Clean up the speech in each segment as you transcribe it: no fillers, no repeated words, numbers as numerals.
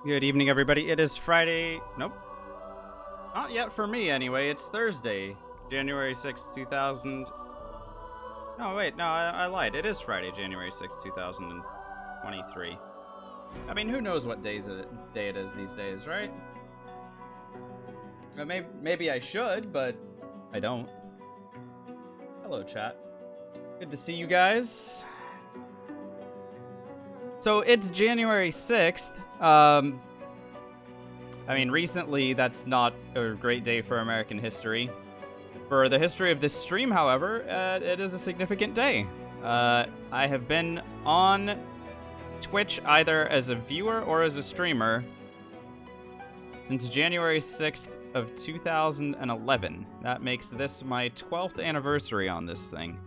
Good evening, everybody. It is Friday. Nope. Not yet for me, anyway. It's Thursday, January 6th, 2000. No, wait. No, I lied. It is Friday, January 6th, 2023. I mean, who knows what day it is these days, right? Maybe I should, but I don't. Hello, chat. Good to see you guys. So it's January 6th. I mean, recently, that's not a great day for American history. For the history of this stream, however, it is a significant day. I have been on Twitch either as a viewer or as a streamer since January 6th of 2011. That makes this my 12th anniversary on this thing.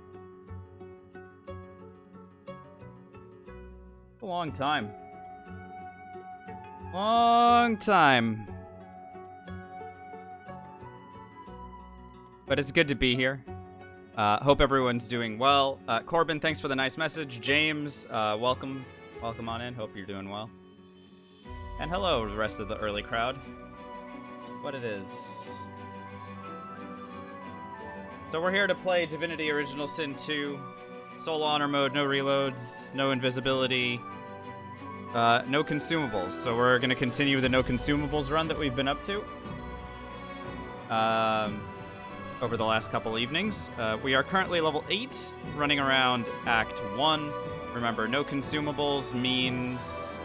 A long time. Long time. But it's good to be here. Hope everyone's doing well. Corbin, thanks for the nice message. James, welcome. Welcome on in. Hope you're doing well. And hello, the rest of the early crowd. What it is. So we're here to play Divinity Original Sin 2. Solo honor mode, no reloads, no invisibility. No consumables, so we're going to continue the no consumables run that we've been up to over the last couple evenings. We are currently level 8, running around Act 1. Remember, no consumables means...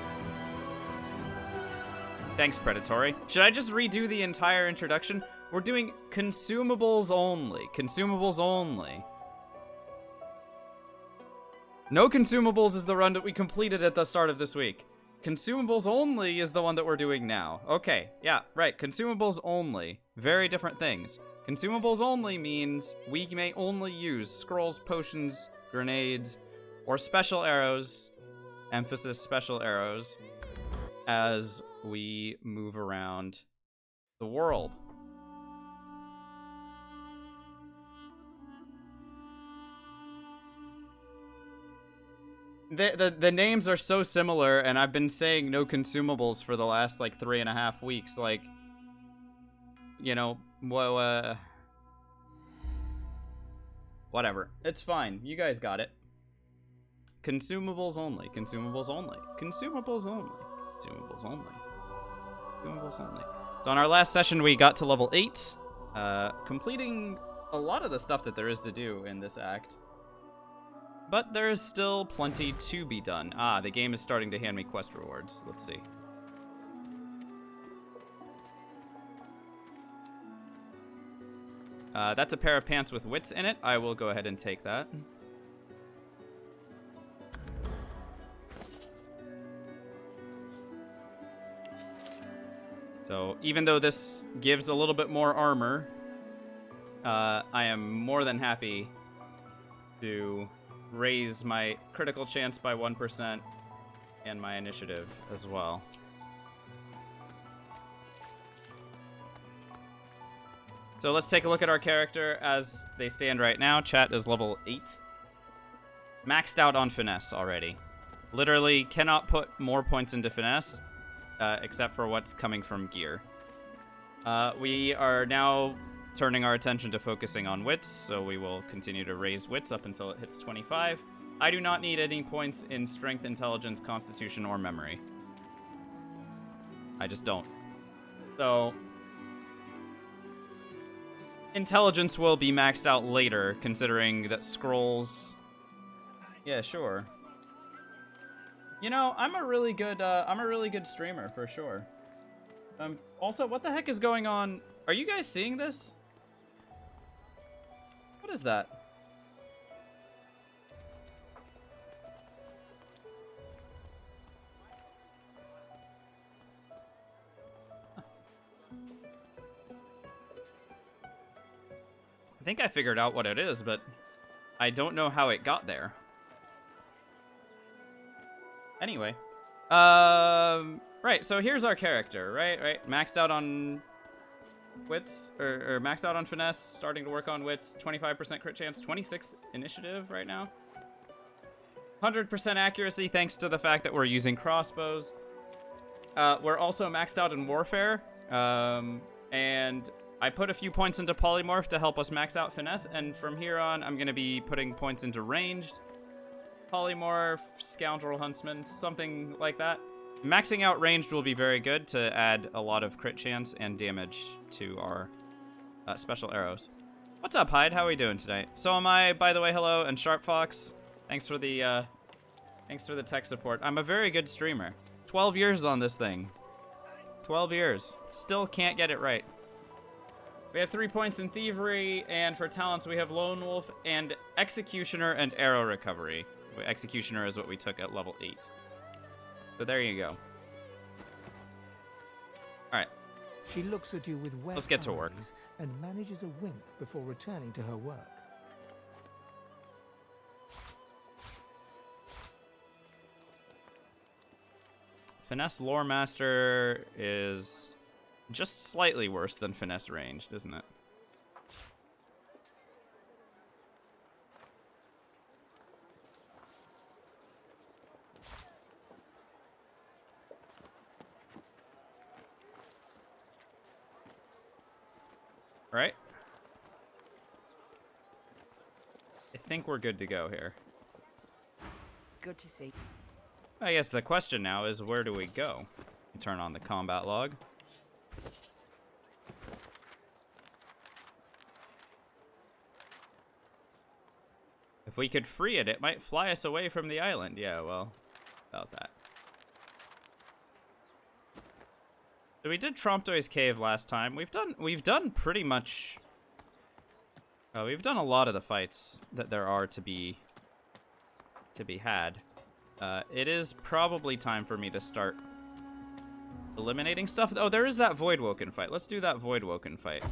Thanks, Predatory. Should I just redo the entire introduction? We're doing consumables only. Consumables only. No consumables is the run that we completed at the start of this week. Consumables only is the one that we're doing now. Okay, yeah, right. Consumables only. Very different things. Consumables only means we may only use scrolls, potions, grenades, or special arrows, emphasis special arrows, as we move around the world. The names are so similar, and I've been saying no consumables for the last, like, 3.5 weeks. Like, you know, whatever. It's fine. You guys got it. Consumables only. Consumables only. Consumables only. Consumables only. Consumables only. So on our last session, we got to level 8, completing a lot of the stuff that there is to do in this act. But there is still plenty to be done. Ah, the game is starting to hand me quest rewards. Let's see. That's a pair of pants with wits in it. I will go ahead and take that. So, even though this gives a little bit more armor, I am more than happy to raise my critical chance by 1% and my initiative as well. So let's take a look at our character as they stand right now. Chat is level 8. Maxed out on finesse already. Literally cannot put more points into finesse, except for what's coming from gear. We are now turning our attention to focusing on wits, so we will continue to raise wits up until it hits 25. I do not need any points in strength, intelligence, constitution, or memory. I just don't. So, intelligence will be maxed out later, considering that scrolls... Yeah, sure. You know, I'm a really good streamer, for sure. Also, what the heck is going on? Are you guys seeing this? What is that? I think I figured out what it is, but I don't know how it got there. Anyway. Right, so here's our character, right? Maxed out on wits, or maxed out on finesse, starting to work on wits, 25% crit chance, 26 initiative right now. 100% accuracy thanks to the fact that we're using crossbows. We're also maxed out in Warfare, and I put a few points into Polymorph to help us max out Finesse, and from here on, I'm going to be putting points into Ranged, Polymorph, Scoundrel Huntsman, something like that. Maxing out Ranged will be very good to add a lot of crit chance and damage to our special arrows. What's up, Hyde? How are we doing tonight? So am I, by the way. Hello, and Sharp Fox. Thanks for the tech support. I'm a very good streamer. 12 years on this thing. 12 years. Still can't get it right. We have 3 points in Thievery, and for talents we have Lone Wolf and Executioner and Arrow Recovery. Executioner is what we took at level 8. So there you go. Alright. She looks at you with wet Let's get to work. eyes and manages a wink before returning to her work. Finesse Lore Master is just slightly worse than Finesse Ranged, isn't it? Right? I think we're good to go here. Good to see. I guess the question now is, where do we go? Turn on the combat log. If we could free it, it might fly us away from the island. Yeah, well, about that. So we did Tromptoy's Cave last time. We've done pretty much. We've done a lot of the fights that there are to be had. It is probably time for me to start eliminating stuff. Oh, there is that Voidwoken fight. Let's do that Voidwoken fight.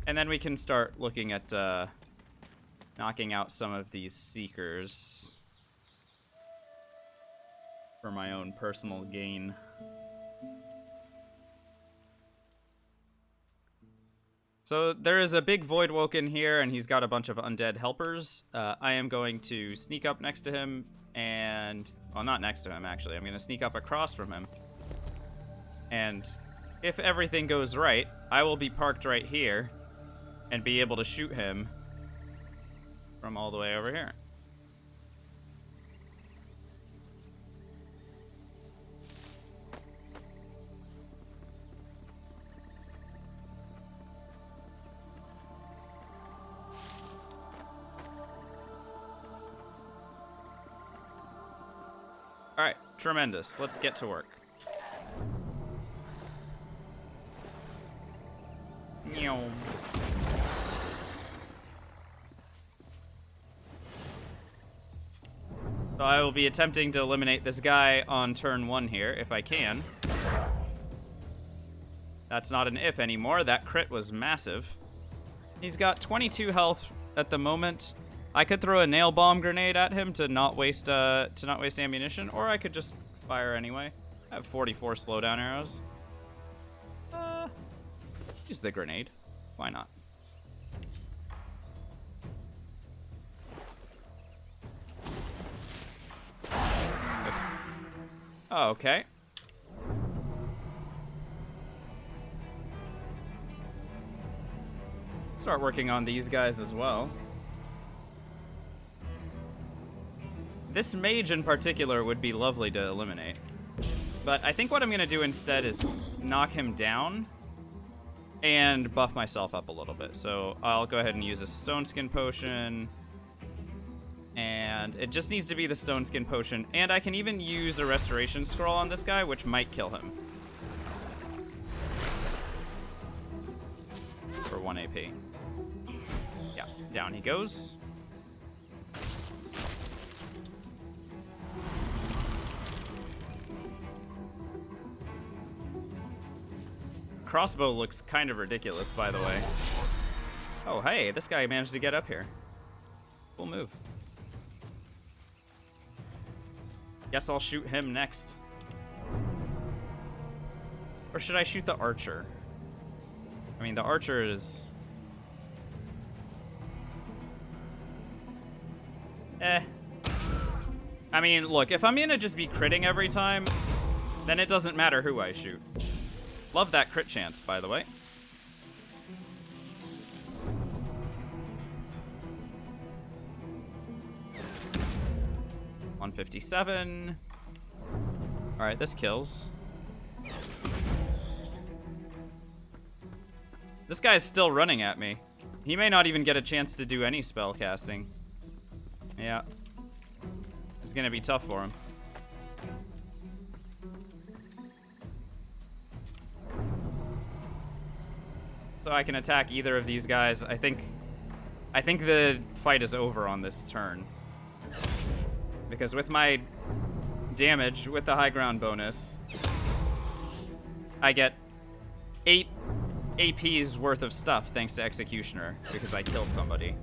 And then we can start looking at knocking out some of these Seekers for my own personal gain. So there is a big Voidwoken here, and he's got a bunch of undead helpers. I am going to sneak up next to him, and... well, not next to him, actually. I'm going to sneak up across from him. And if everything goes right, I will be parked right here and be able to shoot him from all the way over here. Alright, tremendous. Let's get to work. Meow. So I will be attempting to eliminate this guy on turn 1 here, if I can. That's not an if anymore. That crit was massive. He's got 22 health at the moment. I could throw a nail bomb grenade at him to not waste ammunition, or I could just fire anyway. I have 44 slowdown arrows. Use the grenade. Why not? Oh, okay. Start working on these guys as well. This mage in particular would be lovely to eliminate. But I think what I'm going to do instead is knock him down and buff myself up a little bit. So I'll go ahead and use a Stone Skin Potion. And it just needs to be the Stone Skin Potion. And I can even use a Restoration Scroll on this guy, which might kill him. For 1 AP. Yeah, down he goes. Crossbow looks kind of ridiculous, by the way. Oh, hey, this guy managed to get up here. Cool move. Guess I'll shoot him next. Or should I shoot the archer? I mean, the archer is... I mean, look, if I'm gonna just be critting every time, then it doesn't matter who I shoot. Love that crit chance, by the way. $157. Alright, this kills. This guy's still running at me. He may not even get a chance to do any spell casting. Yeah. It's gonna be tough for him. So I can attack either of these guys. I think the fight is over on this turn. Because with my damage, with the high ground bonus, I get 8 AP's worth of stuff thanks to Executioner, because I killed somebody.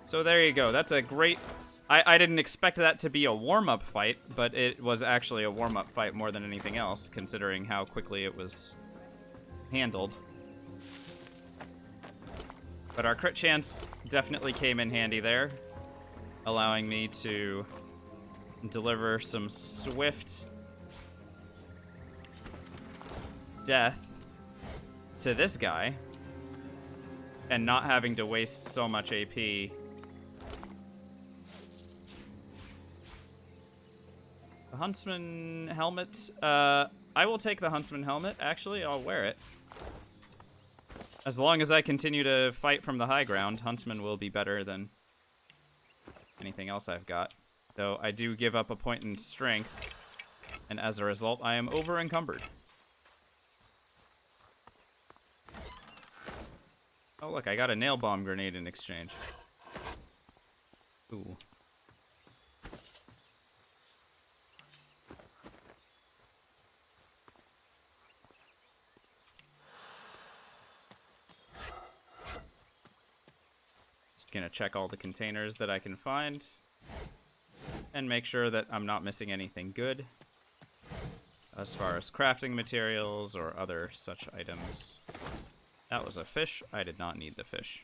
So there you go. That's a great... I didn't expect that to be a warm-up fight, but it was actually a warm-up fight more than anything else, considering how quickly it was handled. But our crit chance definitely came in handy there, allowing me to deliver some swift death to this guy, and not having to waste so much AP. The Huntsman helmet. I will take the Huntsman helmet. Actually, I'll wear it. As long as I continue to fight from the high ground, Huntsman will be better than anything else I've got. Though I do give up a point in strength, and as a result, I am over-encumbered. Oh, look, I got a nail bomb grenade in exchange. Ooh. Just gonna check all the containers that I can find and make sure that I'm not missing anything good as far as crafting materials or other such items. That was a fish. I did not need the fish.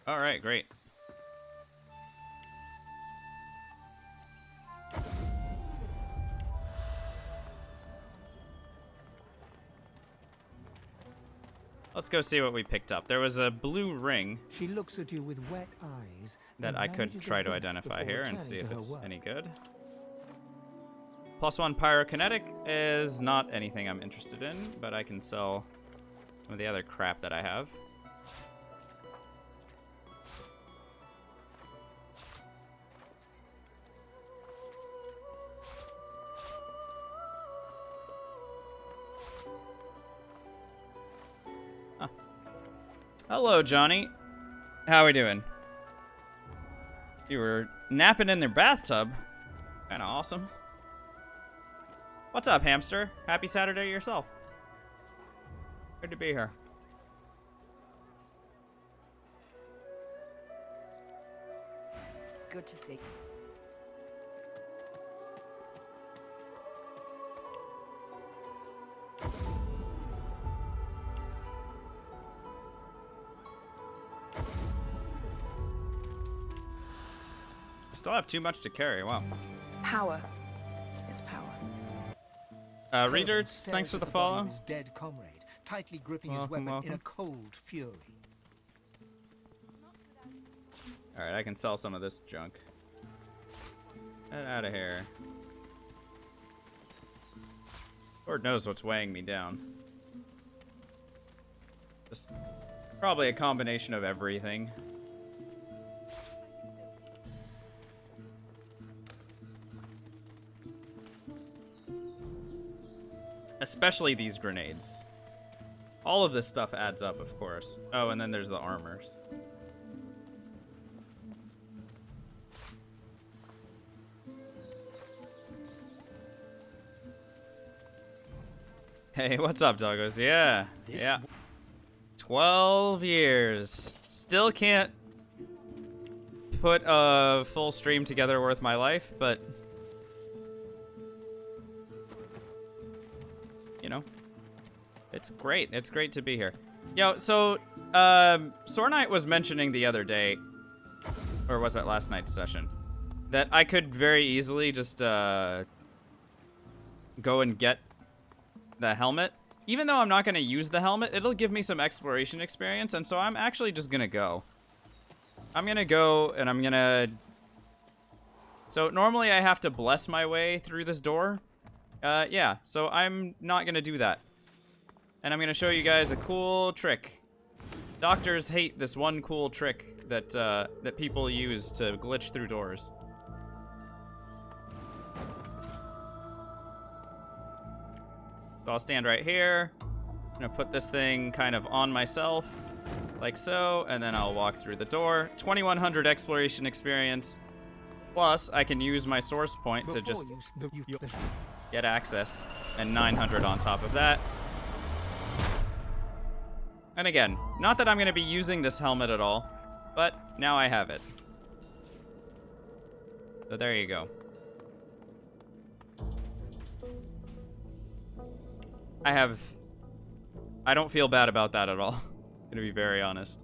All right, great. Let's go see what we picked up. There was a blue ring She looks at you with wet eyes that I could try to identify here and see if it's any good. +1 pyrokinetic is not anything I'm interested in, but I can sell some of the other crap that I have. Hello, Johnny. How we doing? You were napping in their bathtub. Kinda awesome. What's up, hamster? Happy Saturday yourself. Good to be here. Good to see. Still have too much to carry. Wow. Power is power. Reader, Stares thanks for at the body follow. of his dead comrade, tightly gripping his Welcome, weapon in a welcome. cold fury. Alright, I can sell some of this junk. Get out of here. Lord knows what's weighing me down. Just probably a combination of everything. Especially these grenades. All of this stuff adds up, of course. Oh, and then there's the armors. Hey, what's up, doggos? Yeah, yeah. 12 years. Still can't put a full stream together worth my life, but you know, it's great. It's great to be here. Yo, so Sore Knight was mentioning the other day, or was it last night's session, that I could very easily just go and get the helmet. Even though I'm not going to use the helmet, it'll give me some exploration experience, and so I'm actually just going to go. I'm going to go, and I'm going to... So normally I have to bless my way through this door. Yeah, so I'm not going to do that. And I'm going to show you guys a cool trick. Doctors hate this one cool trick that, that people use to glitch through doors. So I'll stand right here. I'm gonna put this thing kind of on myself, like so, and then I'll walk through the door. 2100 exploration experience. Plus, I can use my source point to just get access, and 900 on top of that. And again, not that I'm gonna be using this helmet at all, but now I have it. So there you go. I don't feel bad about that at all. I'm gonna be very honest.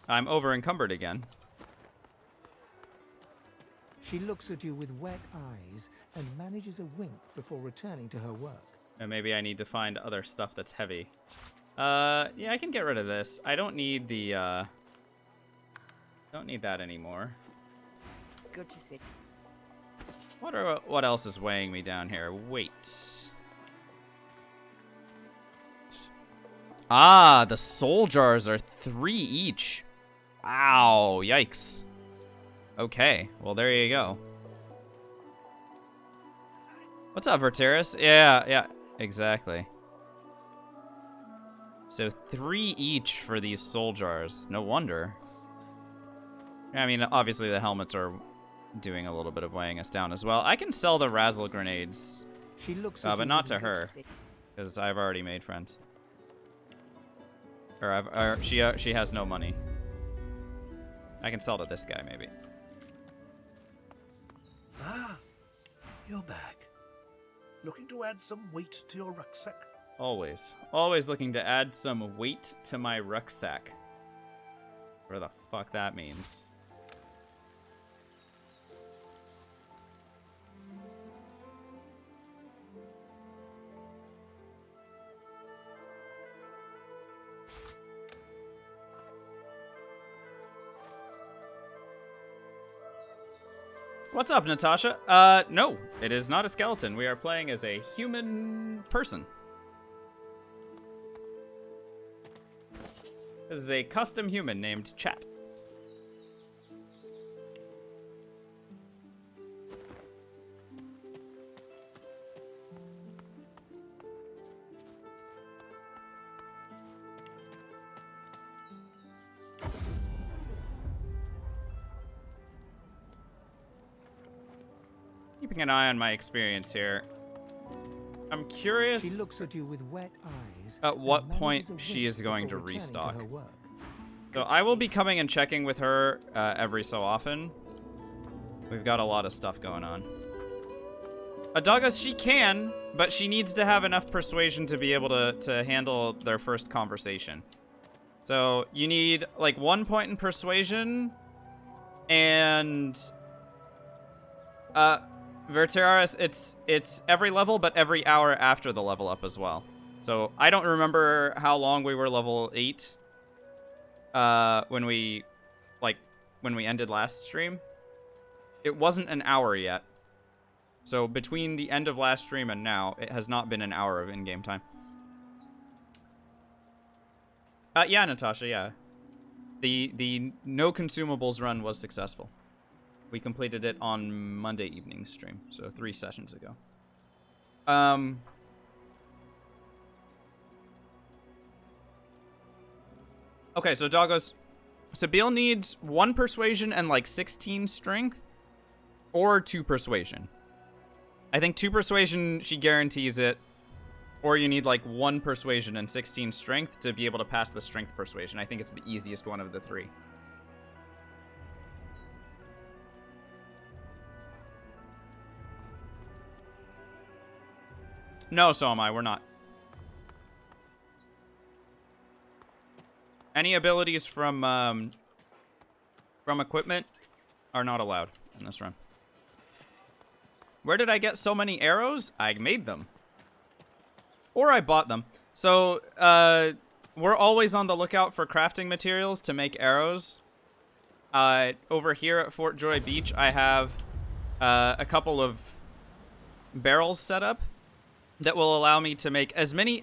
I'm over encumbered again. She looks at you with wet eyes and manages a wink before returning to her work. And maybe I need to find other stuff that's heavy. Yeah, I can get rid of this. I don't need the, don't need that anymore. Good to see. What else is weighing me down here? Weight. Ah, the soul jars are 3 each. Ow, yikes. Okay, well there you go. What's up, Verteris? Yeah, exactly. So 3 each for these soul jars. No wonder. I mean, obviously the helmets are doing a little bit of weighing us down as well. I can sell the razzle grenades, She looks at but you not with to her, because I've already made friends. Or she has no money. I can sell to this guy maybe. Ah, you're back. Looking to add some weight to your rucksack? Always looking to add some weight to my rucksack. Whatever the fuck that means. What's up, Natasha? No, it is not a skeleton. We are playing as a human person. This is a custom human named Chat. Keeping an eye on my experience here. I'm curious She looks at you with wet eyes. at what and point manages a she wink is going to before returning restock. her work. So I will be coming and checking with her every so often. We've got a lot of stuff going on. Adagas, she can, but she needs to have enough persuasion to be able to handle their first conversation. So you need like 1 point in persuasion, and Verteris, it's every level, but every hour after the level up as well. So I don't remember how long we were level 8 when we ended last stream. It wasn't an hour yet. So between the end of last stream and now, it has not been an hour of in-game time. Yeah, Natasha, yeah. The no consumables run was successful. We completed it on Monday evening stream, so 3 sessions ago. Okay, so Doggos, Sabine needs 1 persuasion and like 16 strength, or 2 persuasion. I think 2 persuasion, she guarantees it. Or you need like 1 persuasion and 16 strength to be able to pass the strength persuasion. I think it's the easiest one of the 3. No, so am I. We're not. Any abilities from equipment are not allowed in this run. Where did I get so many arrows? I made them. Or I bought them. So, we're always on the lookout for crafting materials to make arrows. Over here at Fort Joy Beach, I have a couple of barrels set up that will allow me to make as many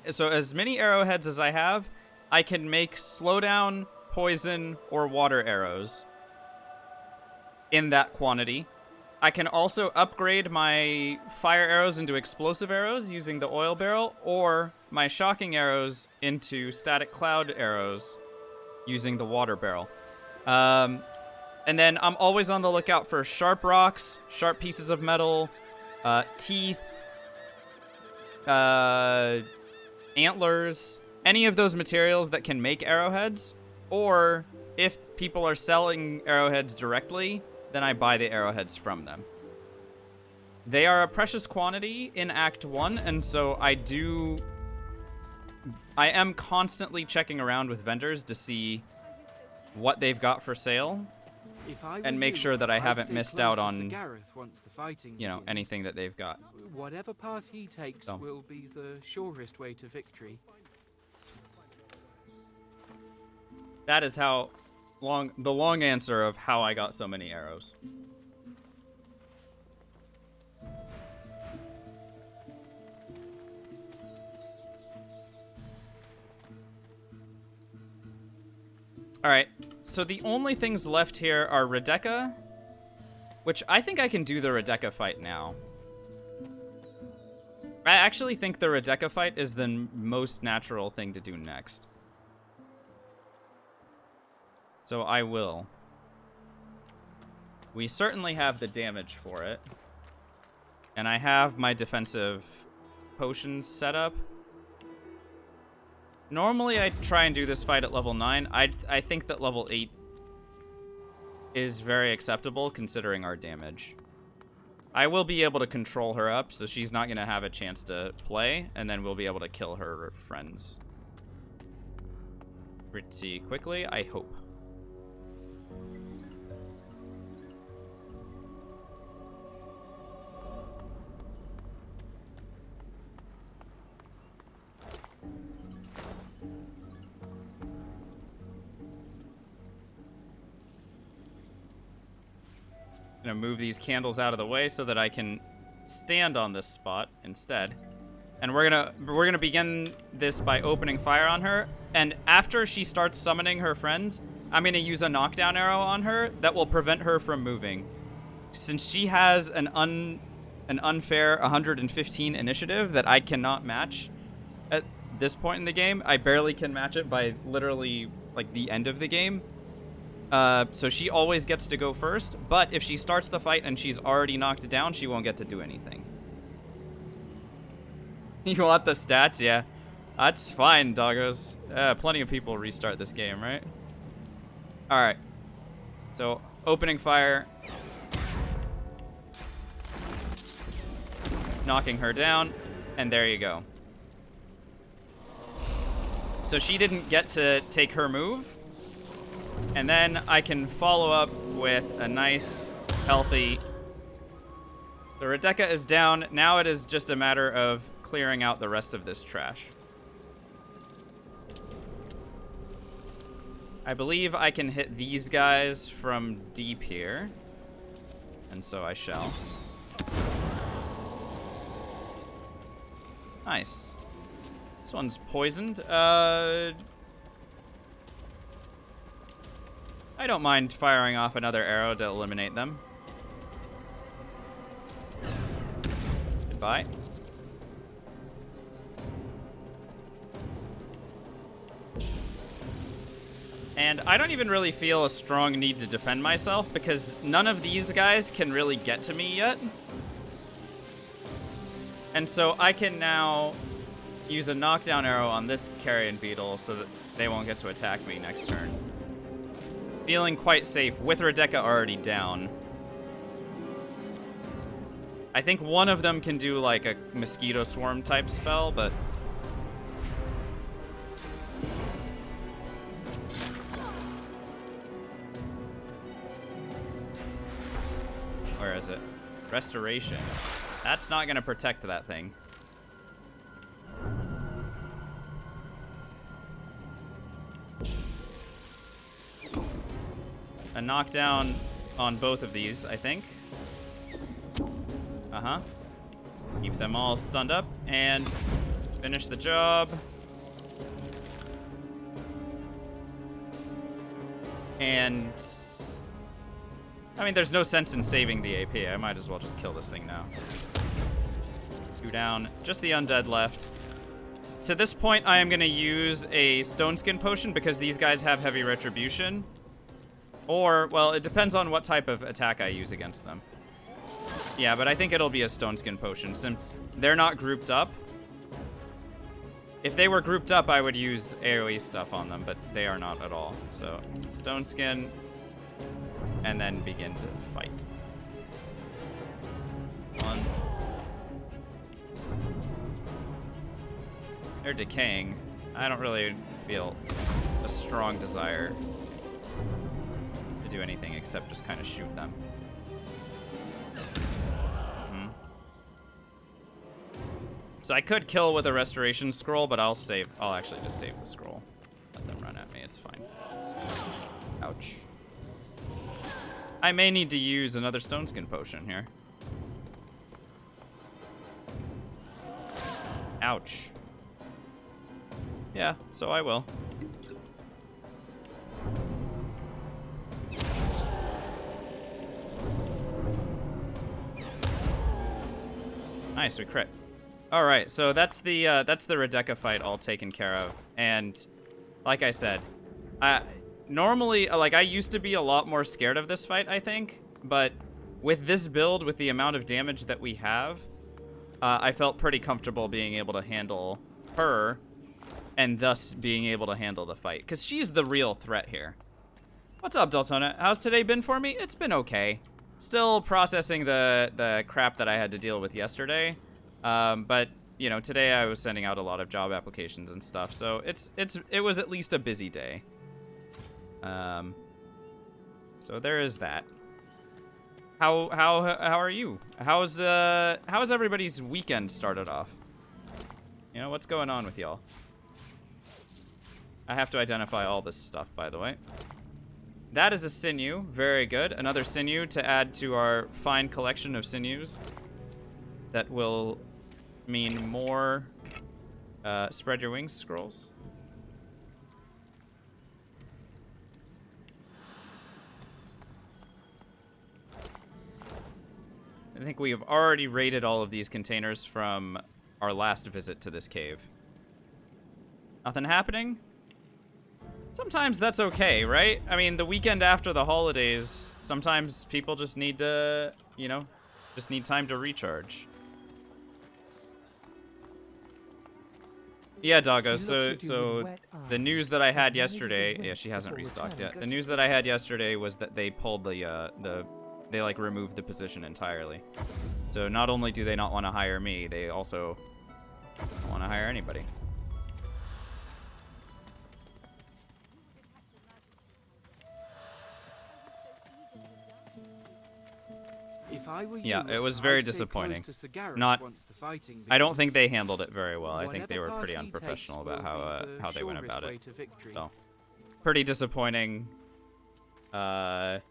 arrowheads as I have. I can make slowdown, poison, or water arrows in that quantity. I can also upgrade my fire arrows into explosive arrows using the oil barrel, or my shocking arrows into static cloud arrows using the water barrel. And then I'm always on the lookout for sharp rocks, sharp pieces of metal, teeth, antlers, any of those materials that can make arrowheads, or if people are selling arrowheads directly, then I buy the arrowheads from them. They are a precious quantity in Act 1, and so I am constantly checking around with vendors to see what they've got for sale and make sure that I haven't missed out on, you know, anything that they've got. Whatever path he takes will be the surest way to victory. That is how the long answer of how I got so many arrows. Alright, so the only things left here are Rebecca, which I think I can do the Rebecca fight now. I actually think the Rebecca fight is the most natural thing to do next. So I will. We certainly have the damage for it. And I have my defensive potions set up. Normally I try and do this fight at level 9. I think that level 8 is very acceptable considering our damage. I will be able to control her up, so she's not going to have a chance to play, and then we'll be able to kill her friends pretty quickly, I hope. Gonna move these candles out of the way so that I can stand on this spot instead. And we're gonna begin this by opening fire on her. And after she starts summoning her friends, I'm gonna use a knockdown arrow on her that will prevent her from moving. Since she has an unfair 115 initiative that I cannot match at this point in the game, I barely can match it by literally like the end of the game. So she always gets to go first, but if she starts the fight and she's already knocked down, she won't get to do anything. You want the stats? Yeah. That's fine, doggos. Plenty of people restart this game, right? Alright. So, opening fire. Knocking her down, and there you go. So she didn't get to take her move. And then I can follow up with a nice, healthy... The Rebecca is down. Now it is just a matter of clearing out the rest of this trash. I believe I can hit these guys from deep here. And so I shall. Nice. This one's poisoned. I don't mind firing off another arrow to eliminate them. Goodbye. And I don't even really feel a strong need to defend myself because none of these guys can really get to me yet. And so I can now use a knockdown arrow on this carrion beetle so that they won't get to attack me next turn. Feeling quite safe with Rebecca already down. I think one of them can do like a mosquito swarm type spell, but where is it? Restoration. That's not gonna protect that thing. A knockdown on both of these, I think. Uh-huh. Keep them all stunned up and finish the job. And I mean, there's no sense in saving the AP. I might as well just kill this thing now. 2 down. Just the undead left. To this point, I am going to use a Stone Skin Potion because these guys have heavy retribution. Or, well, it depends on what type of attack I use against them. Yeah, but I think it'll be a Stone Skin Potion since they're not grouped up. If they were grouped up, I would use AoE stuff on them, but they are not at all. So, Stone Skin, and then begin to fight. 1. They're decaying. I don't really feel a strong desire to do anything except just kind of shoot them. So I could kill with a restoration scroll, but I'll actually just save the scroll. Let them run at me, it's fine. Ouch. I may need to use another Stone Skin Potion here. Ouch. Yeah, so I will. Nice, we crit. All right, so that's the Rebecca fight all taken care of, and like I said, normally, like, I used to be a lot more scared of this fight, I think, but with this build, with the amount of damage that we have, I felt pretty comfortable being able to handle her, and thus being able to handle the fight, because she's the real threat here. What's up, Deltona? How's today been for me? It's been okay. Still processing the crap that I had to deal with yesterday. But you know, today I was sending out a lot of job applications and stuff, so it was at least a busy day. So there is that. How are you? How's everybody's weekend started off? You know, what's going on with y'all? I have to identify all this stuff, by the way. That is a sinew, very good. Another sinew to add to our fine collection of sinews. That will mean more spread your wings scrolls. I think we have already raided all of these containers from our last visit to this cave. Nothing happening? Sometimes that's okay, right? I mean, the weekend after the holidays, sometimes people just need to, you know, just need time to recharge. Yeah, Doggo, so the news that I had yesterday, yeah, she hasn't restocked yet. The news that I had yesterday was that they pulled they like removed the position entirely. So not only do they not want to hire me, they also don't want to hire anybody. If I were Yeah, you, it was very I'd stay disappointing. close to Sagaran Not, once the fighting I don't begins. think they handled it very well. I think Whatever they were path pretty he unprofessional takes about will be how the they went surest about way it. to victory. So, pretty disappointing to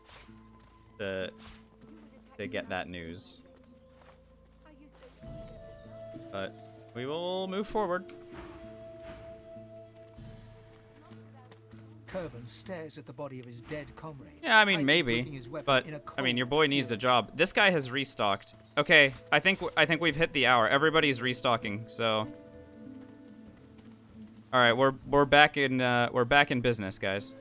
get that news. But we will move forward. Kerben stares at the body of his dead comrade. Yeah, I mean, tightly maybe, gripping his weapon but in a I mean, your cold boy needs a fury. job. This guy has restocked. Okay, I think we've hit the hour. Everybody's restocking, so. All right, we're back in business, guys.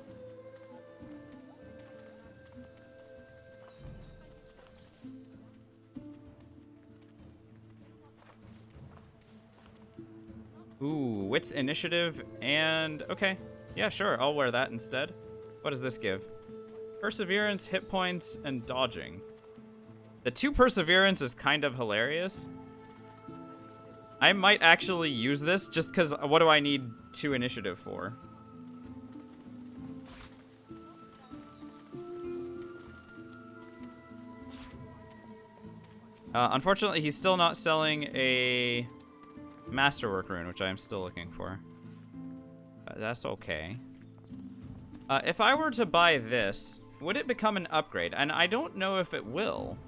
Ooh, wits, initiative, and okay. Yeah, sure, I'll wear that instead. What does this give? Perseverance, hit points, and dodging. The 2 perseverance is kind of hilarious. I might actually use this just because what do I need 2 initiative for? Unfortunately, he's still not selling a masterwork rune, which I am still looking for. That's okay. If I were to buy this, would it become an upgrade? And I don't know if it will.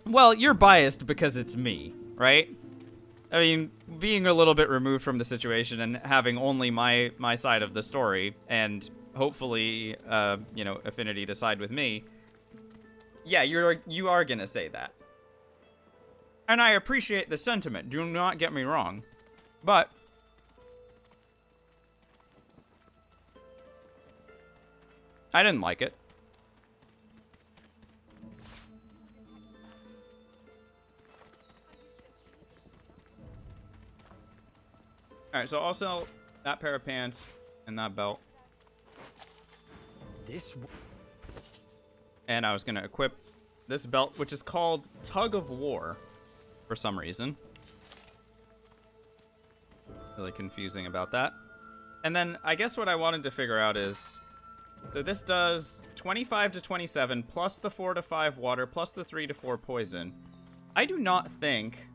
Well, you're biased because it's me, right? I mean, being a little bit removed from the situation and having only my side of the story, and hopefully, you know, Affinity to side with me. Yeah, you are gonna say that. And I appreciate the sentiment, do not get me wrong. But I didn't like it. Alright, so I'll sell that pair of pants and that belt. And I was gonna equip this belt, which is called Tug of War, for some reason. Really confusing about that. And then I guess what I wanted to figure out is, so this does 25 to 27, plus the 4 to 5 water, plus the 3 to 4 poison. I do not think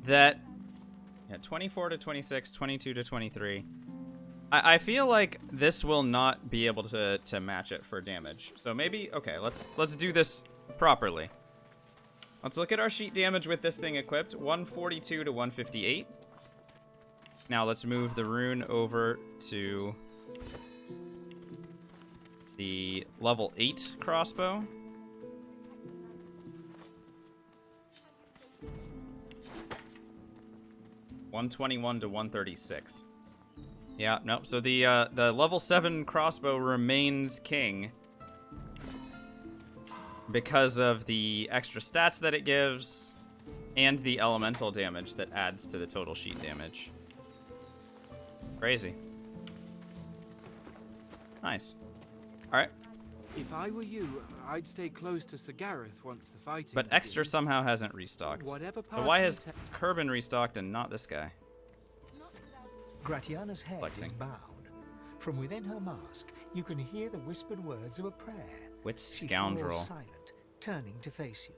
that, yeah, 24 to 26, 22 to 23. I feel like this will not be able to match it for damage. So maybe, okay, let's do this properly. Let's look at our sheet damage with this thing equipped. 142 to 158. Now let's move the rune over to the level 8 crossbow. $121 to 136. Yeah, nope. So the level 7 crossbow remains king because of the extra stats that it gives and the elemental damage that adds to the total sheet damage. Crazy. Nice. All right. If I were you, I'd stay close to Sir Gareth once the fighting But Extra begins. somehow hasn't restocked. Whatever So path why you has ta- Kerbin restocked and not this guy? Gratiana's head Flexing. is bowed. From within her mask, you can hear the whispered words of a prayer. Which She scoundrel? falls silent, turning to face you.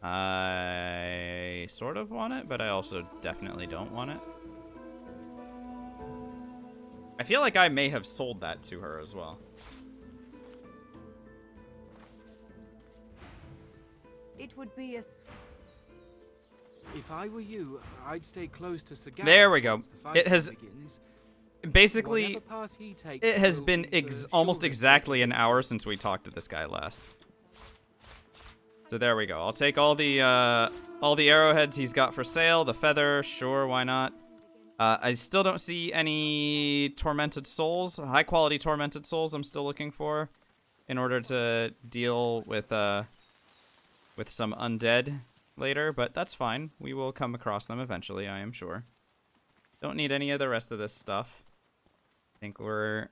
I sort of want it, but I also definitely don't want it. I feel like I may have sold that to her as well. It would be a If I were you, I'd stay close to Sir Gareth There we go. once the fighting It has begins. basically, Whatever path he takes it has will been be the almost shortest way exactly to an hour since we talked to this guy last. So there we go. I'll take all the arrowheads he's got for sale. The feather, sure, why not? I still don't see any tormented souls, high quality tormented souls. I'm still looking for, in order to deal with some undead later. But that's fine. We will come across them eventually, I am sure. Don't need any of the rest of this stuff. I think we're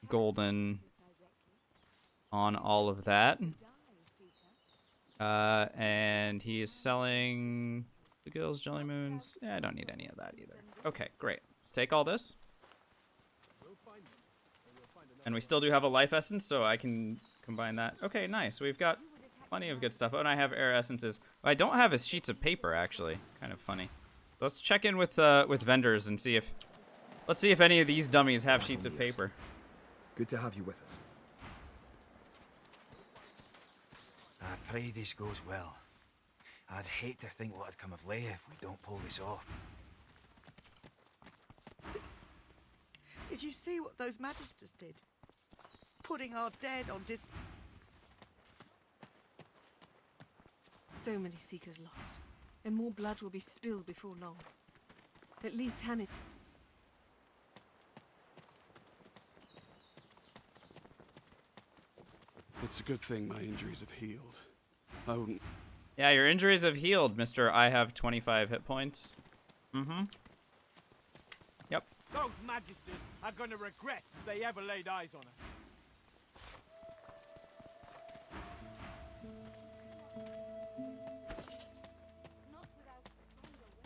golden on all of that. And he's selling the gills, jelly moons. Yeah, I don't need any of that either. Okay, great. Let's take all this. And we still do have a life essence, so I can combine that. Okay, nice. We've got plenty of good stuff. Oh, and I have air essences. I don't have his sheets of paper, actually. Kind of funny. Let's check in with vendors and see if... Let's see if any of these dummies have sheets of paper. Good to have you with us. I pray this goes well. I'd hate to think what'd come of Leia if we don't pull this off. Did you see what those magisters did? Putting our dead on So many seekers lost, and more blood will be spilled before long. At least Hannah. It's a good thing my injuries have healed. Oh, Yeah, your injuries have healed, Mr. I have 25 hit points. Mm-hmm. Yep. Those magisters are going to regret they ever laid eyes on us.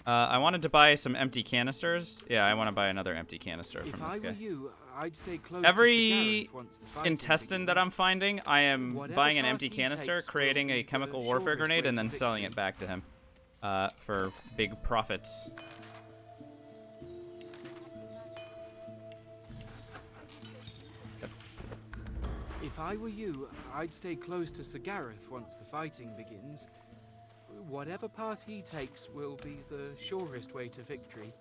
I wanted to buy some empty canisters. Yeah, I want to buy another empty canister If from I this were guy. you, I'd stay close Every to once the fighting intestine that begins. I'm finding, I am Whatever buying an path empty he canister, takes will creating be a the chemical warfare surest grenade, way and to then selling it victory. back to him for big profits. If I were you, I'd stay close to Sir Gareth once the fighting begins. Whatever path he takes will be the surest way to victory.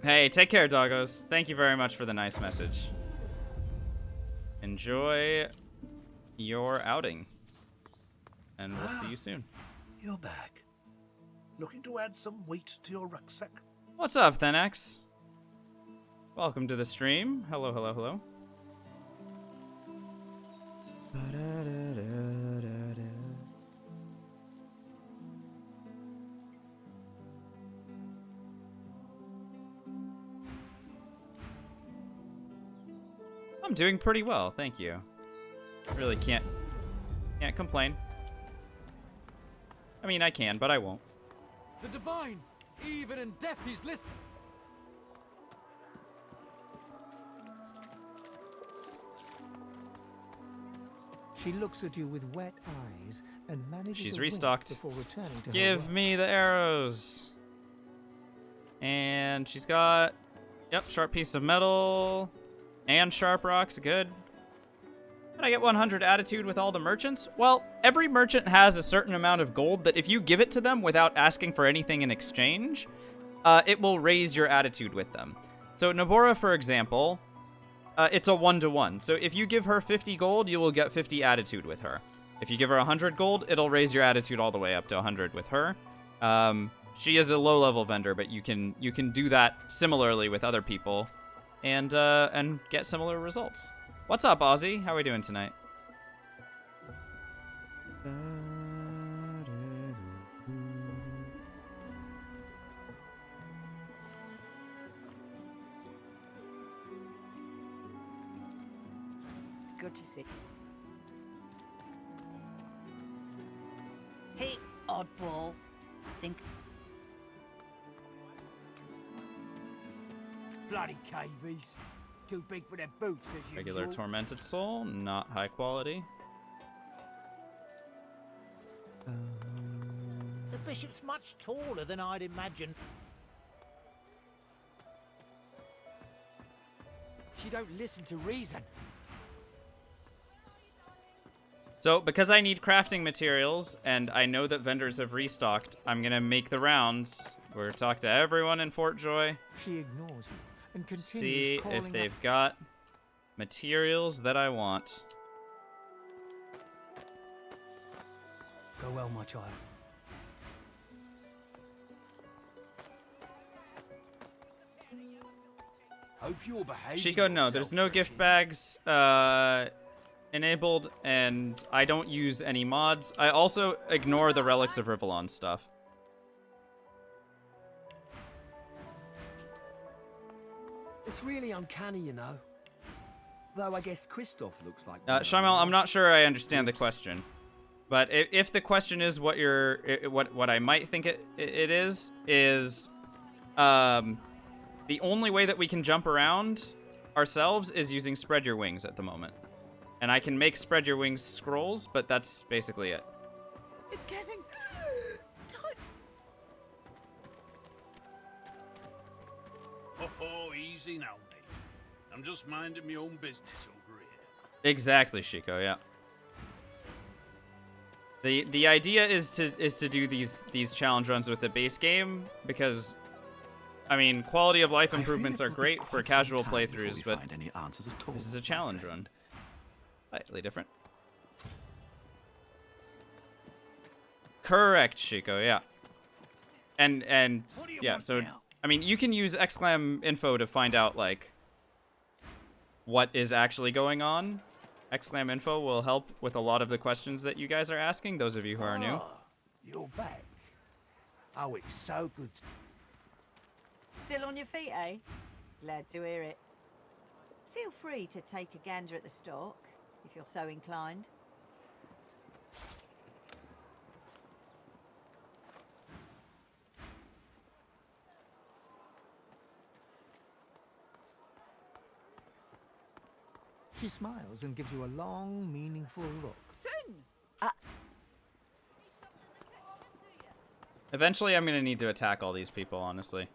Hey, take care, doggos. Thank you very much for the nice message. Enjoy your outing. And we'll see you soon. You're back. Looking to add some weight to your rucksack? What's up, Thenex? Welcome to the stream. Hello, hello, hello. I'm doing pretty well, thank you. Really can't complain. I mean, I can, but I won't. The divine, even in death, he's listening. She looks at you with wet eyes and manages She's a wink restocked. before returning to her Give work. me the arrows. And she's got, yep, sharp piece of metal and sharp rocks. Good. Did I get 100 attitude with all the merchants? Well, every merchant has a certain amount of gold that if you give it to them without asking for anything in exchange, it will raise your attitude with them. So Nabora, for example, it's a 1-to-1. So if you give her 50 gold, you will get 50 attitude with her. If you give her 100 gold, it'll raise your attitude all the way up to 100 with her. She is a low-level vendor, but you can do that similarly with other people, and get similar results. What's up, Ozzy? How are we doing tonight? Good to see. Hey, oddball. Think. Bloody cavies. Too big for their boots, as usual. Regular tormented soul, not high quality. The bishop's much taller than I'd imagined. She don't listen to reason. So, because I need crafting materials, and I know that vendors have restocked, I'm gonna make the rounds. We're gonna talk to everyone in Fort Joy. She ignores you and continues See calling if they've got materials that I want. Go well, my child. Hope you're behaving. Chico, no, there's no gift bags enabled, and I don't use any mods. I also ignore the Relics of Rivellon stuff. It's really uncanny, you know. Though I guess Christoph looks like... Shymal, I'm not sure I understand the question. But if the question is what you're, what I might think it is, the only way that we can jump around ourselves is using Spread Your Wings at the moment. And I can make Spread Your Wings scrolls, but that's basically it. It's getting tight. Oh, easy now, mate. I'm just minding my own business over here. Exactly, Chico, yeah. The idea is to do these challenge runs with the base game, because I mean, quality of life improvements are great for casual playthroughs, but this is a challenge run. Slightly different. Correct, Chico, yeah. And yeah, so I mean, you can use exclam info to find out like what is actually going on. Exclam info will help with a lot of the questions that you guys are asking, those of you who are new. You're back. Oh, it's so good. Still on your feet, eh? Glad to hear it. Feel free to take a gander at the stock, if you're so inclined. She smiles and gives you a long, meaningful look. Soon! Eventually, I'm going to need to attack all these people, honestly.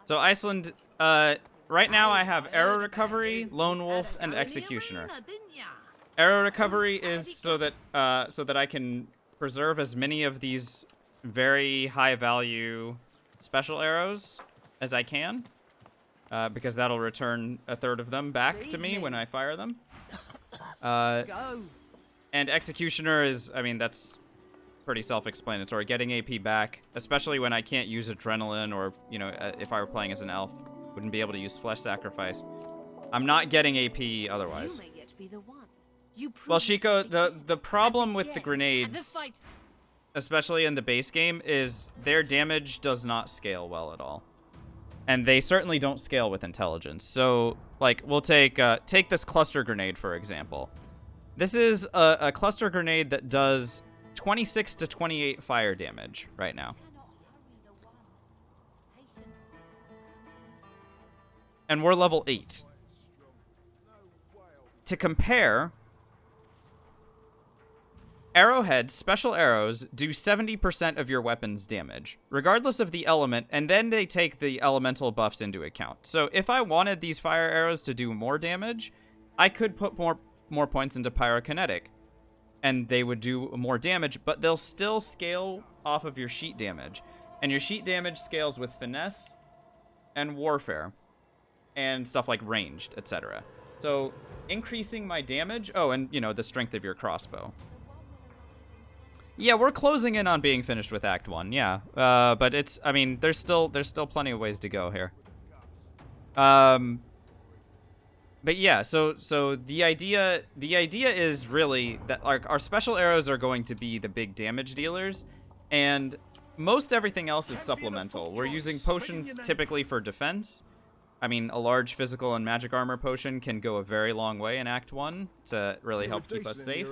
So, Iceland, right now I have Arrow Recovery, Lone Wolf, and Executioner. Arrow Recovery is so that I can preserve as many of these very high-value special arrows as I can. Because that'll return a third of them back to me when I fire them. Go. And Executioner is, I mean, that's pretty self-explanatory. Getting AP back, especially when I can't use Adrenaline or, you know, if I were playing as an elf, wouldn't be able to use Flesh Sacrifice. I'm not getting AP otherwise. You may yet be the one. Well, Shiko, the problem with the grenades, especially in the base game, is their damage does not scale well at all. And they certainly don't scale with intelligence. So, like, we'll take this cluster grenade, for example. This is a cluster grenade that does 26 to 28 fire damage right now. And we're level 8. To compare, arrowheads, special arrows, do 70% of your weapon's damage, regardless of the element, and then they take the elemental buffs into account. So if I wanted these fire arrows to do more damage, I could put more points into pyrokinetic, and they would do more damage, but they'll still scale off of your sheet damage. And your sheet damage scales with finesse and warfare, and stuff like ranged, etc. So increasing my damage, oh, and, you know, the strength of your crossbow. Yeah, we're closing in on being finished with Act 1, yeah. But it's, I mean, there's still plenty of ways to go here. But yeah, so the idea is really that our special arrows are going to be the big damage dealers, and most everything else is supplemental. We're using potions typically for defense. I mean, a large physical and magic armor potion can go a very long way in Act 1 to really help keep us safe.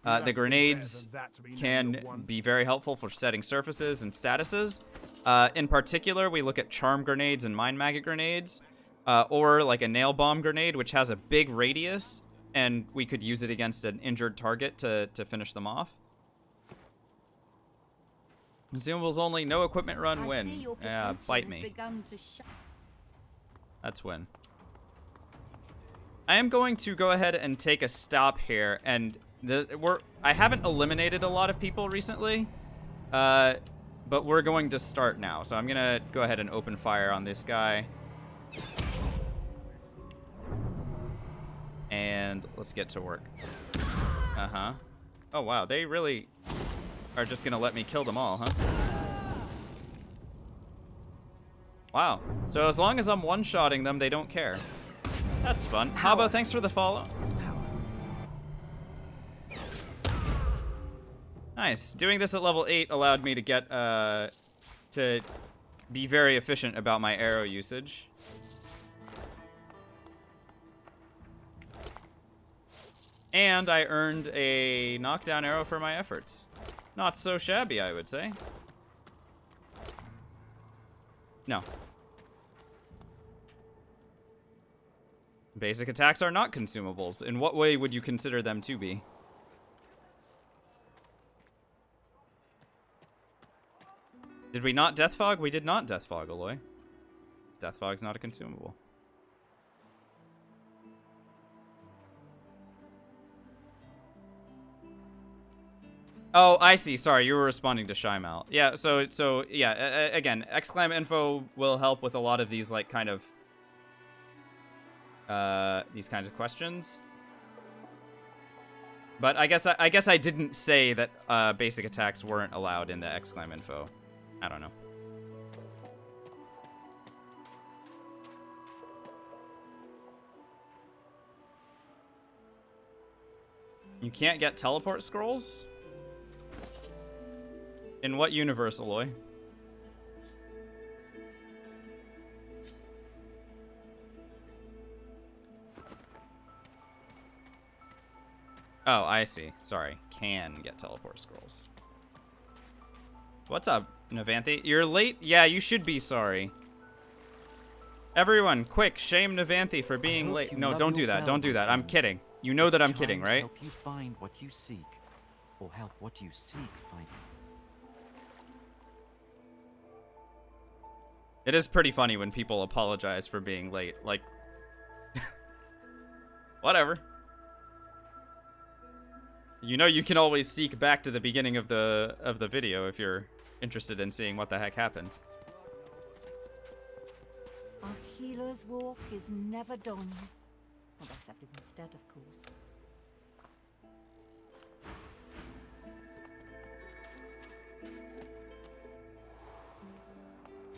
The grenades can be very helpful for setting surfaces and statuses. In particular, we look at charm grenades and mind maggot grenades, or like a nail bomb grenade, which has a big radius, and we could use it against an injured target to finish them off. Consumables only, no equipment run, win. Yeah, bite me. That's win. I am going to go ahead and take a stop here, and I haven't eliminated a lot of people recently, but we're going to start now. So I'm gonna go ahead and open fire on this guy, and let's get to work. Oh wow, they really are just gonna let me kill them all, huh? Wow. So as long as I'm one-shotting them, they don't care. That's fun. Habo, thanks for the follow. Nice. Doing this at level 8 allowed me to get, to be very efficient about my arrow usage. And I earned a knockdown arrow for my efforts. Not so shabby, I would say. No. Basic attacks are not consumables. In what way would you consider them to be? Did we not Deathfog? We did not Deathfog, Aloy. Deathfog's not a consumable. Oh, I see. Sorry, you were responding to Shymal. Yeah, so yeah, again, exclam info will help with a lot of these, like, kind of these kinds of questions. But I guess I didn't say that basic attacks weren't allowed in the exclam info. I don't know. You can't get teleport scrolls? In what universe, Aloy? Oh, I see. Sorry. Can get teleport scrolls. What's up, Navanthi? You're late? Yeah, you should be sorry. Everyone, quick, shame Navanthi for being late. No, don't do that. Don't do that. I'm kidding. You know that I'm kidding, right? Help you find what you seek, or help what you seek find. It is pretty funny when people apologize for being late. Like, whatever. You know you can always seek back to the beginning of the video if you're interested in seeing what the heck happened. Our healer's walk is never done. Well, that's everyone's dead, of course.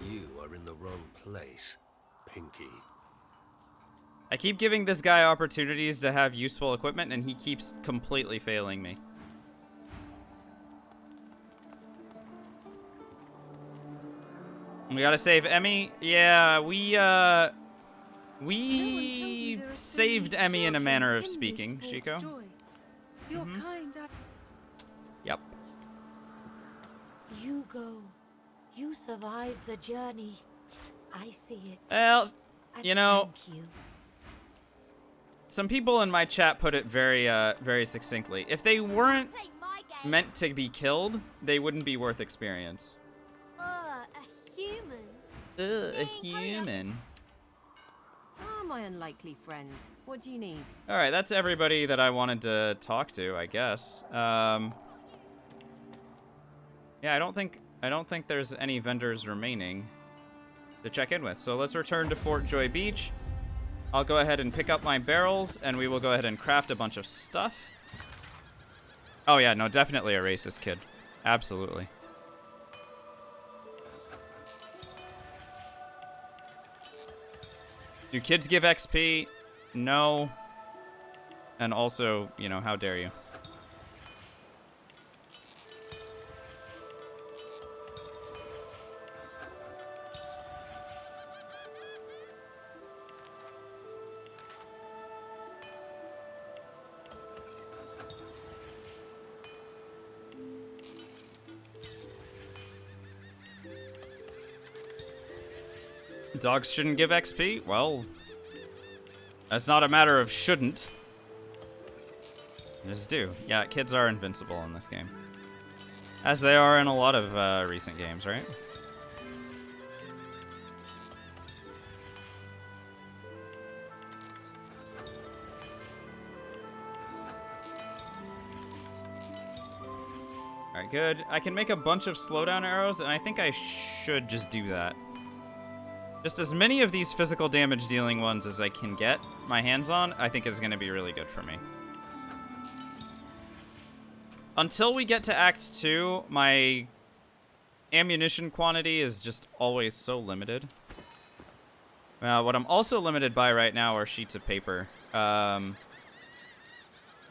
You are in the wrong place, Pinky. I keep giving this guy opportunities to have useful equipment, and he keeps completely failing me. We gotta save Emmy. Yeah, we saved Emmy in a manner of speaking, Shiko. Your kind are... Yep. You go. You survive the journey. I see it. Well, you know, Thank you. some people in my chat put it very, very succinctly. If they weren't meant to be killed, they wouldn't be worth experience. A human. A human. Ah, my unlikely friend. What do you need? All right, that's everybody that I wanted to talk to, I guess. Yeah, I don't think there's any vendors remaining to check in with. So let's return to Fort Joy Beach. I'll go ahead and pick up my barrels, and we will go ahead and craft a bunch of stuff. Oh yeah, no, definitely a racist kid. Absolutely. Do kids give XP? No. And also, you know, how dare you? Dogs shouldn't give XP? Well, that's not a matter of shouldn't. They just do. Yeah, kids are invincible in this game. As they are in a lot of recent games, right? Alright, good. I can make a bunch of slowdown arrows, and I think I should just do that. Just as many of these physical damage dealing ones as I can get my hands on, I think is going to be really good for me. Until we get to Act 2, my ammunition quantity is just always so limited. What I'm also limited by right now are sheets of paper. Yeah,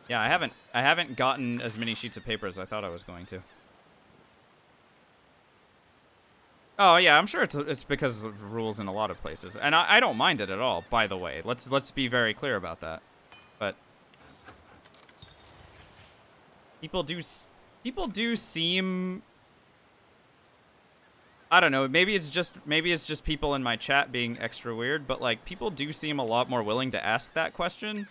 I haven't gotten as many sheets of paper as I thought I was going to. Oh yeah, I'm sure it's because of rules in a lot of places, and I don't mind it at all. By the way, let's be very clear about that. But people do seem, I don't know. Maybe it's just people in my chat being extra weird, but like people do seem a lot more willing to ask that question.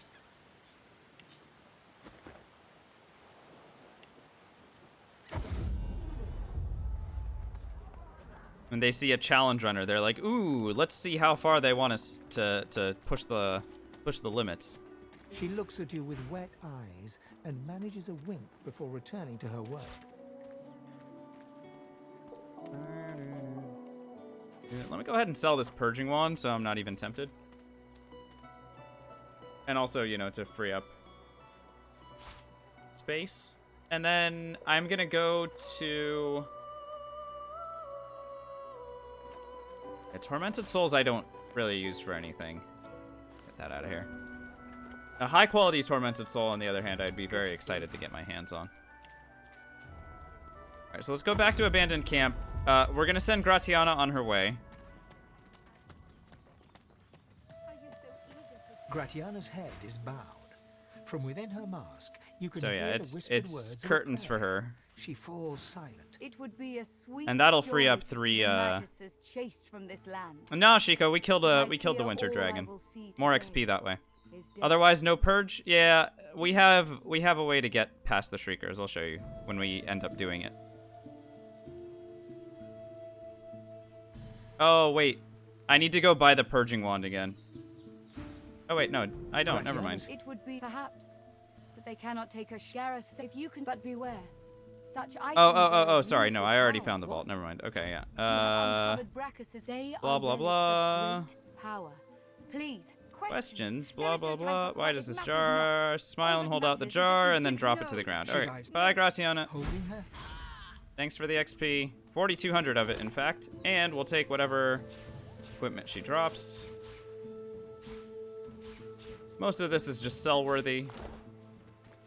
When they see a challenge runner, they're like, "Ooh, let's see how far they want us to push the limits." She looks at you with wet eyes and manages a wink before returning to her work. Let me go ahead and sell this purging wand so I'm not even tempted. And also, you know, to free up space. And then I'm gonna go to... Yeah, Tormented Souls I don't really use for anything. Get that out of here. A high-quality Tormented Soul, on the other hand, I'd be very excited to get my hands on. Alright, so let's go back to Abandoned Camp. We're gonna send Gratiana on her way. Gratiana's head is bowed. From within her mask, you can So yeah, hear it's the whispered words of a curtains for prayer. her. She falls silent. It would be a sweet And that'll free joy up to see 3, the Magisters chased from this land. No, Shiko, we killed I the fear Winter all I Dragon. will see More today XP that way. is death. Otherwise, no purge. Yeah, we have a way to get past the Shriekers. I'll show you when we end up doing it. Oh wait, I need to go buy the purging wand again. Oh wait, no, I don't. Never mind. It would be perhaps, but they cannot take a Gareth. If you can but beware, such items. Oh, sorry. No, I already found the vault. Never mind. Okay, yeah. Blah, blah, blah. Power. Please. Questions. Blah, blah, blah. Why does this jar? Smile and hold out the jar and then drop it to the ground. Alright. Bye, Gratiana. Thanks for the XP. 4,200 of it, in fact. And we'll take whatever equipment she drops. Most of this is just sell-worthy,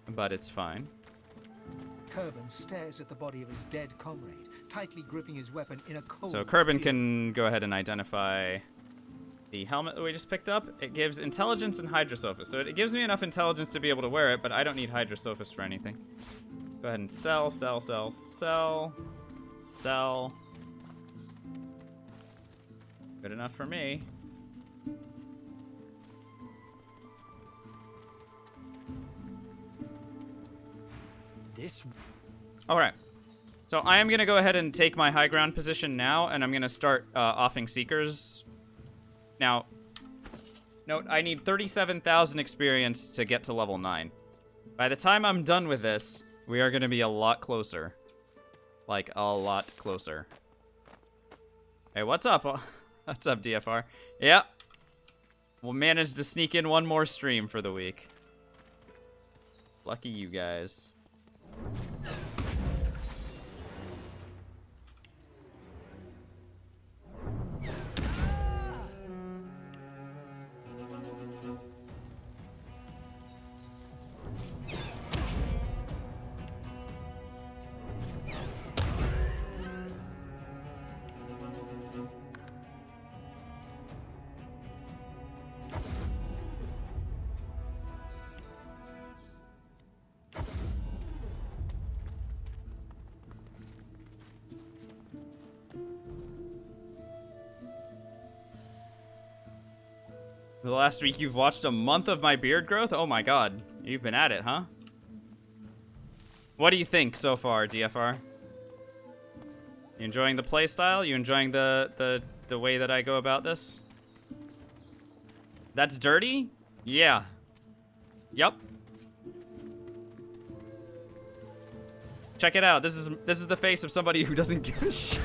but it's fine. Kerben stares at the body of his dead comrade, tightly gripping his weapon in a cold. So Kerben can go ahead and identify the helmet that we just picked up. It gives intelligence and Hydrosophist. So it gives me enough intelligence to be able to wear it, but I don't need Hydrosophist for anything. Go ahead and sell, sell, sell, sell, sell. Good enough for me. Alright. So I am going to go ahead and take my high ground position now, and I'm going to start offing Seekers. Now, note, I need 37,000 experience to get to level 9. By the time I'm done with this, we are going to be a lot closer. Like, a lot closer. Hey, what's up? What's up, DFR? Yeah. We'll manage to sneak in one more stream for the week. Lucky you guys. The last week you've watched a month of my beard growth? Oh my god. You've been at it, huh? What do you think so far, DFR? You enjoying the playstyle? You enjoying the way that I go about this? That's dirty? Yeah. Yup. Check it out. This is the face of somebody who doesn't give a shit.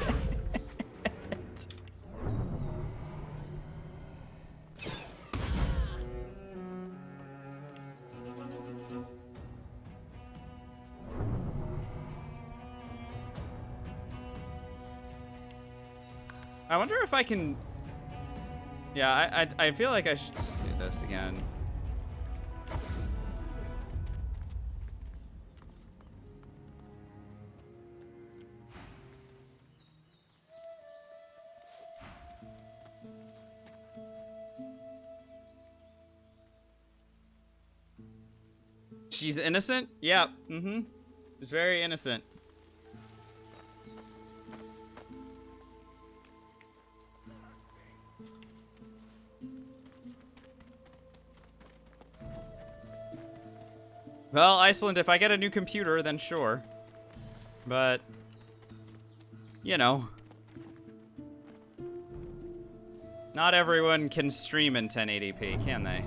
I wonder if I can... Yeah, I feel like I should just do this again. She's innocent? Yeah, mm-hmm. She's very innocent. Well, Iceland, if I get a new computer, then sure. But, you know. Not everyone can stream in 1080p, can they?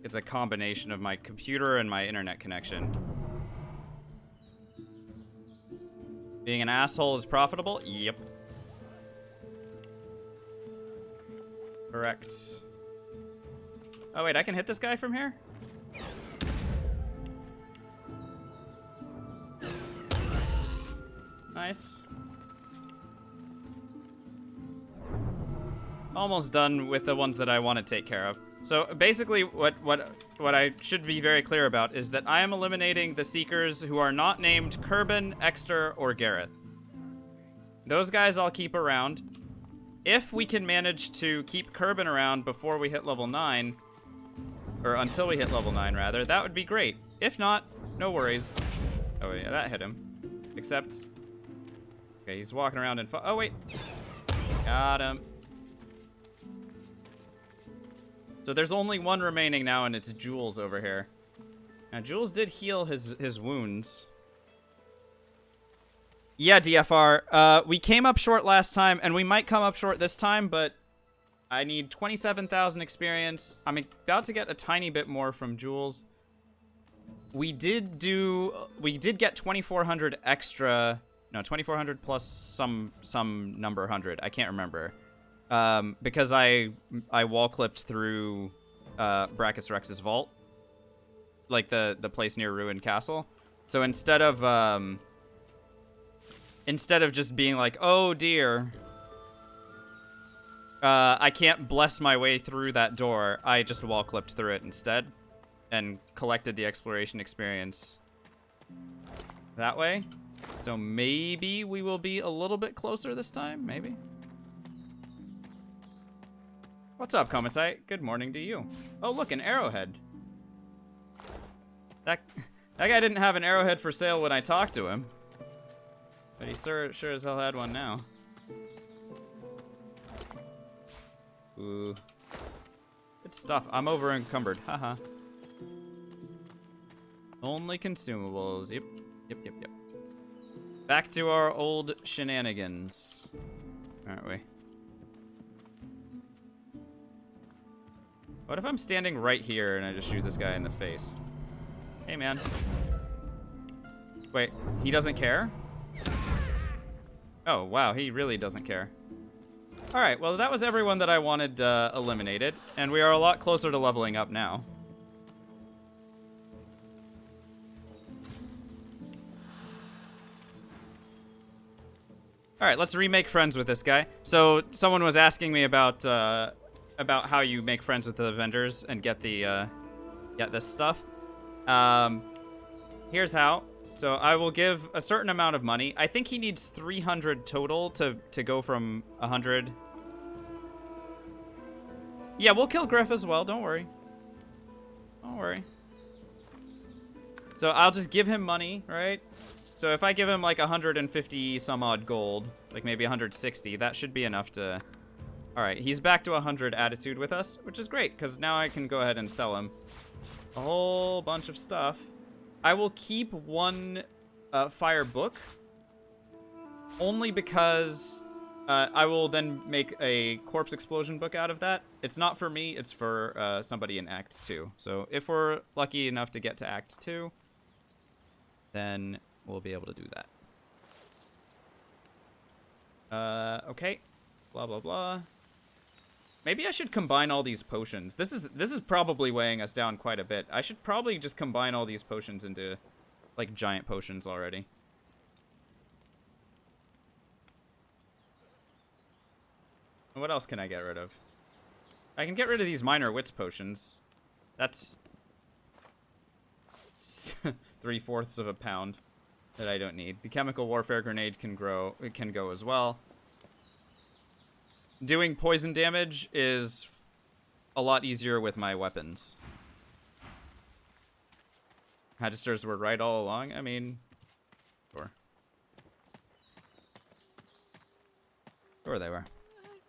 It's a combination of my computer and my internet connection. Being an asshole is profitable? Yep. Correct. Oh wait, I can hit this guy from here? Nice. Almost done with the ones that I want to take care of. So basically what I should be very clear about is that I am eliminating the Seekers who are not named Kerbin, Exter, or Gareth. Those guys I'll keep around. If we can manage to keep Kerbin around before we hit level 9, or until we hit level 9 rather, that would be great. If not, no worries. Oh yeah, that hit him. Except, okay, he's walking around and oh wait, got him. So there's only one remaining now, and it's Jules over here. Now, Jules did heal his wounds. Yeah, DFR. We came up short last time, and we might come up short this time, but I need 27,000 experience. I'm about to get a tiny bit more from Jules. We did get 2,400 extra. No, 2,400 plus some number 100. I can't remember. Because I wall clipped through Brachus Rex's vault, like the place near Ruined Castle. So instead of just being like, oh dear, I can't bless my way through that door, I just wall clipped through it instead, and collected the exploration experience that way. So maybe we will be a little bit closer this time, maybe. What's up, Komatai? Good morning to you. Oh, look, an arrowhead. That guy didn't have an arrowhead for sale when I talked to him. But he sure as hell had one now. Ooh. Good stuff. I'm over encumbered. Haha. Only consumables. Yep. Yep. Back to our old shenanigans. Aren't we? What if I'm standing right here and I just shoot this guy in the face? Hey, man. Wait, he doesn't care? Oh, wow, he really doesn't care. Alright, well, that was everyone that I wanted eliminated, and we are a lot closer to leveling up now. Alright, let's remake friends with this guy. So, someone was asking me about how you make friends with the vendors and get this stuff. Here's how. So I will give a certain amount of money. I think he needs 300 total to go from 100. Yeah, we'll kill Griff as well. Don't worry. Don't worry. So I'll just give him money, right? So if I give him like 150 some odd gold, like maybe 160, that should be enough to... Alright, he's back to 100 attitude with us, which is great, because now I can go ahead and sell him a whole bunch of stuff. I will keep one fire book, only because I will then make a corpse explosion book out of that. It's not for me, it's for somebody in Act 2. So if we're lucky enough to get to Act 2, then we'll be able to do that. Okay. Blah, blah, blah. Maybe I should combine all these potions. This is probably weighing us down quite a bit. I should probably just combine all these potions into, like, giant potions already. What else can I get rid of? I can get rid of these minor wits potions. That's 3/4 of a pound that I don't need. The chemical warfare grenade can go as well. Doing poison damage is a lot easier with my weapons. Magisters were right all along. I mean, sure. Sure they were.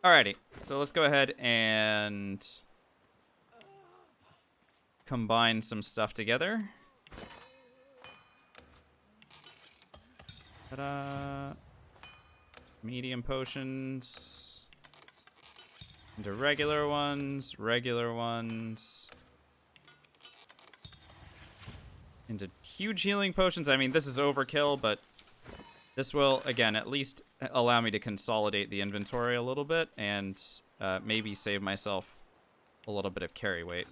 Alrighty, so let's go ahead and combine some stuff together. Ta-da! Medium potions. Into regular ones, into huge healing potions. I mean, this is overkill, but this will, again, at least allow me to consolidate the inventory a little bit and maybe save myself a little bit of carry weight.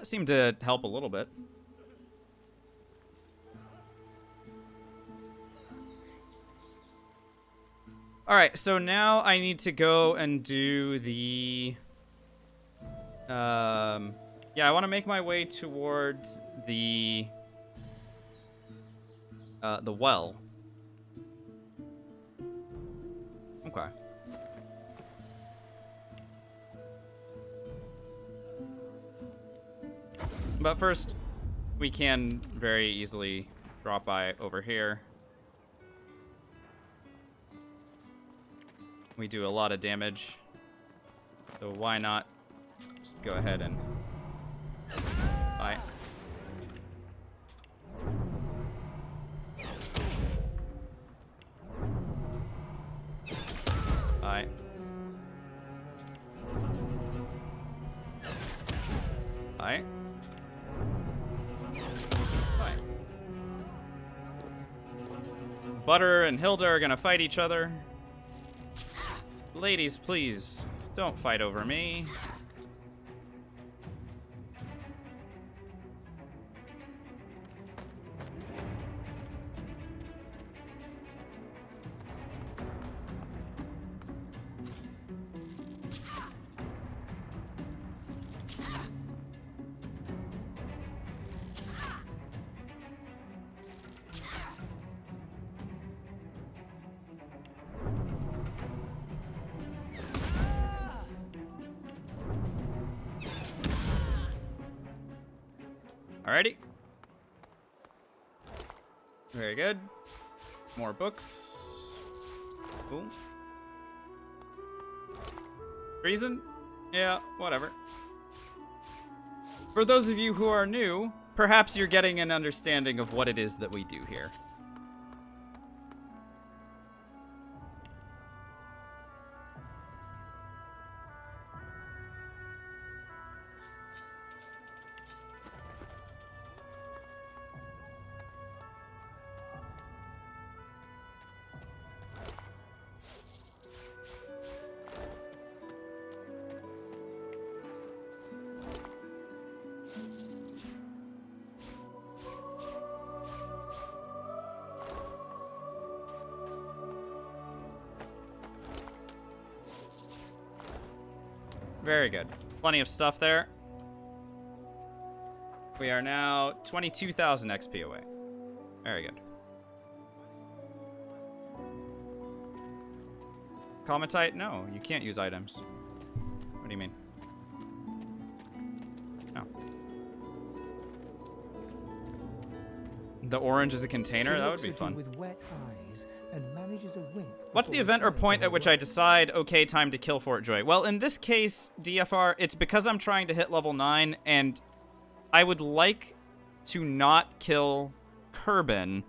seemed to help a little bit. Alright, so now I need to go and do the... yeah, I want to make my way towards the well. Okay. But first, we can very easily drop by over here. We do a lot of damage, so why not just go ahead and... Bye. Bye. Bye. Bye. Butter and Hilda are gonna fight each other. Ladies, please, don't fight over me. Alrighty. Very good. More books. Cool. Reason? Yeah, whatever. For those of you who are new, perhaps you're getting an understanding of what it is that we do here. Very good. Plenty of stuff there. We are now 22,000 XP away. Very good. Cometite? No, you can't use items. What do you mean? No. The orange is a container? That would be fun. With wet eyes and manages a wink. What's the event or point at which I decide, okay, time to kill Fort Joy? Well, in this case, DFR, it's because I'm trying to hit level 9, and I would like to not kill Kerbin,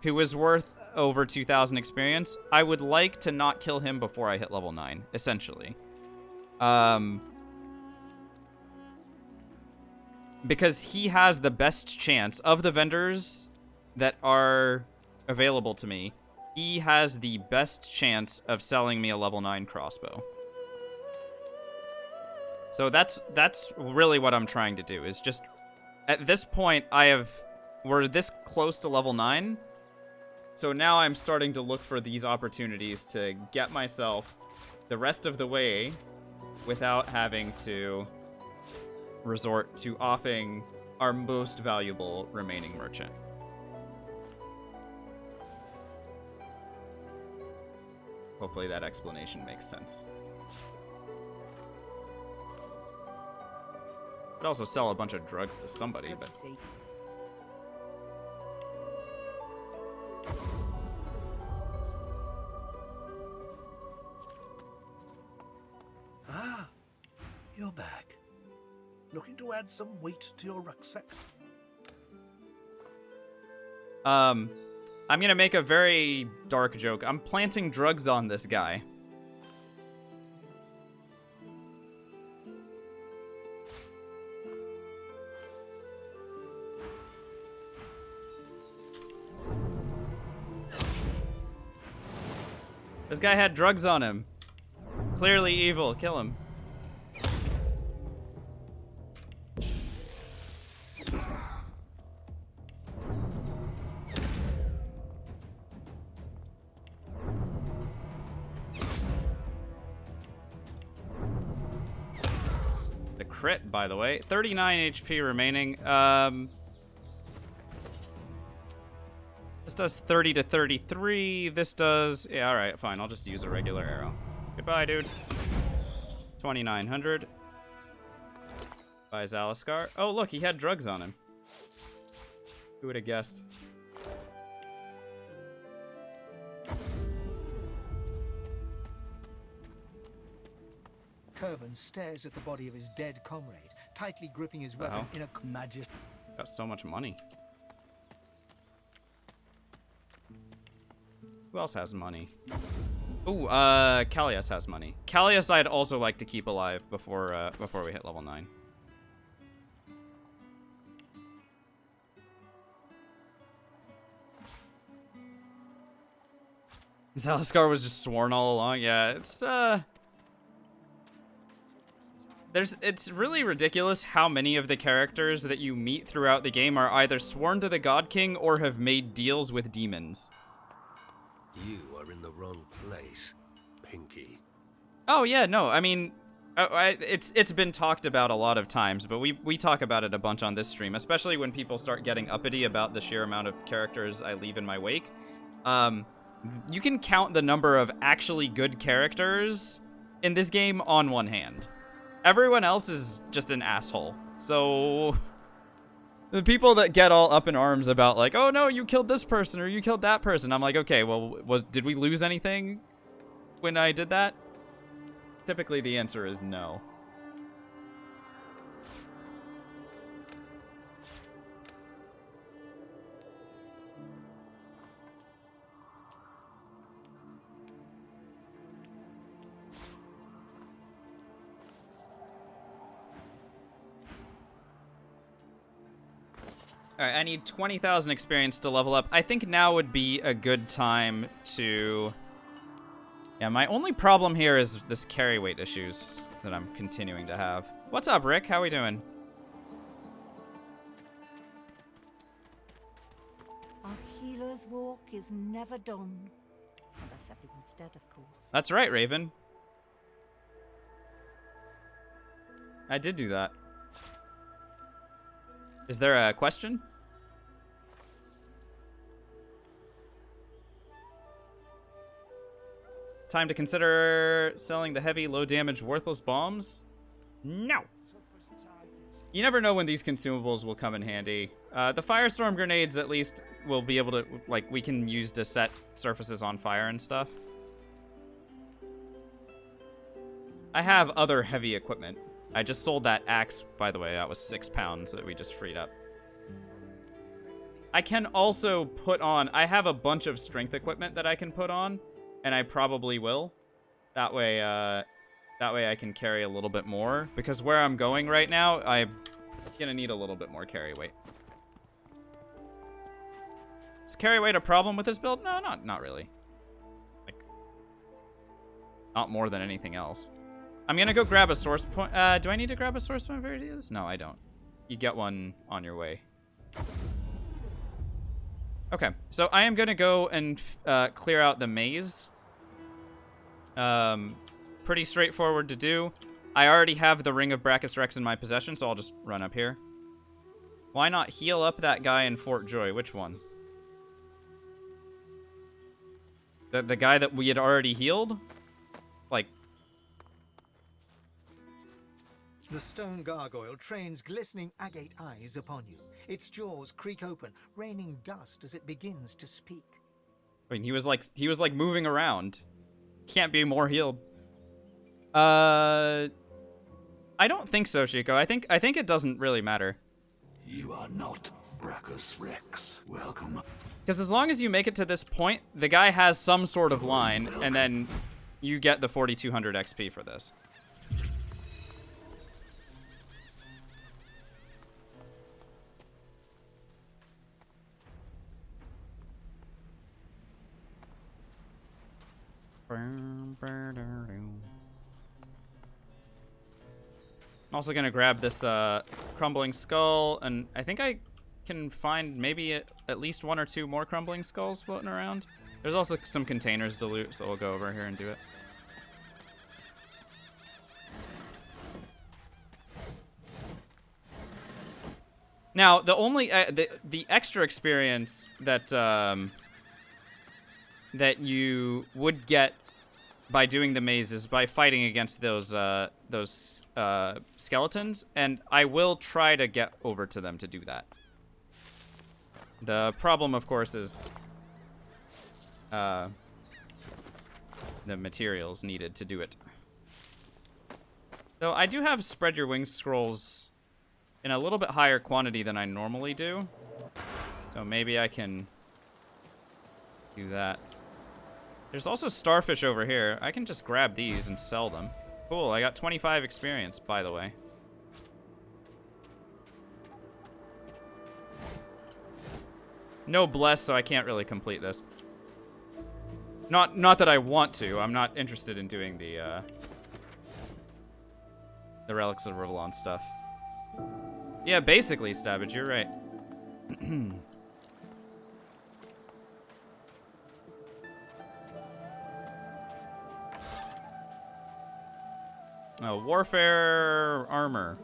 who is worth over 2,000 experience. I would like to not kill him before I hit level 9, essentially. Because he has the best chance of the vendors that are available to me. He has the best chance of selling me a level 9 crossbow. So that's really what I'm trying to do, is just at this point we're this close to level 9. So now I'm starting to look for these opportunities to get myself the rest of the way without having to resort to offing our most valuable remaining merchant. Hopefully that explanation makes sense. Could also sell a bunch of drugs to somebody, but... Ah, you're back. Looking to add some weight to your rucksack? I'm gonna make a very dark joke. I'm planting drugs on this guy. This guy had drugs on him. Clearly evil. Kill him. crit, by the way. 39 HP remaining. This does 30 to 33. This does... Yeah, alright, fine. I'll just use a regular arrow. Goodbye, dude. 2,900. By Zaliskar. Oh, look, he had drugs on him. Who would have guessed? Kerban stares at the body of his dead comrade, tightly gripping his weapon in a magic. Got so much money. Who else has money? Ooh, Kallias has money. Kallias I'd also like to keep alive before we hit level 9. Zaliskar was just sworn all along. Yeah, it's really ridiculous how many of the characters that you meet throughout the game are either sworn to the God King or have made deals with demons. You are in the wrong place, Pinky. Oh yeah, no, I mean, it's been talked about a lot of times, but we talk about it a bunch on this stream, especially when people start getting uppity about the sheer amount of characters I leave in my wake. You can count the number of actually good characters in this game on one hand. Everyone else is just an asshole. So the people that get all up in arms about like, oh no, you killed this person or you killed that person, I'm like, okay, well, did we lose anything when I did that? Typically the answer is no. Alright, I need 20,000 experience to level up. I think now would be a good time to... Yeah, my only problem here is this carry weight issues that I'm continuing to have. What's up, Rick? How we doing? Our healer's walk is never done. Unless everyone's dead, of course. That's right, Raven. I did do that. Is there a question? Time to consider selling the heavy, low-damage, worthless bombs? No! You never know when these consumables will come in handy. The firestorm grenades, at least, will be able to, like, we can use to set surfaces on fire and stuff. I have other heavy equipment. I just sold that axe, by the way. That was 6 pounds that we just freed up. I can also put on... I have a bunch of strength equipment that I can put on, and I probably will. That way I can carry a little bit more, because where I'm going right now, I'm gonna need a little bit more carry weight. Is carry weight a problem with this build? No, not really. Like, not more than anything else. I'm gonna go grab a source point. Do I need to grab a source point for any of this? No, I don't. You get one on your way. Okay, so I am gonna go and clear out the maze. Pretty straightforward to do. I already have the Ring of Brachus Rex in my possession, so I'll just run up here. Why not heal up that guy in Fort Joy? Which one? The guy that we had already healed? Like... The stone gargoyle trains glistening agate eyes upon you. Its jaws creak open, raining dust as it begins to speak. I mean, he was like moving around. Can't be more healed. I don't think so, Chico. I think it doesn't really matter. You are not Brachus Rex. Welcome. Because as long as you make it to this point, the guy has some sort of line, and then you get the 4,200 XP for this. I'm also gonna grab this crumbling skull, and I think I can find maybe at least 1 or 2 more crumbling skulls floating around. There's also some containers to loot, so we'll go over here and do it. Now, the only the extra experience that that you would get by doing the maze is by fighting against those skeletons, and I will try to get over to them to do that. The problem, of course, is the materials needed to do it. Though I do have Spread Your Wings scrolls in a little bit higher quantity than I normally do. So maybe I can do that. There's also starfish over here. I can just grab these and sell them. Cool, I got 25 experience, by the way. No bless, so I can't really complete this. Not that I want to. I'm not interested in doing the Relics of Rivellon stuff. Yeah, basically, Stabbage, you're right. Oh, warfare armor.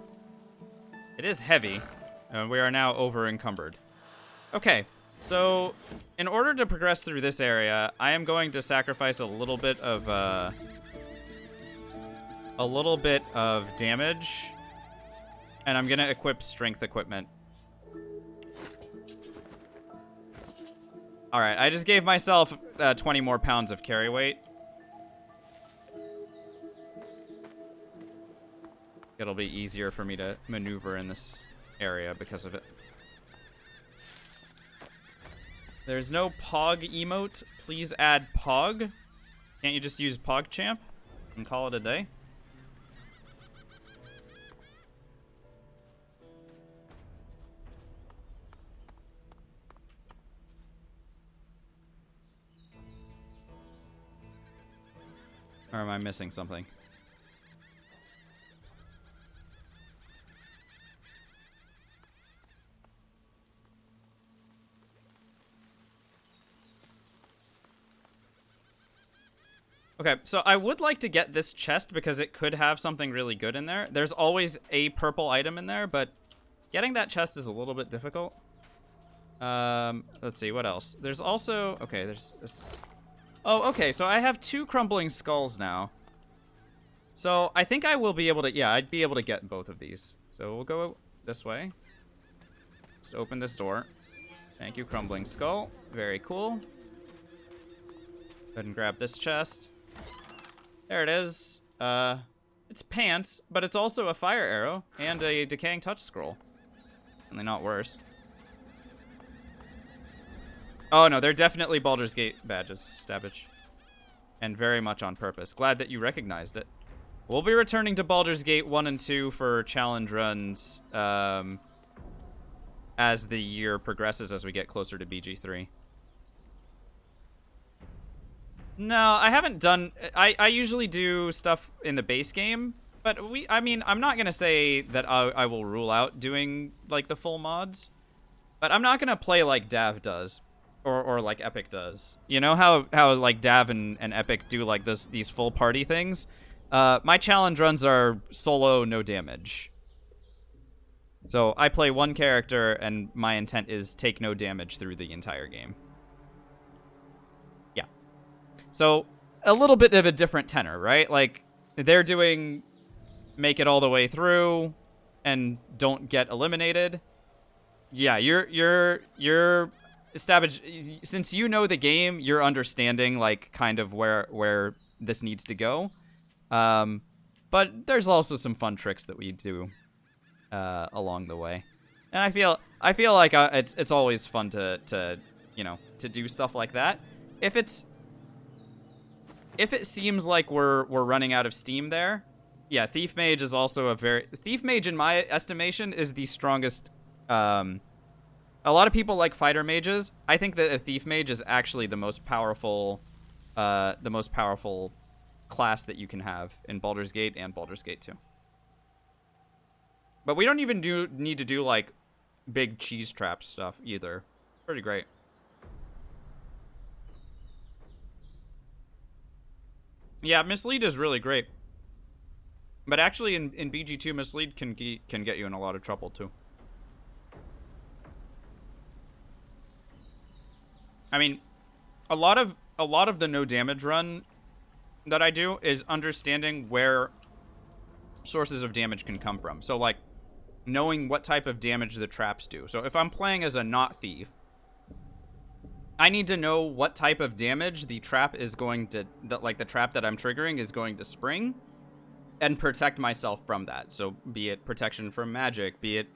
It is heavy. We are now over encumbered. Okay, so in order to progress through this area, I am going to sacrifice a little bit of damage, and I'm gonna equip strength equipment. All right, I just gave myself 20 more pounds of carry weight. It'll be easier for me to maneuver in this area because of it. There's no Pog emote. Please add Pog. Can't you just use PogChamp and call it a day? Or am I missing something? Okay, so I would like to get this chest because it could have something really good in there. There's always a purple item in there, but getting that chest is a little bit difficult. Let's see, what else? There's also... Okay, there's this... Oh, okay, so I have 2 crumbling skulls now. So I think I will be able to... Yeah, I'd be able to get both of these. So we'll go this way. Just open this door. Thank you, crumbling skull. Very cool. Go ahead and grab this chest. There it is. It's pants, but it's also a fire arrow and a decaying touch scroll. Only not worse. Oh no, they're definitely Baldur's Gate badges, Stabbage. And very much on purpose. Glad that you recognized it. We'll be returning to Baldur's Gate 1 and 2 for challenge runs as the year progresses, as we get closer to BG3. No, I haven't done... I usually do stuff in the base game, but I mean, I'm not going to say that I will rule out doing, like, the full mods, but I'm not going to play like Dav does, or like Epic does. You know how like, Dav and Epic do, like, these full party things? My challenge runs are solo, no damage. So I play one character, and my intent is take no damage through the entire game. So, a little bit of a different tenor, right? Like, they're doing make it all the way through and don't get eliminated. Yeah, you're established, since you know the game, you're understanding, like, kind of where this needs to go. But there's also some fun tricks that we do along the way. And I feel like it's always fun to you know, to do stuff like that. If it seems like we're running out of steam there, yeah, Thief Mage is also Thief Mage, in my estimation, is the strongest. A lot of people like fighter mages. I think that a Thief Mage is actually the most powerful class that you can have in Baldur's Gate and Baldur's Gate 2. But we don't even need to do like big cheese trap stuff either. Pretty great. Yeah, Mislead is really great. But actually, in BG2, Mislead can get you in a lot of trouble, too. I mean, a lot of the no damage run that I do is understanding where sources of damage can come from. So like knowing what type of damage the traps do. So if I'm playing as a not thief, I need to know what type of damage the trap is going to, the trap that I'm triggering is going to spring, and protect myself from that. So be it protection from magic, be it,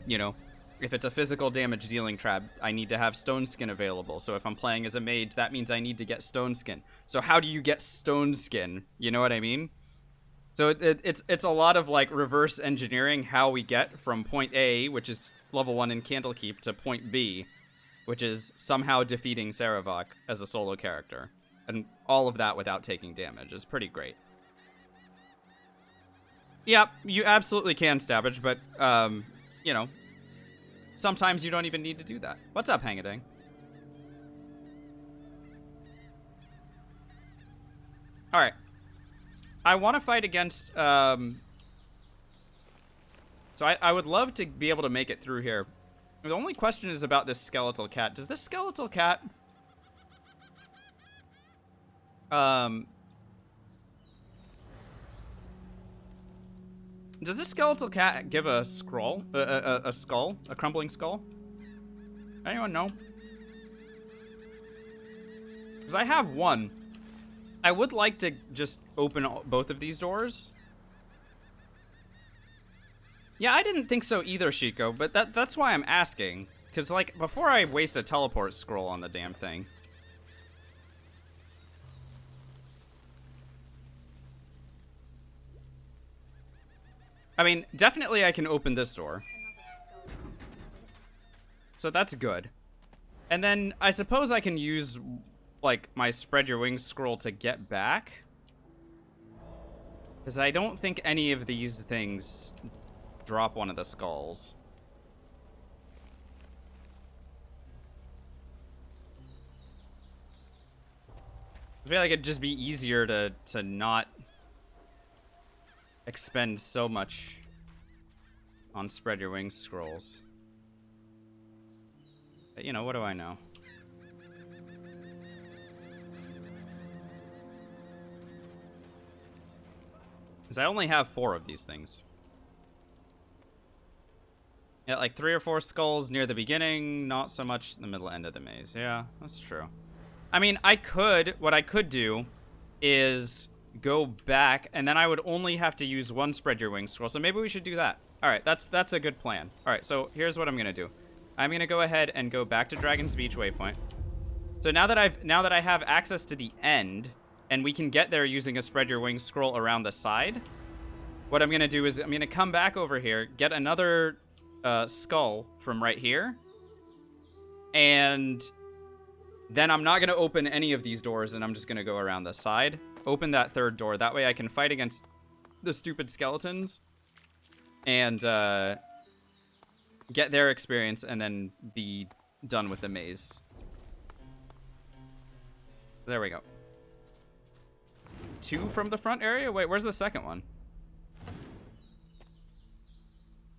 you know, if it's a physical damage dealing trap, I need to have stone skin available. So if I'm playing as a mage, that means I need to get stone skin. So how do you get stone skin? You know what I mean? So it's a lot of like reverse engineering how we get from point A, which is level 1 in Candlekeep, to point B, which is somehow defeating Saravok as a solo character. And all of that without taking damage is pretty great. Yep, you absolutely can stabbage, but, you know, sometimes you don't even need to do that. What's up, Hangadang? Alright. I want to fight against, so I would love to be able to make it through here. The only question is about this skeletal cat. Does this skeletal cat... Does this skeletal cat give a scroll? A skull? A crumbling skull? Anyone know? Because I have one. I would like to just open both of these doors. Yeah, I didn't think so either, Shiko, but that's why I'm asking. Because, like, before I waste a teleport scroll on the damn thing. I mean, definitely I can open this door. So that's good. And then I suppose I can use, like, my spread your wings scroll to get back. Because I don't think any of these things drop one of the skulls. I feel like it'd just be easier to not expend so much on spread your wings scrolls. But, you know, what do I know? Because I only have 4 of these things. Yeah, like 3 or 4 skulls near the beginning, not so much in the middle end of the maze. Yeah, that's true. I mean, what I could do is go back, and then I would only have to use 1 spread your wings scroll, so maybe we should do that. Alright, that's a good plan. Alright, so here's what I'm gonna do. I'm gonna go ahead and go back to Dragon's Beach waypoint. So now that I have access to the end, and we can get there using a spread your wings scroll around the side, what I'm gonna do is I'm gonna come back over here, get another skull from right here, and then I'm not gonna open any of these doors, and I'm just gonna go around the side, open that 3rd door. That way I can fight against the stupid skeletons and get their experience, and then be done with the maze. There we go. 2 from the front area? Wait, where's the second one?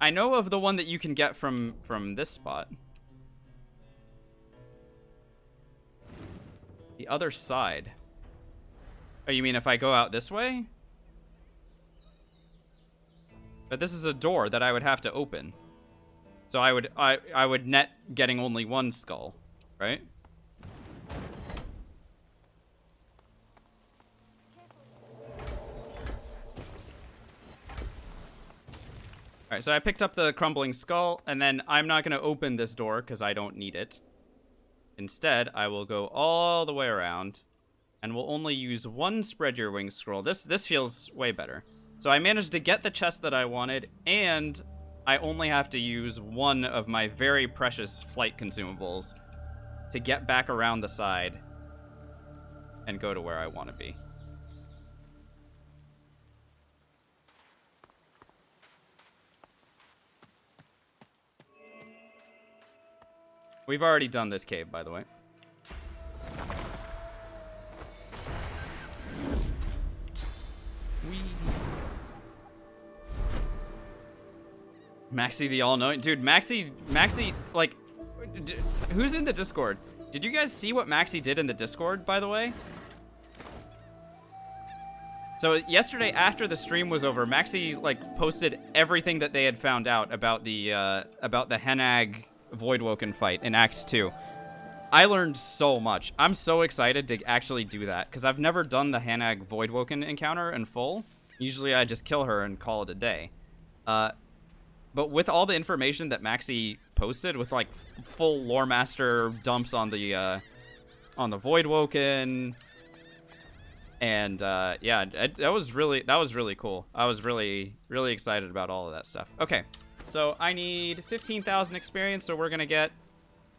I know of the one that you can get from this spot. The other side. Oh, you mean if I go out this way? But this is a door that I would have to open. So I would net getting only 1 skull, right? Alright, so I picked up the crumbling skull, and then I'm not going to open this door because I don't need it. Instead, I will go all the way around, and will only use 1 spread your wings scroll. This feels way better. So I managed to get the chest that I wanted, and I only have to use 1 of my very precious flight consumables to get back around the side and go to where I want to be. We've already done this cave, by the way. Maxi the all-knowing. Dude, Maxi, like, who's in the Discord? Did you guys see what Maxie did in the Discord, by the way? So yesterday, after the stream was over, Maxie like posted everything that they had found out about the Henag Voidwoken fight in Act 2. I learned so much. I'm so excited to actually do that, because I've never done the Henag Voidwoken encounter in full. Usually I just kill her and call it a day. But with all the information that Maxie posted, with like full lore master dumps on the Voidwoken, and yeah, that was really cool. I was really excited about all of that stuff. Okay, so I need 15,000 experience, so we're gonna get.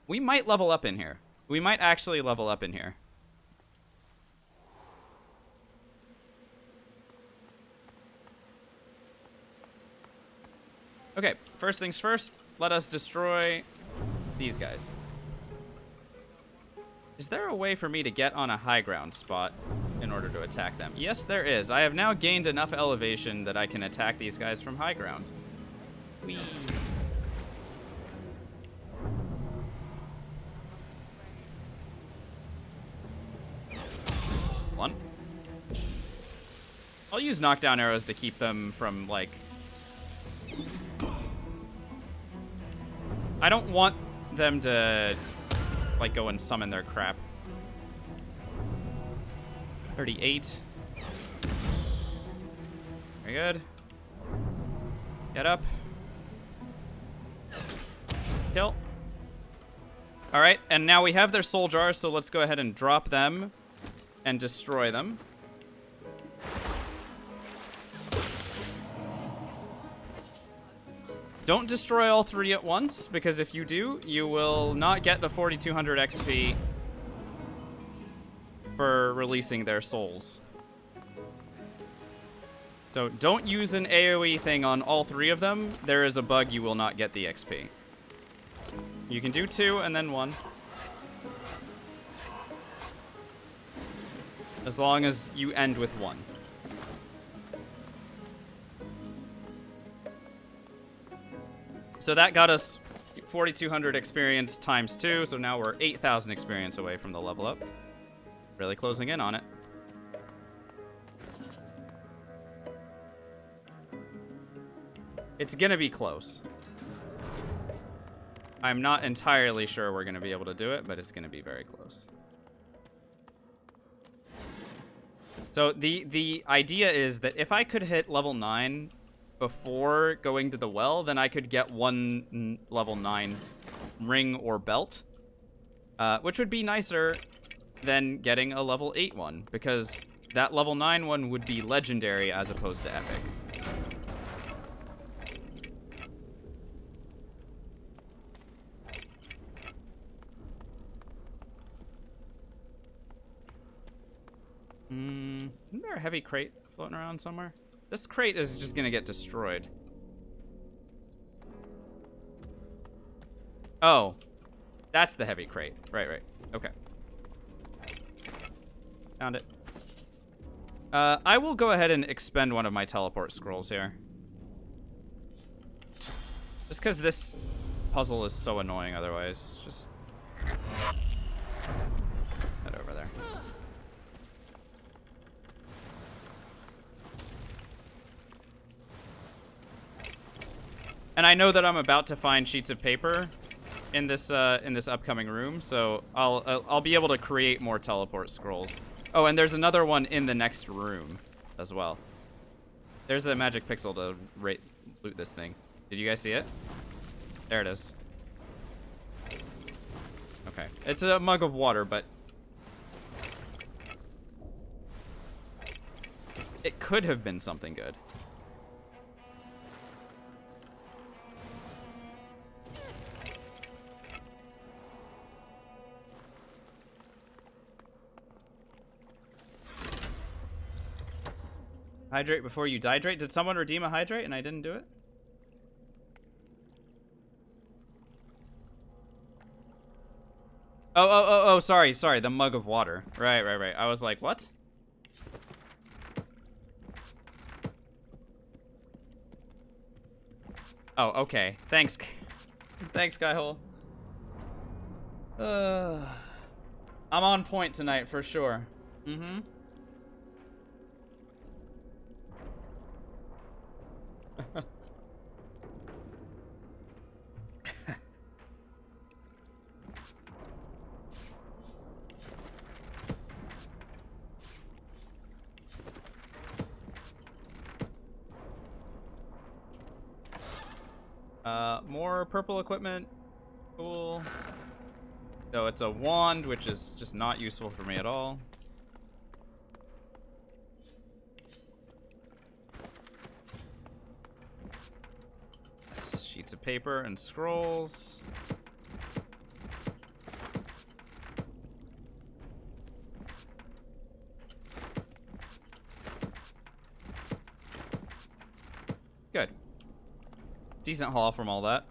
We might level up in here. We might actually level up in here. Okay, first things first, let us destroy these guys. Is there a way for me to get on a high ground spot in order to attack them? Yes, there is. I have now gained enough elevation that I can attack these guys from high ground. Whee! One. I'll use knockdown arrows to keep them from, like... I don't want them to, like, go and summon their crap. 38. Very good. Get up. Kill. Alright, and now we have their soul jars, so let's go ahead and drop them and destroy them. Don't destroy all three at once, because if you do, you will not get the 4,200 XP for releasing their souls. So don't use an AoE thing on all three of them. There is a bug, you will not get the XP. You can do 2 and then 1. As long as you end with 1. So that got us 4,200 experience times 2, so now we're 8,000 experience away from the level up. Really closing in on it. It's gonna be close. I'm not entirely sure we're gonna be able to do it, but it's gonna be very close. So the idea is that if I could hit level 9 before going to the well, then I could get one level 9 ring or belt, which would be nicer than getting a level 8 one, because that level 9 one would be legendary as opposed to epic. Isn't there a heavy crate floating around somewhere? This crate is just gonna get destroyed. Oh. That's the heavy crate. Right. Okay. Found it. I will go ahead and expend one of my teleport scrolls here. Just because this puzzle is so annoying otherwise. Just head over there. And I know that I'm about to find sheets of paper in this upcoming room, so I'll be able to create more teleport scrolls. Oh, and there's another one in the next room as well. There's a magic pixel to loot this thing. Did you guys see it? There it is. Okay, it's a mug of water, but it could have been something good. Hydrate before you dihydrate? Did someone redeem a hydrate and I didn't do it? Oh, sorry, the mug of water. Right. I was like, what? Oh, okay. Thanks. Thanks, Skyhole. I'm on point tonight for sure. Mm-hmm. More purple equipment. Cool. So it's a wand, which is just not useful for me at all. Sheets of paper and scrolls. Good. Decent haul from all that.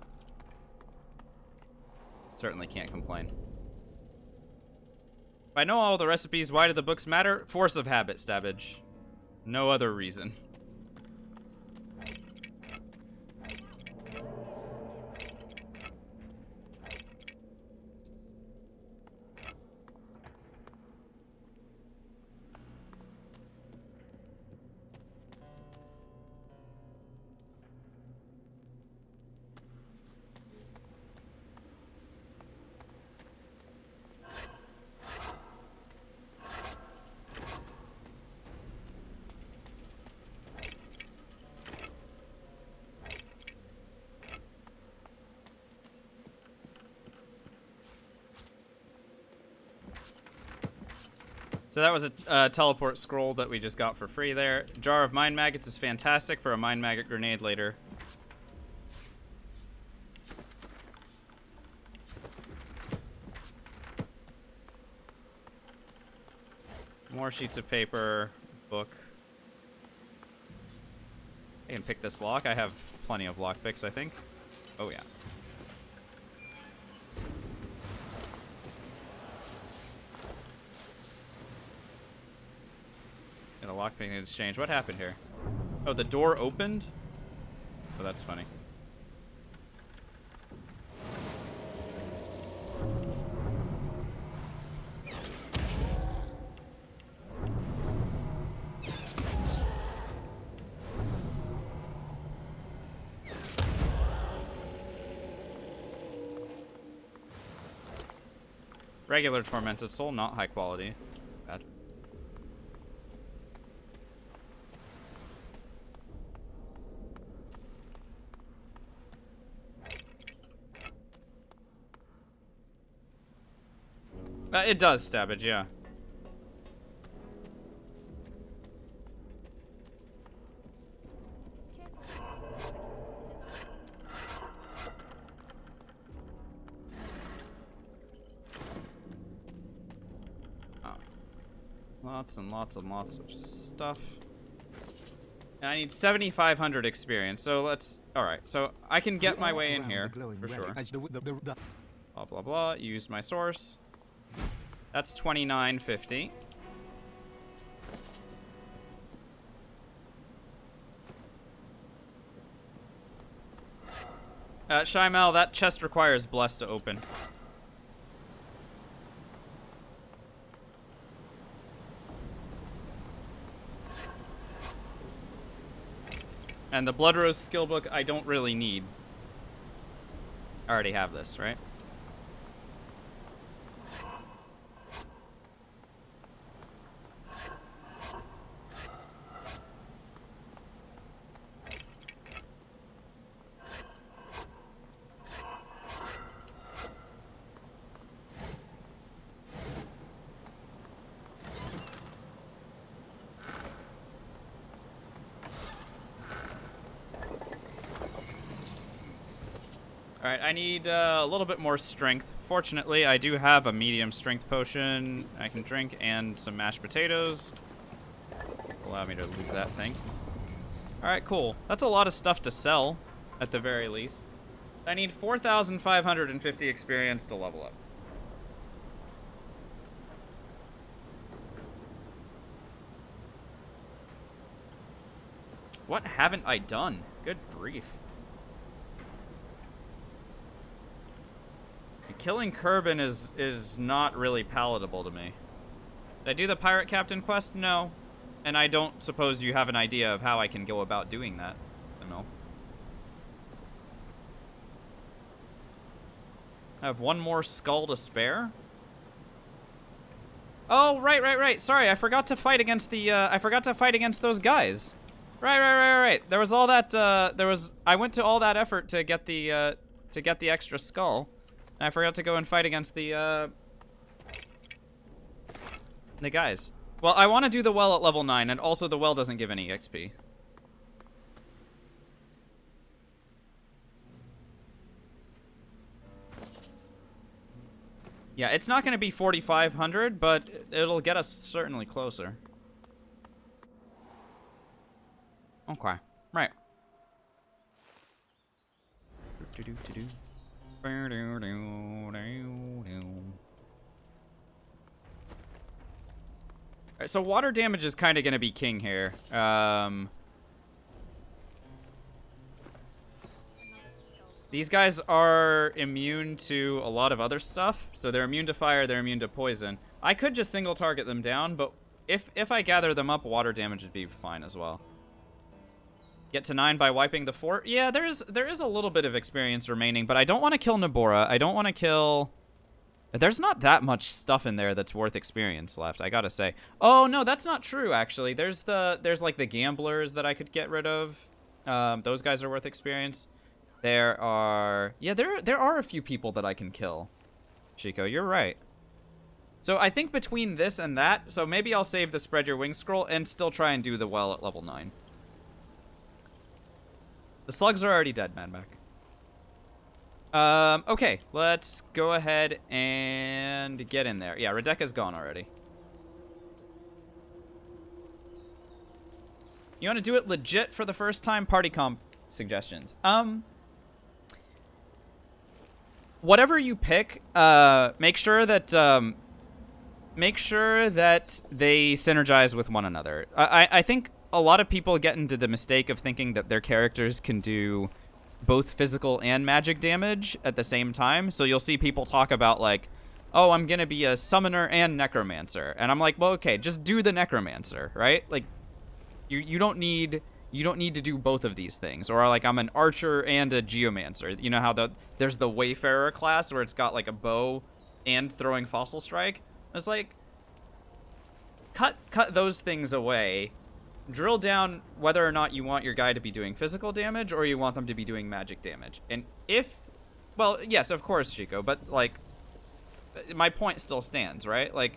Certainly can't complain. If I know all the recipes, why do the books matter? Force of habit, Stabbage. No other reason. So that was a teleport scroll that we just got for free there. Jar of Mind Maggots is fantastic for a Mind Maggot grenade later. More sheets of paper, book. I can pick this lock. I have plenty of lock picks, I think. Oh, yeah. Get a lockpick in exchange. What happened here? Oh, the door opened? Oh, that's funny. Regular tormented soul, not high quality. Bad. It does Stabbage, yeah. Lots and lots and lots of stuff. And I need 7,500 experience, so let's... Alright, so I can get my way in here, for sure. Blah, blah, blah. Use my source. That's 2950. Shymel, that chest requires Bless to open. And the Blood Rose skill book, I don't really need. I already have this, right? Alright, I need a little bit more strength. Fortunately, I do have a medium strength potion I can drink and some mashed potatoes. Allow me to loot that thing. Alright, cool. That's a lot of stuff to sell, at the very least. I need 4,550 experience to level up. What haven't I done? Good grief. killing Kerbin is not really palatable to me. Did I do the pirate captain quest? No. And I don't suppose you have an idea of how I can go about doing that. No. I have one more skull to spare. Oh, right. Sorry, I forgot to fight against the, I forgot to fight against those guys. Right. There was all that, I went to all that effort to get the extra skull. And I forgot to go and fight against the guys. Well, I want to do the well at level 9, and also the well doesn't give any XP. Yeah, it's not going to be 4,500, but it'll get us certainly closer. Okay, right. Alright, so water damage is kind of going to be king here. These guys are immune to a lot of other stuff. So they're immune to fire, they're immune to poison. I could just single target them down, but if I gather them up, water damage would be fine as well. Get to 9 by wiping the fort. Yeah, there is a little bit of experience remaining, but I don't want to kill Nabora. I don't want to kill... There's not that much stuff in there that's worth experience left, I gotta say. Oh, no, that's not true, actually. There's like the gamblers that I could get rid of. Those guys are worth experience. There are... Yeah, there are a few people that I can kill. Chico, you're right. So I think between this and that, so maybe I'll save the Spread Your Wings scroll and still try and do the well at level 9. The slugs are already dead, Madback. Okay, let's go ahead and get in there. Yeah, Rebecca's gone already. You want to do it legit for the first time? Party comp suggestions. Whatever you pick, make sure that they synergize with one another. I think a lot of people get into the mistake of thinking that their characters can do both physical and magic damage at the same time. So you'll see people talk about like, oh, I'm gonna be a summoner and necromancer, and I'm like, well, okay, just do the necromancer, right? Like, you don't need to do both of these things. Or like, I'm an archer and a geomancer. You know how there's the wayfarer class where it's got like a bow and throwing fossil strike. It's like, cut those things away. Drill down whether or not you want your guy to be doing physical damage or you want them to be doing magic damage. And if, well, yes, of course, Chico, but like, my point still stands, right? Like,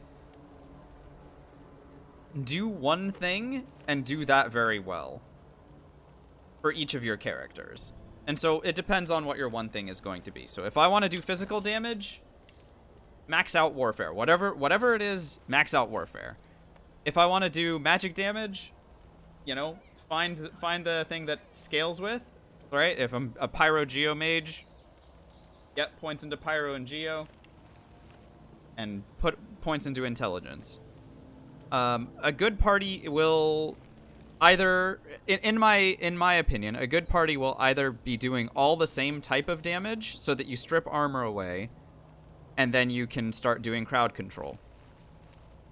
do one thing and do that very well for each of your characters. And so it depends on what your one thing is going to be. So if I want to do physical damage, max out warfare. Whatever it is, max out warfare. If I want to do magic damage, you know, find the thing that scales with, right? If I'm a pyro geo mage, get points into pyro and geo, and put points into intelligence. A good party will either, in my opinion, a good party will either be doing all the same type of damage so that you strip armor away, and then you can start doing crowd control,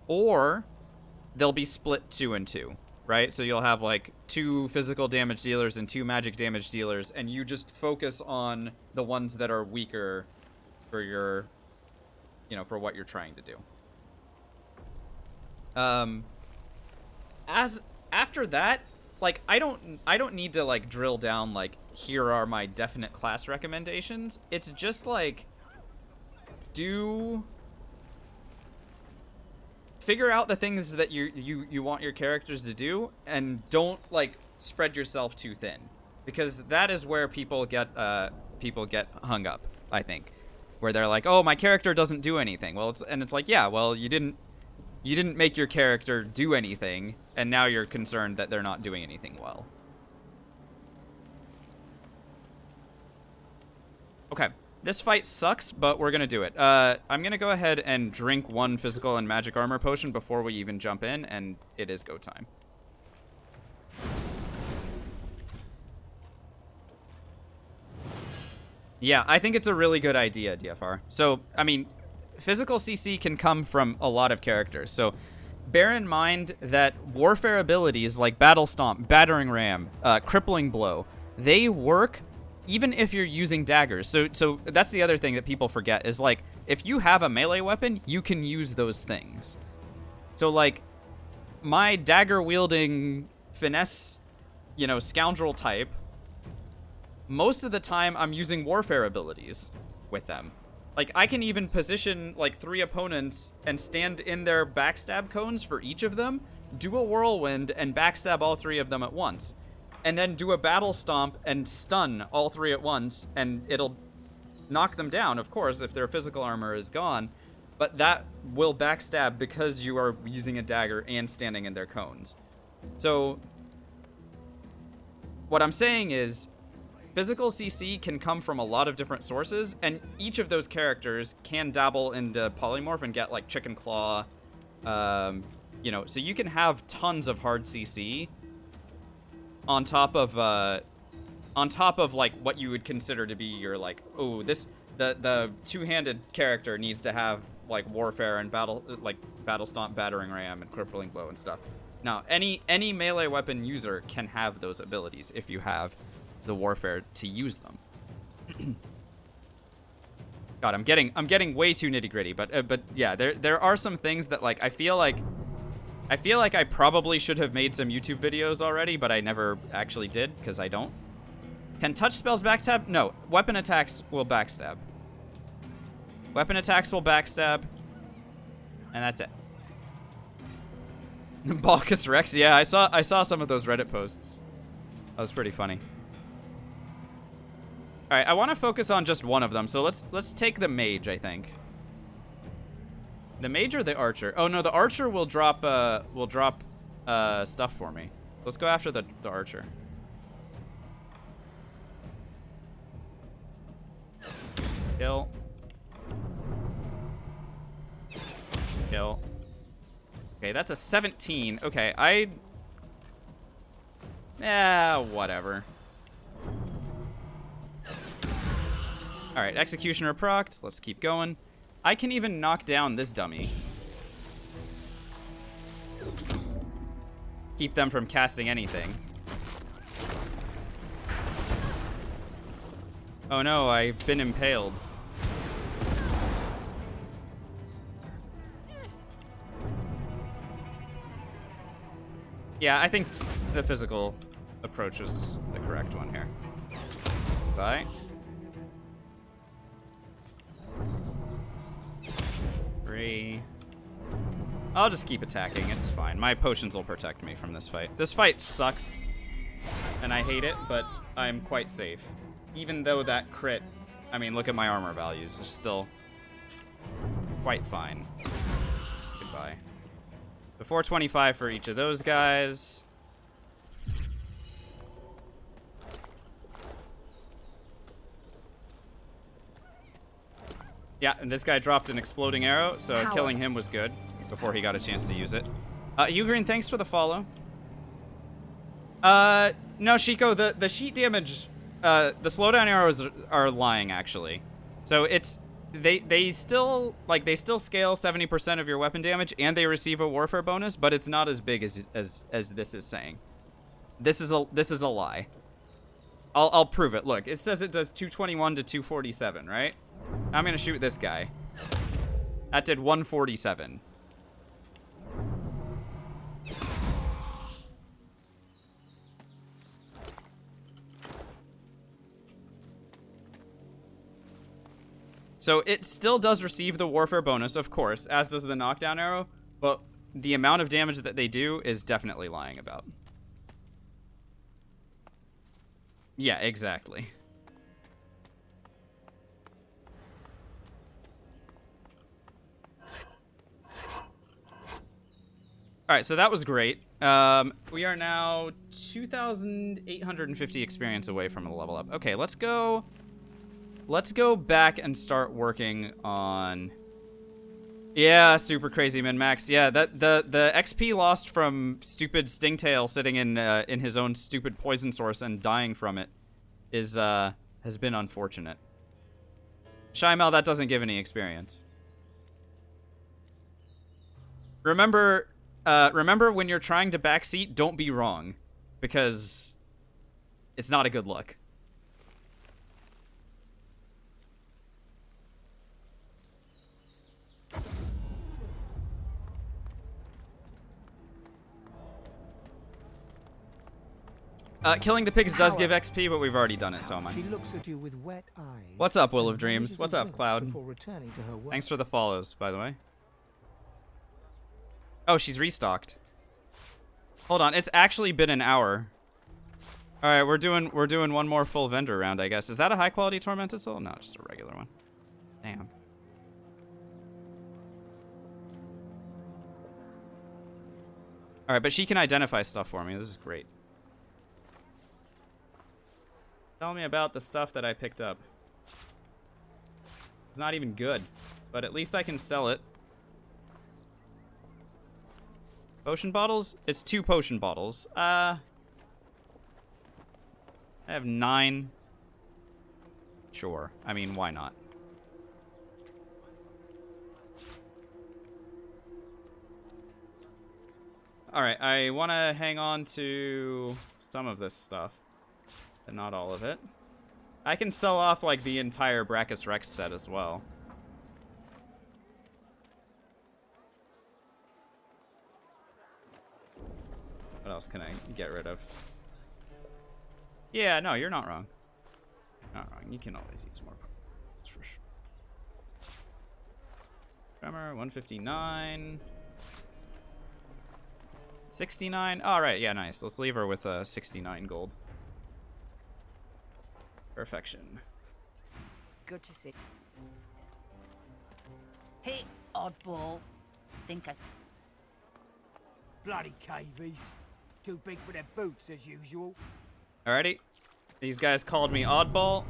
or they'll be split 2 and 2. Right? So you'll have like 2 physical damage dealers and 2 magic damage dealers, and you just focus on the ones that are weaker for your, you know, for what you're trying to do. After that, like, I don't need to like drill down like, here are my definite class recommendations. It's just like, figure out the things that you want your characters to do, and don't like spread yourself too thin, because that is where people get hung up, I think, where they're like, oh, my character doesn't do anything. Well, it's like, yeah, well, you didn't make your character do anything, and now you're concerned that they're not doing anything well. Okay. This fight sucks, but we're gonna do it. I'm gonna go ahead and drink 1 physical and magic armor potion before we even jump in, and it is go time. Yeah, I think it's a really good idea, DFR. So, I mean, physical CC can come from a lot of characters. So, bear in mind that warfare abilities like Battle Stomp, Battering Ram, Crippling Blow, they work even if you're using daggers. So that's the other thing that people forget is, like, if you have a melee weapon, you can use those things. So, like, my dagger-wielding finesse, you know, scoundrel type, most of the time I'm using warfare abilities with them. Like, I can even position, like, 3 opponents and stand in their backstab cones for each of them, do a whirlwind, and backstab all 3 of them at once. And then do a battle stomp and stun all 3 at once, and it'll knock them down, of course, if their physical armor is gone. But that will backstab because you are using a dagger and standing in their cones. So, what I'm saying is, physical CC can come from a lot of different sources, and each of those characters can dabble into polymorph and get, like, Chicken Claw. You know, so you can have tons of hard CC on top of, like, what you would consider to be your, like, oh, the two-handed character needs to have, like, warfare and battle stomp, battering ram, and crippling blow and stuff. Now, any melee weapon user can have those abilities if you have the warfare to use them. God, I'm getting way too nitty-gritty, but yeah, there are some things that, like, I feel like I probably should have made some YouTube videos already, but I never actually did because I don't. Can touch spells backstab? No, weapon attacks will backstab. Weapon attacks will backstab, and that's it. Balkus Rex, yeah, I saw some of those Reddit posts. That was pretty funny. All right, I want to focus on just one of them, so let's take the mage, I think. The mage or the archer? Oh no, the archer will drop stuff for me. Let's go after the archer. Kill. Kill. Okay, that's a 17. Okay, whatever. Alright, Executioner procced. Let's keep going. I can even knock down this dummy. Keep them from casting anything. Oh no, I've been impaled. Yeah, I think the physical approach is the correct one here. Bye. I'll just keep attacking, it's fine. My potions will protect me from this fight. This fight sucks, and I hate it, but I'm quite safe. Even though that crit, I mean, look at my armor values, they're still quite fine. Goodbye. The 425 for each of those guys. Yeah, and this guy dropped an exploding arrow, so killing him was good before he got a chance to use it. Ugreen, thanks for the follow. No, Shiko, the sheet damage, the slowdown arrows are lying, actually. So it's, they still scale 70% of your weapon damage, and they receive a warfare bonus, but it's not as big as this is saying. This is a lie. I'll prove it. Look, it says it does 221 to 247, right? I'm gonna shoot this guy. That did 147. So it still does receive the warfare bonus, of course, as does the knockdown arrow, but the amount of damage that they do is definitely lying about. Yeah, exactly. All right, so that was great. We are now 2,850 experience away from a level up. Okay, let's go back and start working on... Yeah, super crazy min-max. Yeah, the XP lost from stupid Stingtail sitting in his own stupid poison source and dying from it is has been unfortunate. Shymel, that doesn't give any experience. Remember when you're trying to backseat, don't be wrong. Because it's not a good look. Killing the pigs does give XP, but we've already done it, so am I. She looks at you with wet eyes. What's up, Will of and Dreams? raises What's a up, wink Cloud? before returning to her work. Thanks for the follows, by the way. Oh, she's restocked. Hold on, it's actually been an hour. All right, we're doing one more full vendor round, I guess. Is that a high quality tormented soul? No, just a regular one. Damn. All right, but she can identify stuff for me. This is great. Tell me about the stuff that I picked up. It's not even good, but at least I can sell it. Potion bottles? It's 2 potion bottles. I have 9. Sure. I mean, why not? Alright, I want to hang on to some of this stuff, but not all of it. I can sell off, like, the entire Brachus Rex set as well. What else can I get rid of? Yeah, no, you're not wrong. Not wrong. You can always use more. That's for sure. Tremor, 159. 69. All right, yeah, nice. Let's leave her with 69 gold. Perfection. Good to see. Hey, oddball. Think I... Bloody cavies. Too big for their boots, as usual. Alrighty. These guys called me oddball.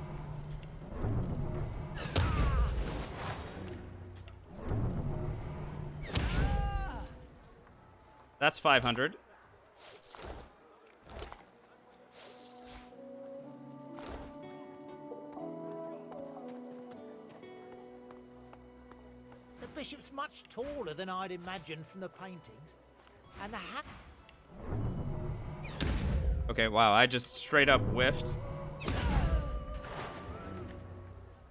That's 500. The bishop's much taller than I'd imagined from the paintings. And the hat... Okay, wow, I just straight up whiffed.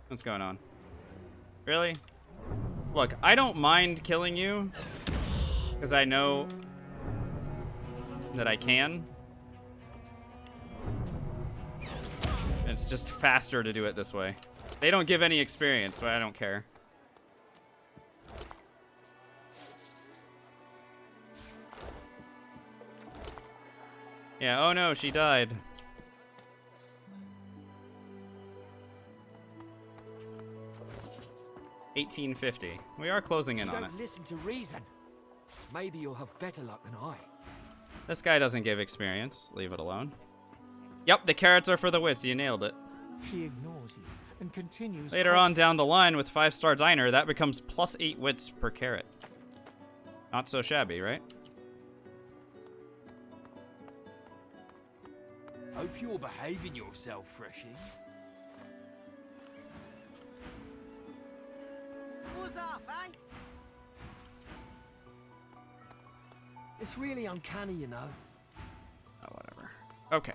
What's going on? Really? Look, I don't mind killing you, because I know that I can. It's just faster to do it this way. They don't give any experience, but I don't care. Yeah, oh no, she died. $18.50. We are closing in on it. Don't listen to reason. Maybe you'll have better luck than I. This guy doesn't give experience. Leave it alone. Yep, the carrots are for the wits. You nailed it. She ignores you and continues. Later on down the line with 5-star diner, that becomes +8 wits per carrot. Not so shabby, right? Hope you're behaving yourself, Freshie. What's off, eh? It's really uncanny, you know. Oh, whatever. Okay.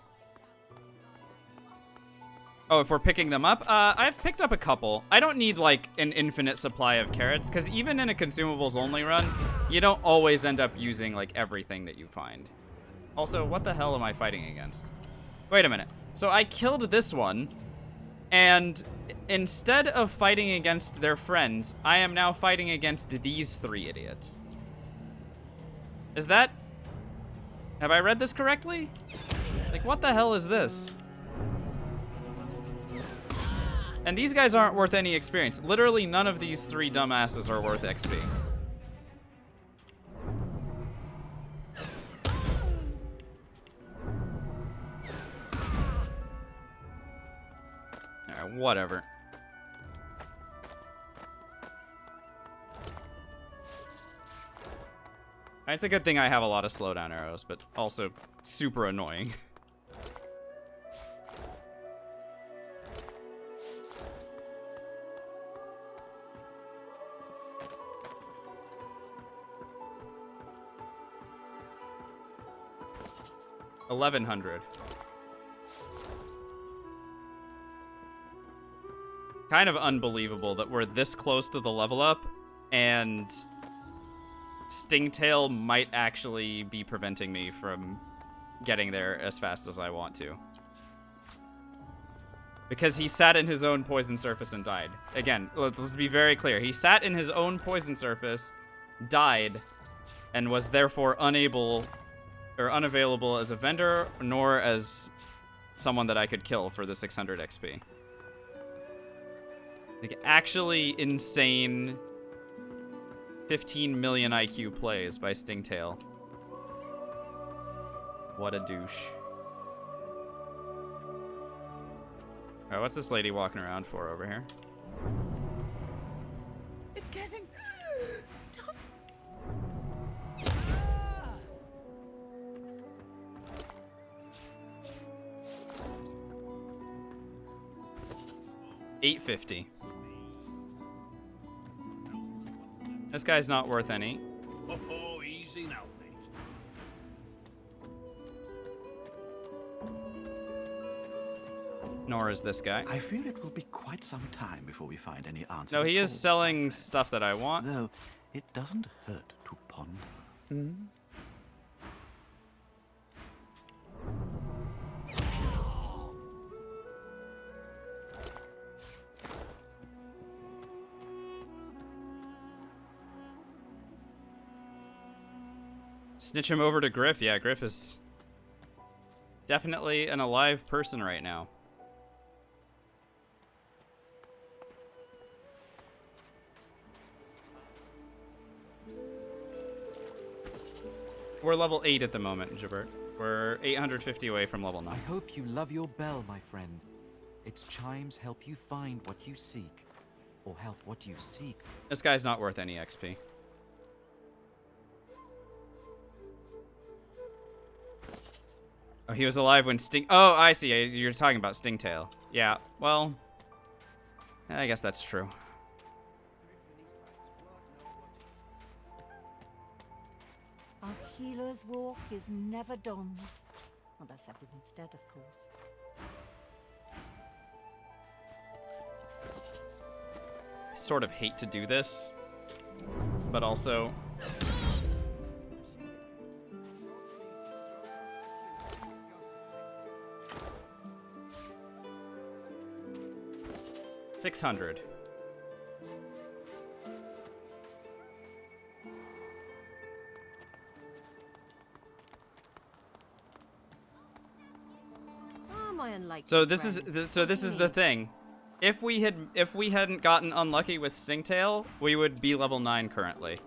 Oh, if we're picking them up? I've picked up a couple. I don't need, like, an infinite supply of carrots, because even in a consumables only run, you don't always end up using, like, everything that you find. Also, what the hell am I fighting against? Wait a minute. So I killed this one, and instead of fighting against their friends, I am now fighting against these 3 idiots. Is that... Have I read this correctly? Like, what the hell is this? And these guys aren't worth any experience. Literally none of these 3 dumbasses are worth XP. Alright, whatever. It's a good thing I have a lot of slowdown arrows, but also super annoying. 1100. Kind of unbelievable that we're this close to the level up, and Stingtail might actually be preventing me from getting there as fast as I want to. Because he sat in his own poison surface and died. Again, let's be very clear. He sat in his own poison surface, died, and was therefore unable or unavailable as a vendor, nor as someone that I could kill for the 600 XP. Like, actually insane 15 million IQ plays by Stingtail. What a douche. Alright, what's this lady walking around for over here? It's getting... Don't... 850. This guy's not worth any. Oh, easy now, mate. Nor is this guy. I fear it will be quite some time before we find any answers. No, he at is all, selling stuff that I want. Though it doesn't hurt to ponder. Hmm? Snitch him over to Griff. Yeah, Griff is definitely an alive person right now. We're level 8 at the moment, Jabert. We're 850 away from level 9. I hope you love your bell, my friend. Its chimes help you find what you seek, or help what you seek. This guy's not worth any XP. Oh, he was alive when Oh, I see. You're talking about Stingtail. Yeah, well, I guess that's true. Our healer's walk is never done. Unless everyone's dead, of course. Sort of hate to do this, but also... $600. So this is the thing. If we hadn't gotten unlucky with Stingtail, we would be level 9 currently.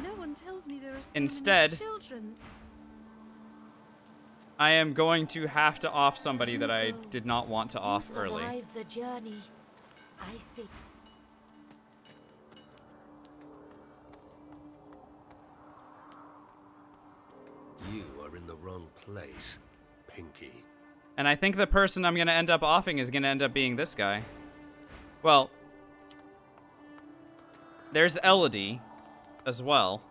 No one tells me there are so Instead, many children. I am going to have to off somebody that I did not want to off early. Survive the journey. I see. You are in the wrong place, Pinky. And I think the person I'm going to end up offing is going to end up being this guy. Well, there's Elodie as well.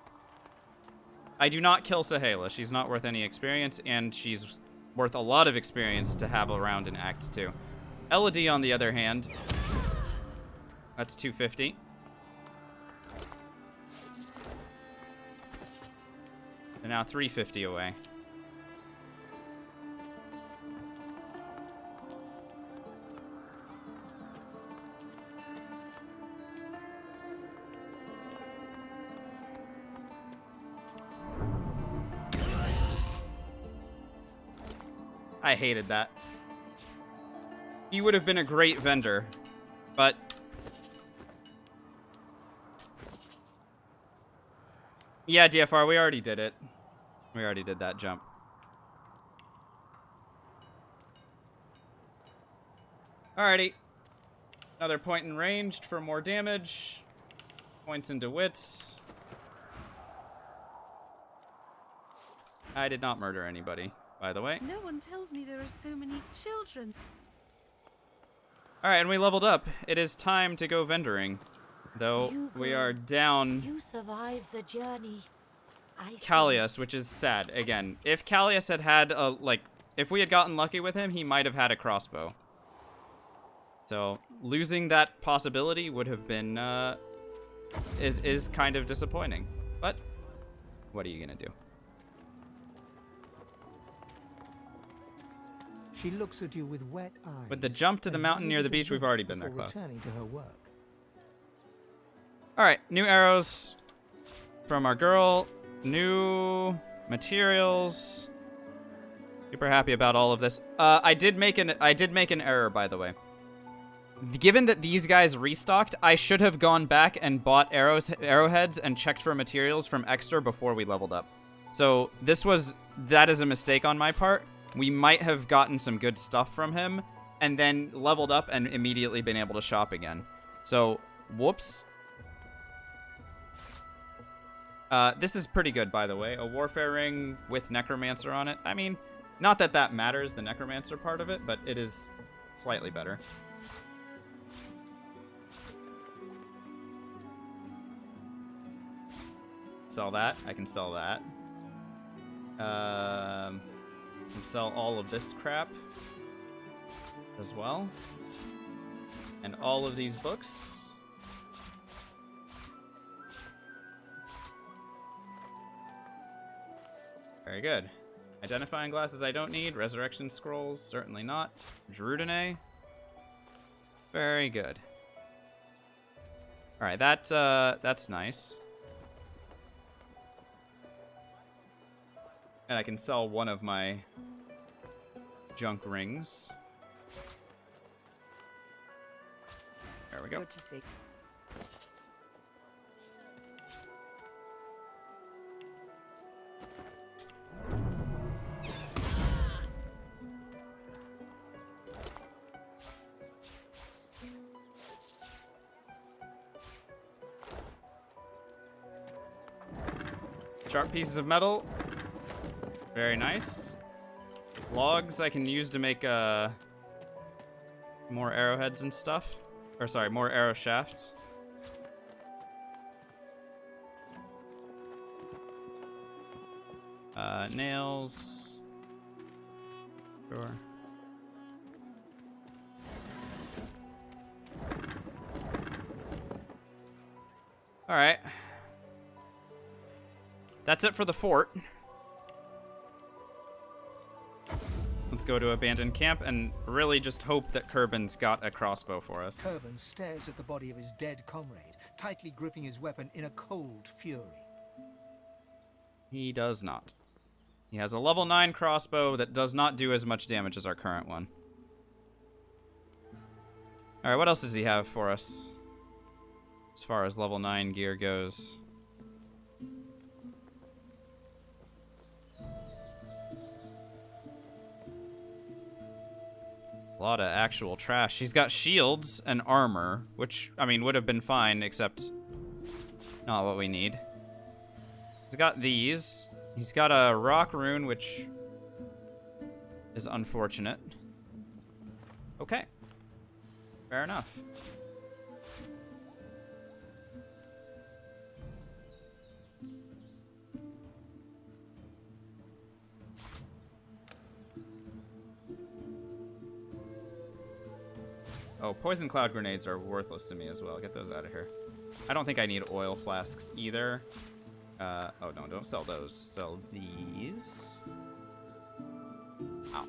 I do not kill Sahala. She's not worth any experience, and she's worth a lot of experience to have around in Act 2. Elodie, on the other hand, that's 250. They're now 350 away. I hated that. He would have been a great vendor, but... Yeah, DFR, we already did it. We already did that jump. Alrighty. Another point in ranged for more damage. Points into wits. I did not murder anybody, by the way. No one tells me there are so many children. Alright, and we leveled up. It is time to go vendoring. Though we are down... You survive the journey. Callias, which is sad. Again, if Callias had had a, like, if we had gotten lucky with him, he might have had a crossbow. So losing that possibility would have been, is kind of disappointing. But what are you gonna do? She looks at you with wet eyes. With the jump to the mountain near the beach, we've already been there, before Chloe. returning to her work. All right, new arrows from our girl. New materials. Super happy about all of this. I did make an error, by the way. Given that these guys restocked, I should have gone back and bought arrowheads and checked for materials from Extra before we leveled up. So that is a mistake on my part. We might have gotten some good stuff from him and then leveled up and immediately been able to shop again. So, whoops. This is pretty good, by the way. A Warfare Ring with Necromancer on it. I mean, not that that matters, the Necromancer part of it, but it is slightly better. Sell that. I can sell that. Can sell all of this crap as well. And all of these books. Very good. Identifying glasses I don't need. Resurrection scrolls, certainly not. Drudene. Very good. Alright, that's nice. And I can sell one of my junk rings. There we go. Good to see. Sharp pieces of metal. Very nice. Logs I can use to make more arrowheads and stuff. Or sorry, more arrow shafts. Nails. Sure. Alright. That's it for the fort. Let's go to abandoned camp and really just hope that Kerbin's got a crossbow for us. Kerbin stares at the body of his dead comrade, tightly gripping his weapon in a cold fury. He does not. He has a level 9 crossbow that does not do as much damage as our current one. Alright, what else does he have for us? As far as level 9 gear goes. A lot of actual trash. He's got shields and armor, which, I mean, would have been fine, except not what we need. He's got these. He's got a rock rune, which is unfortunate. Okay. Fair enough. Oh, poison cloud grenades are worthless to me as well. Get those out of here. I don't think I need oil flasks either. Oh no, don't sell those. Sell these. Ow.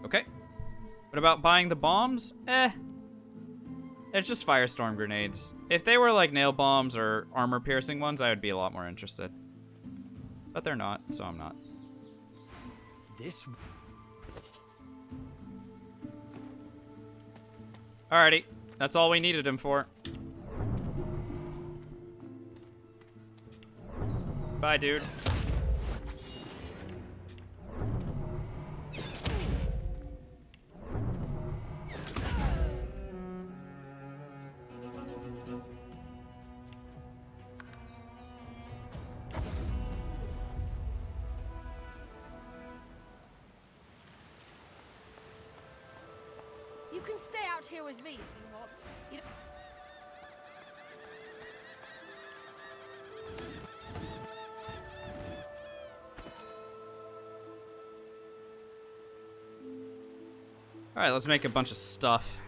Okay. What about buying the bombs? It's just firestorm grenades. If they were like nail bombs or armor piercing ones, I would be a lot more interested. But they're not, so I'm not. This. Alrighty, that's all we needed him for. Bye, dude. can stay out here with me if you want. You know... Alright, let's make a bunch of stuff.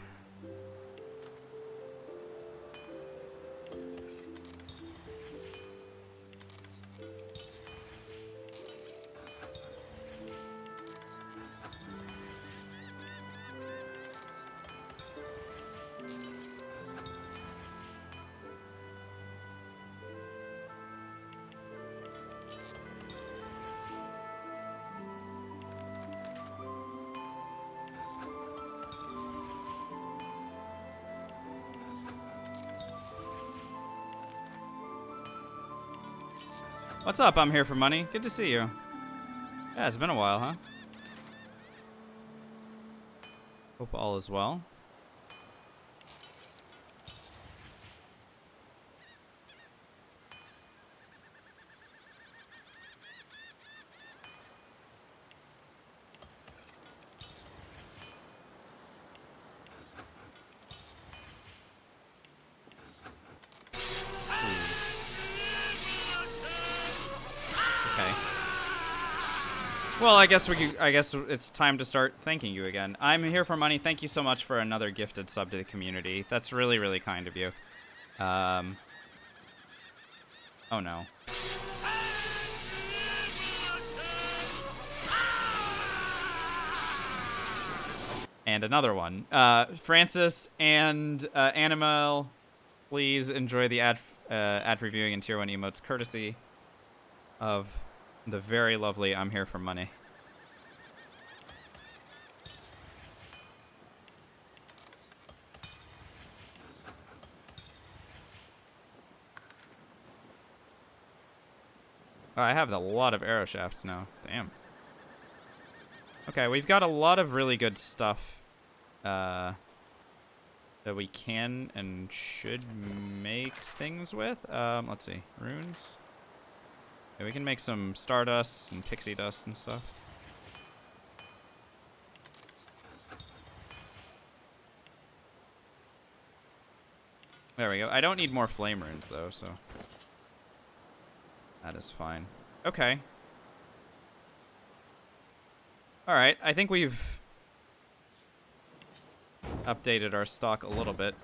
What's up? I'm here for money. Good to see you. Yeah, it's been a while, huh? Hope all is well. Well, I guess it's time to start thanking you again. I'm here for money. Thank you so much for another gifted sub to the community. That's really, really kind of you. Oh no. And another one. Francis and Animal, please enjoy the ad reviewing and tier 1 emotes courtesy of the very lovely I'm here for money. Oh, I have a lot of arrow shafts now. Damn. Okay, we've got a lot of really good stuff that we can and should make things with. Let's see. Runes. Yeah, we can make some stardust and pixie dust and stuff. There we go. I don't need more flame runes though, so that is fine. Okay. Alright, I think we've updated our stock a little bit.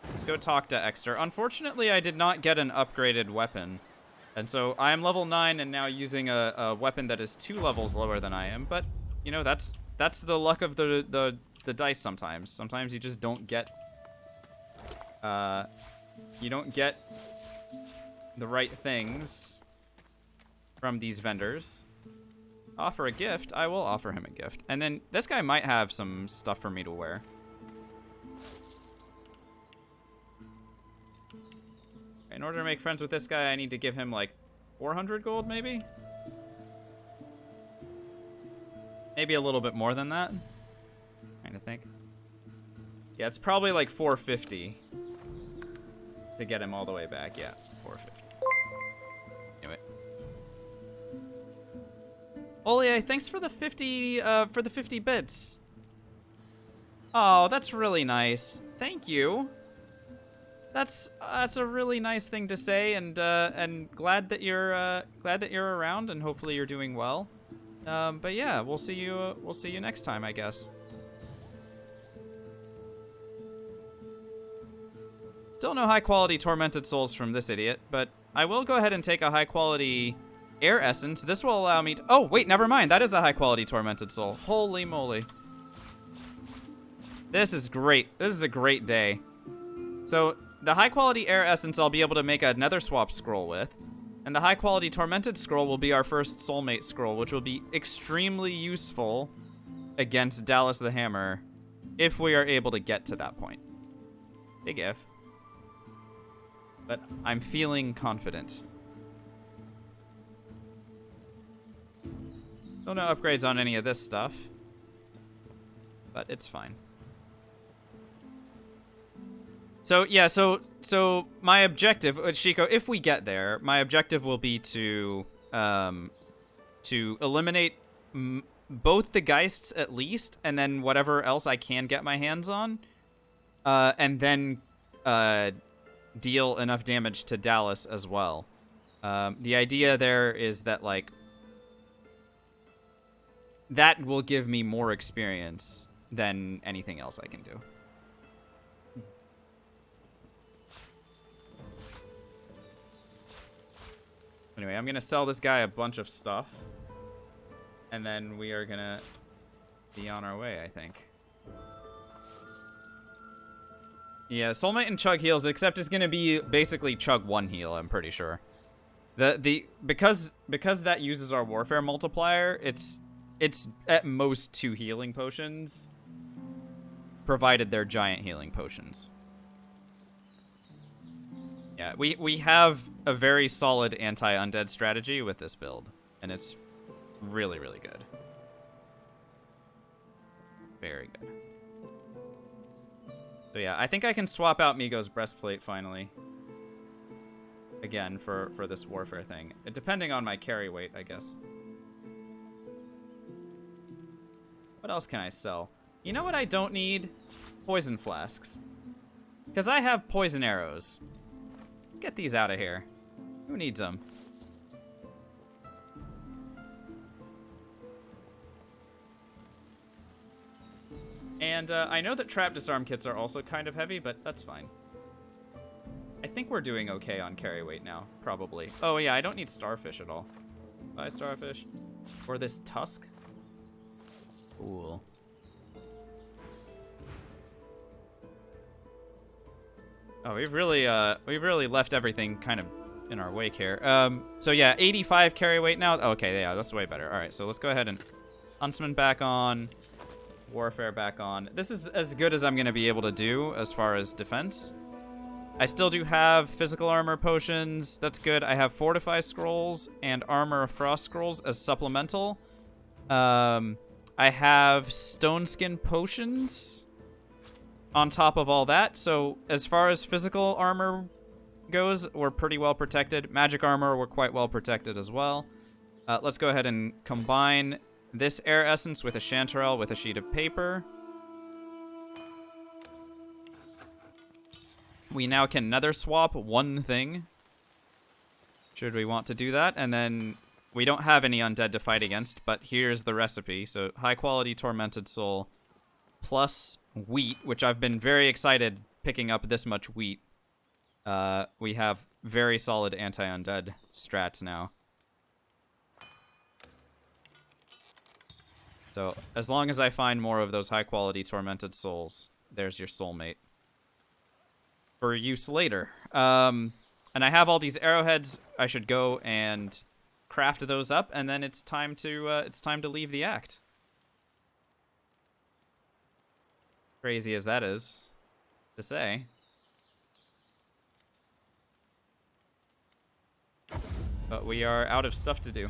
Let's go talk to Exter. Unfortunately, I did not get an upgraded weapon. And so I am level 9 and now using a weapon that is 2 levels lower than I am. But, you know, that's the luck of the dice sometimes. Sometimes you just don't get... you don't get the right things from these vendors. Offer a gift? I will offer him a gift. And then this guy might have some stuff for me to wear. In order to make friends with this guy, I need to give him like 400 gold, maybe? Maybe a little bit more than that. Trying to think. Yeah, it's probably like 450 to get him all the way back. Yeah, 450. Anyway. Olie, thanks for the 50 bits. Oh, that's really nice. Thank you. That's a really nice thing to say, and glad that you're around, and hopefully you're doing well. But yeah, we'll see you next time, I guess. Still no high quality tormented souls from this idiot, but I will go ahead and take a high quality air essence. This will allow me to... Oh, wait, never mind. That is a high quality tormented soul. Holy moly. This is great. This is a great day. So the high quality air essence I'll be able to make a nether swap scroll with. And the high quality tormented scroll will be our first soulmate scroll, which will be extremely useful against Dallas the Hammer if we are able to get to that point. Big if. But I'm feeling confident. Still no upgrades on any of this stuff, but it's fine. So yeah, so my objective, Shiko, if we get there, my objective will be to eliminate both the Geists at least, and then whatever else I can get my hands on, and then deal enough damage to Dallas as well. The idea there is that, like, that will give me more experience than anything else I can do. Anyway, I'm going to sell this guy a bunch of stuff. And then we are going to be on our way, I think. Yeah, Soulmate and Chug heals, except it's going to be basically Chug 1 heal, I'm pretty sure. Because that uses our warfare multiplier, it's at most 2 healing potions, provided they're giant healing potions. Yeah, we have a very solid anti-undead strategy with this build, and it's really, really good. Very good. So yeah, I think I can swap out Migo's breastplate finally. Again, for this warfare thing. Depending on my carry weight, I guess. What else can I sell? You know what I don't need? Poison flasks. Because I have poison arrows. Let's get these out of here. Who needs them? And I know that trap disarm kits are also kind of heavy, but that's fine. I think we're doing okay on carry weight now, probably. Oh yeah, I don't need starfish at all. Bye, starfish. Or this tusk. Cool. Oh, we've really left everything kind of in our wake here. So yeah, 85 carry weight now. Okay, yeah, that's way better. All right, so let's go ahead and Huntsman back on, Warfare back on. This is as good as I'm gonna be able to do as far as defense. I still do have physical armor potions. That's good. I have Fortify scrolls and Armor of Frost scrolls as supplemental. I have Stone Skin potions on top of all that. So as far as physical armor goes, we're pretty well protected. Magic armor, we're quite well protected as well. Let's go ahead and combine this air essence with a chanterelle with a sheet of paper. We now can nether swap one thing, should we want to do that. And then we don't have any undead to fight against, but here's the recipe. So high quality tormented soul plus wheat, which I've been very excited picking up this much wheat. We have very solid anti-undead strats now. So as long as I find more of those high quality tormented souls, there's your soulmate for use later. And I have all these arrowheads. I should go and craft those up, and then it's time to leave the act. Crazy as that is to say. But we are out of stuff to do.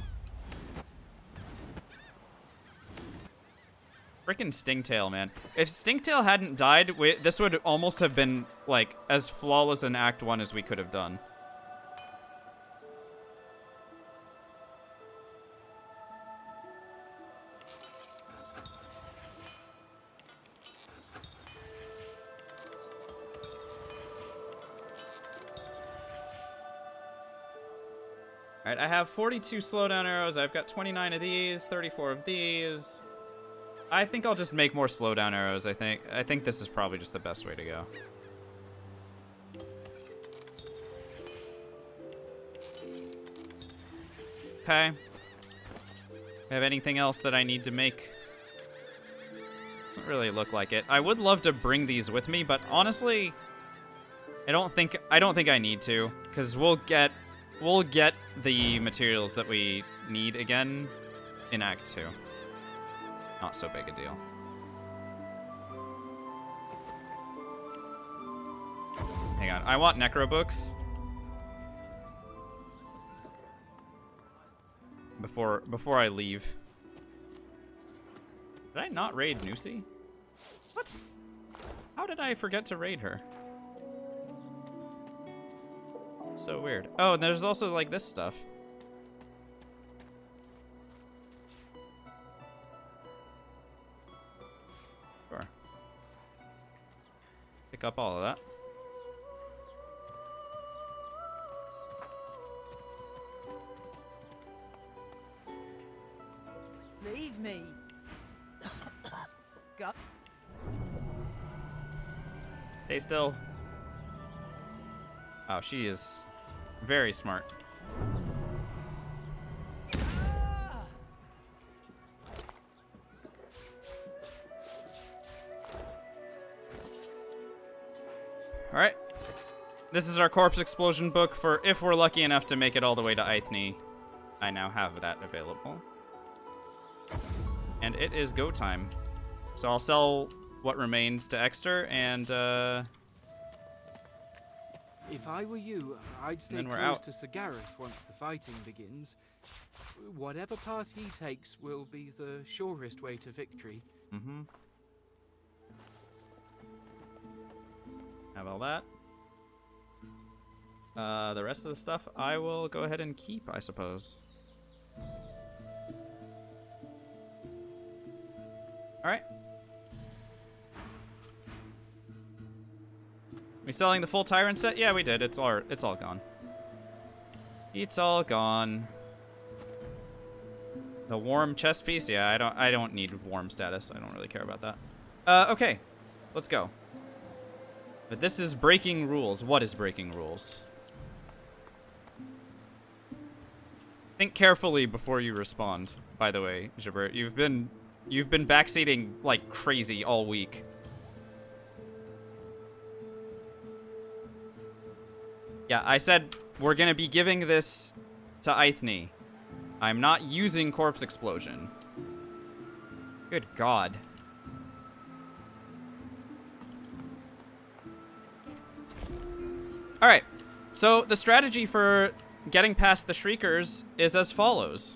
Frickin' Stingtail, man. If Stingtail hadn't died, this would almost have been, like, as flawless an Act 1 as we could have done. Alright, I have 42 slowdown arrows. I've got 29 of these, 34 of these. I think I'll just make more slowdown arrows, I think this is probably just the best way to go. Okay. Have anything else that I need to make? Doesn't really look like it. I would love to bring these with me, but honestly, I don't think I need to, because we'll get the materials that we need again in Act 2. Not so big a deal. Hang on, I want necro books before I leave. Did I not raid Nusi? What? How did I forget to raid her? So weird. Oh, and there's also like this stuff. pick up all of that. Leave me. Go. Stay still. Oh, she is very smart. Alright. This is our corpse explosion book for if we're lucky enough to make it all the way to Eithne. I now have that available. And it is go time. So I'll sell what remains to Exter, and If I were you, I'd stay then we're close out. to Sir Gareth once the fighting begins. Whatever path he takes will be the surest way to victory. Mm-hmm. Have all that. The rest of the stuff I will go ahead and keep, I suppose. Alright. We selling the full Tyrant set? Yeah, we did. It's all gone. It's all gone. The warm chest piece? Yeah, I don't need warm status. I don't really care about that. Okay. Let's go. But this is breaking rules. What is breaking rules? Think carefully before you respond, by the way, Jabert. You've been backseating like crazy all week. Yeah, I said we're gonna be giving this to Eithne. I'm not using Corpse Explosion. Good God. Alright, so the strategy for getting past the Shriekers is as follows.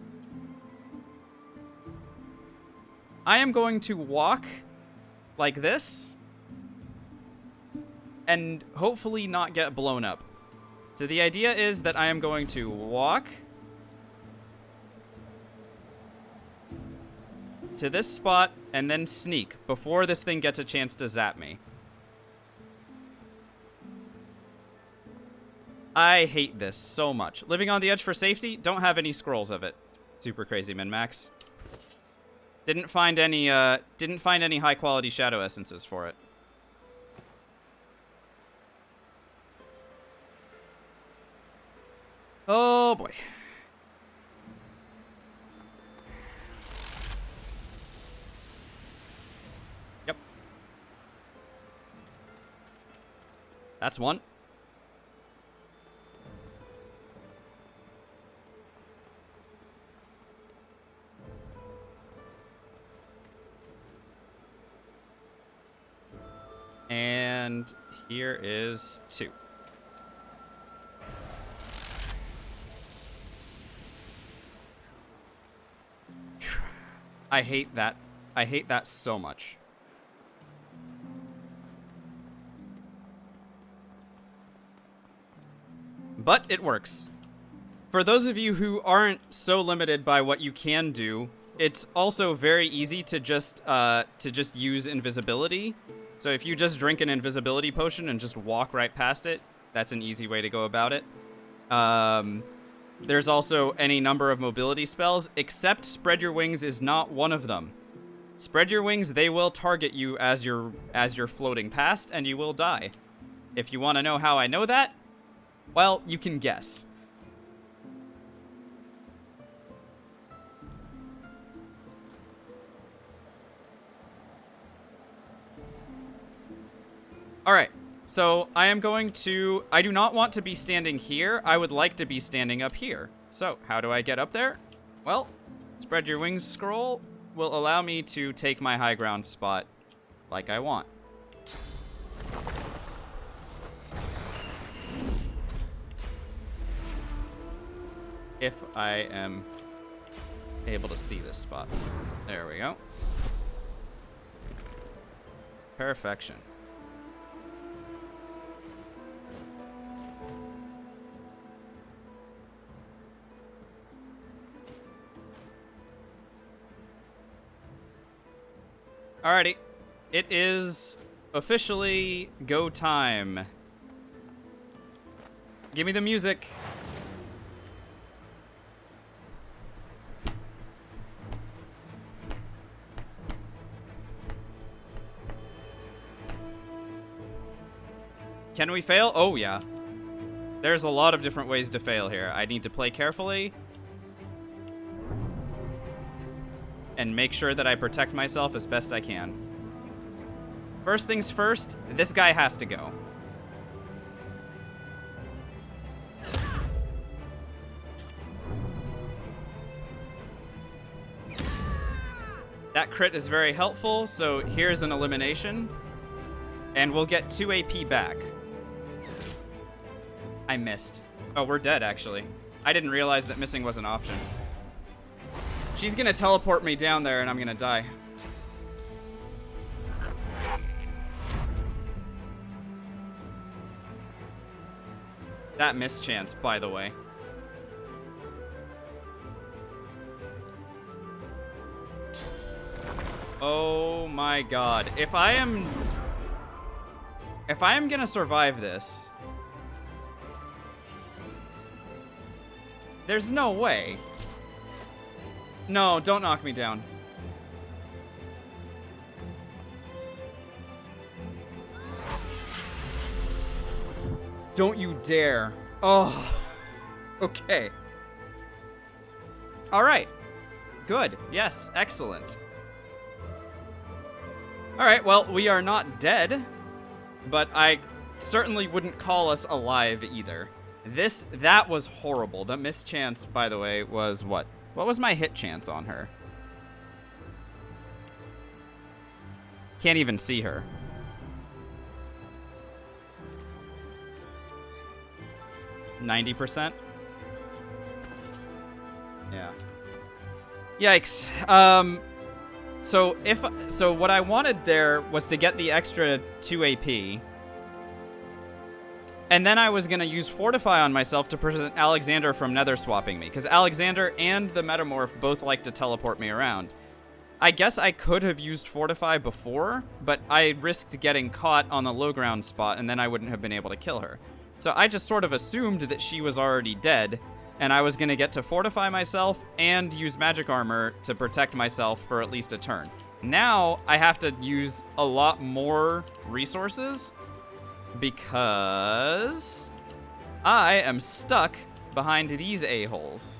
I am going to walk like this and hopefully not get blown up. So the idea is that I am going to walk to this spot and then sneak before this thing gets a chance to zap me. I hate this so much. Living on the edge for safety, don't have any scrolls of it. Super crazy, min-max. Didn't find any high quality shadow essences for it. Oh boy. Yep. That's one. And here is two. I hate that. I hate that so much. But it works. For those of you who aren't so limited by what you can do, it's also very easy to just use invisibility. So if you just drink an invisibility potion and just walk right past it, that's an easy way to go about it. There's also any number of mobility spells, except Spread Your Wings is not one of them. Spread Your Wings, they will target you as you're floating past, and you will die. If you want to know how I know that, well, you can guess. Alright, so I do not want to be standing here. I would like to be standing up here. So, how do I get up there? Well, Spread Your Wings scroll will allow me to take my high ground spot like I want. If I am able to see this spot. There we go. Perfection. Alrighty. It is officially go time. Give me the music. Can we fail? Oh, yeah. There's a lot of different ways to fail here. I need to play carefully and make sure that I protect myself as best I can. First things first, this guy has to go. That crit is very helpful, so here's an elimination. And we'll get 2 AP back. I missed. Oh, we're dead, actually. I didn't realize that missing was an option. She's gonna teleport me down there and I'm gonna die. That mischance, by the way. Oh my god. If I am gonna survive this, there's no way. No, don't knock me down. Don't you dare. Oh. Okay. All right. Good. Yes, excellent. All right, well, we are not dead, but I certainly wouldn't call us alive either. That was horrible. The mischance, by the way, was what? What was my hit chance on her? Can't even see her. %? Yeah. Yikes. So what I wanted there was to get the extra 2 AP. And then I was going to use Fortify on myself to prevent Alexander from nether swapping me. Because Alexander and the Metamorph both like to teleport me around. I guess I could have used Fortify before, but I risked getting caught on the low ground spot and then I wouldn't have been able to kill her. So I just sort of assumed that she was already dead, and I was going to get to fortify myself and use magic armor to protect myself for at least a turn. Now I have to use a lot more resources because I am stuck behind these a-holes.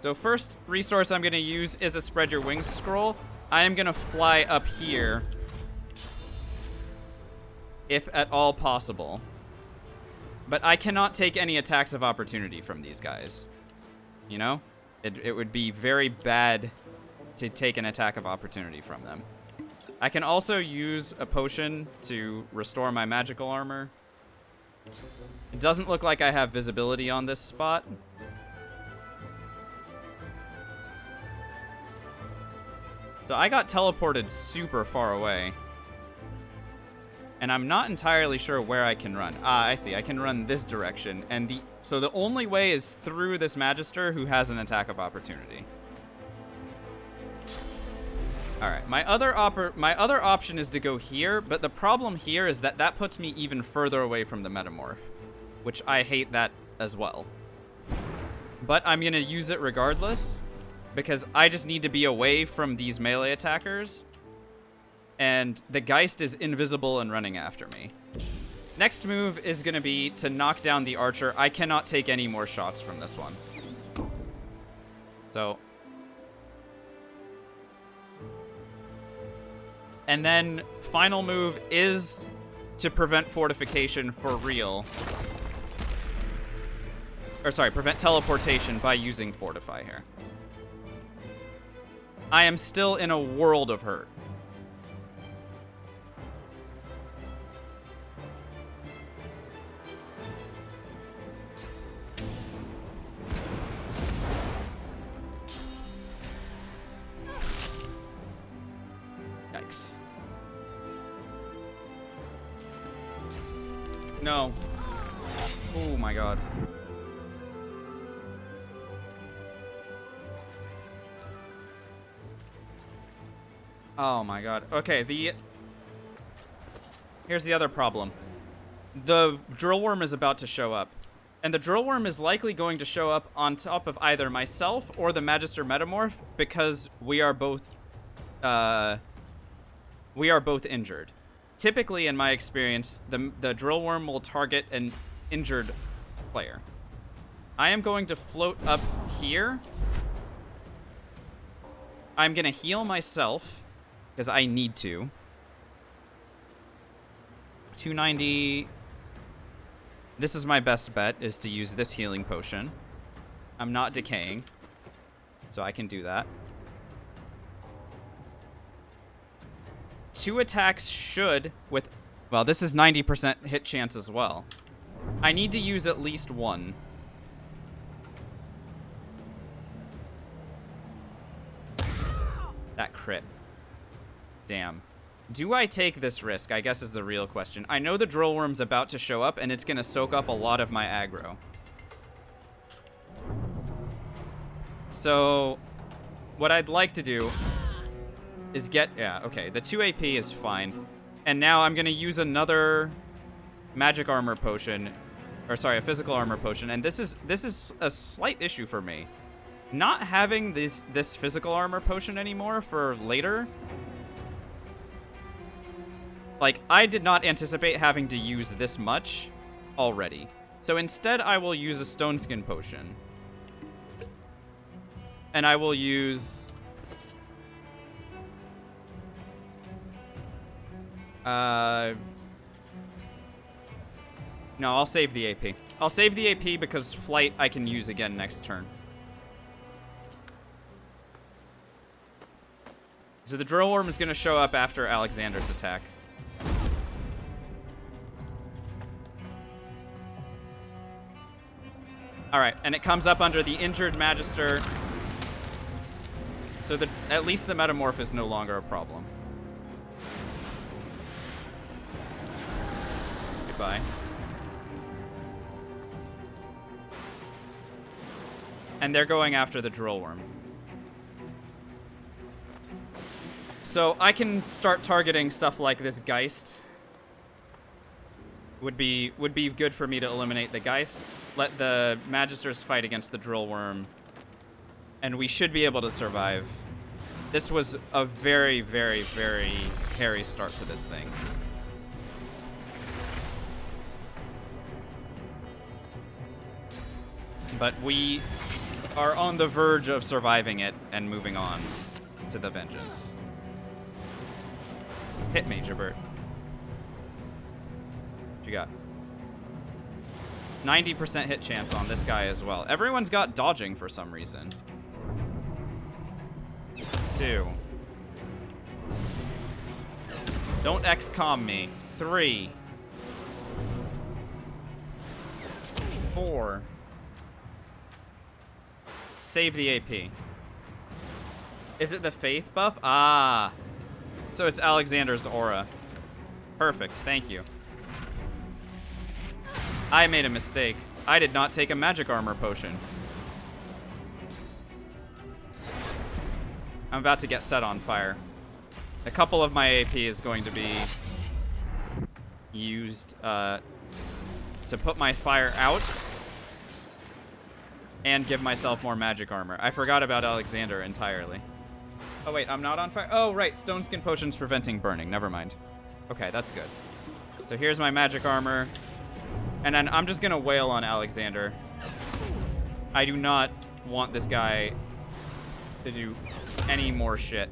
So first resource I'm going to use is a spread your wings scroll. I am going to fly up here if at all possible. But I cannot take any attacks of opportunity from these guys. You know? It would be very bad to take an attack of opportunity from them. I can also use a potion to restore my magical armor. It doesn't look like I have visibility on this spot. So I got teleported super far away. And I'm not entirely sure where I can run. Ah, I see. I can run this direction. And so the only way is through this Magister who has an attack of opportunity. All right. My other option is to go here, but the problem here is that that puts me even further away from the Metamorph, which I hate that as well. But I'm going to use it regardless because I just need to be away from these melee attackers. And the Geist is invisible and running after me. Next move is going to be to knock down the Archer. I cannot take any more shots from this one. So. And then final move is to prevent fortification for real. Or sorry, prevent teleportation by using Fortify here. I am still in a world of hurt. Yikes. No. Oh my god. Oh my god. Okay, Here's the other problem. The drill worm is about to show up. And the drill worm is likely going to show up on top of either myself or the Magister Metamorph because we are both injured. Typically, in my experience, the drill worm will target an injured player. I am going to float up here. I'm going to heal myself because I need to. 290. This is my best bet, is to use this healing potion. I'm not decaying, so I can do that. 2 attacks should, with... Well, this is 90% hit chance as well. I need to use at least 1. That crit. Damn. Do I take this risk, I guess is the real question. I know the drill worm's about to show up, and it's going to soak up a lot of my aggro. So, what I'd like to do is get... Yeah, okay, the 2 AP is fine. And now I'm going to use another magic armor potion. Or sorry, a physical armor potion. And this is a slight issue for me. Not having this physical armor potion anymore for later... Like, I did not anticipate having to use this much already. So instead, I will use a stone skin potion. And I will use... No, I'll save the AP. I'll save the AP because flight I can use again next turn. So the drill worm is going to show up after Alexander's attack. Alright, and it comes up under the injured Magister. So at least the Metamorph is no longer a problem. Goodbye. And they're going after the drill worm. So I can start targeting stuff like this Geist. Would be good for me to eliminate the Geist. Let the Magisters fight against the drill worm. And we should be able to survive. This was a very, very, very hairy start to this thing. But we are on the verge of surviving it and moving on to the vengeance. Hit me, Jabert. What you got? 90% hit chance on this guy as well. Everyone's got dodging for some reason. 2. Don't XCOM me. 3. 4. Save the AP. Is it the faith buff? Ah. So it's Alexander's aura. Perfect, thank you. I made a mistake. I did not take a magic armor potion. I'm about to get set on fire. A couple of my AP is going to be used to put my fire out and give myself more magic armor. I forgot about Alexander entirely. Oh wait, I'm not on fire? Oh right, stone skin potions preventing burning. Never mind. Okay, that's good. So here's my magic armor. And then I'm just gonna wail on Alexander. I do not want this guy to do any more shit.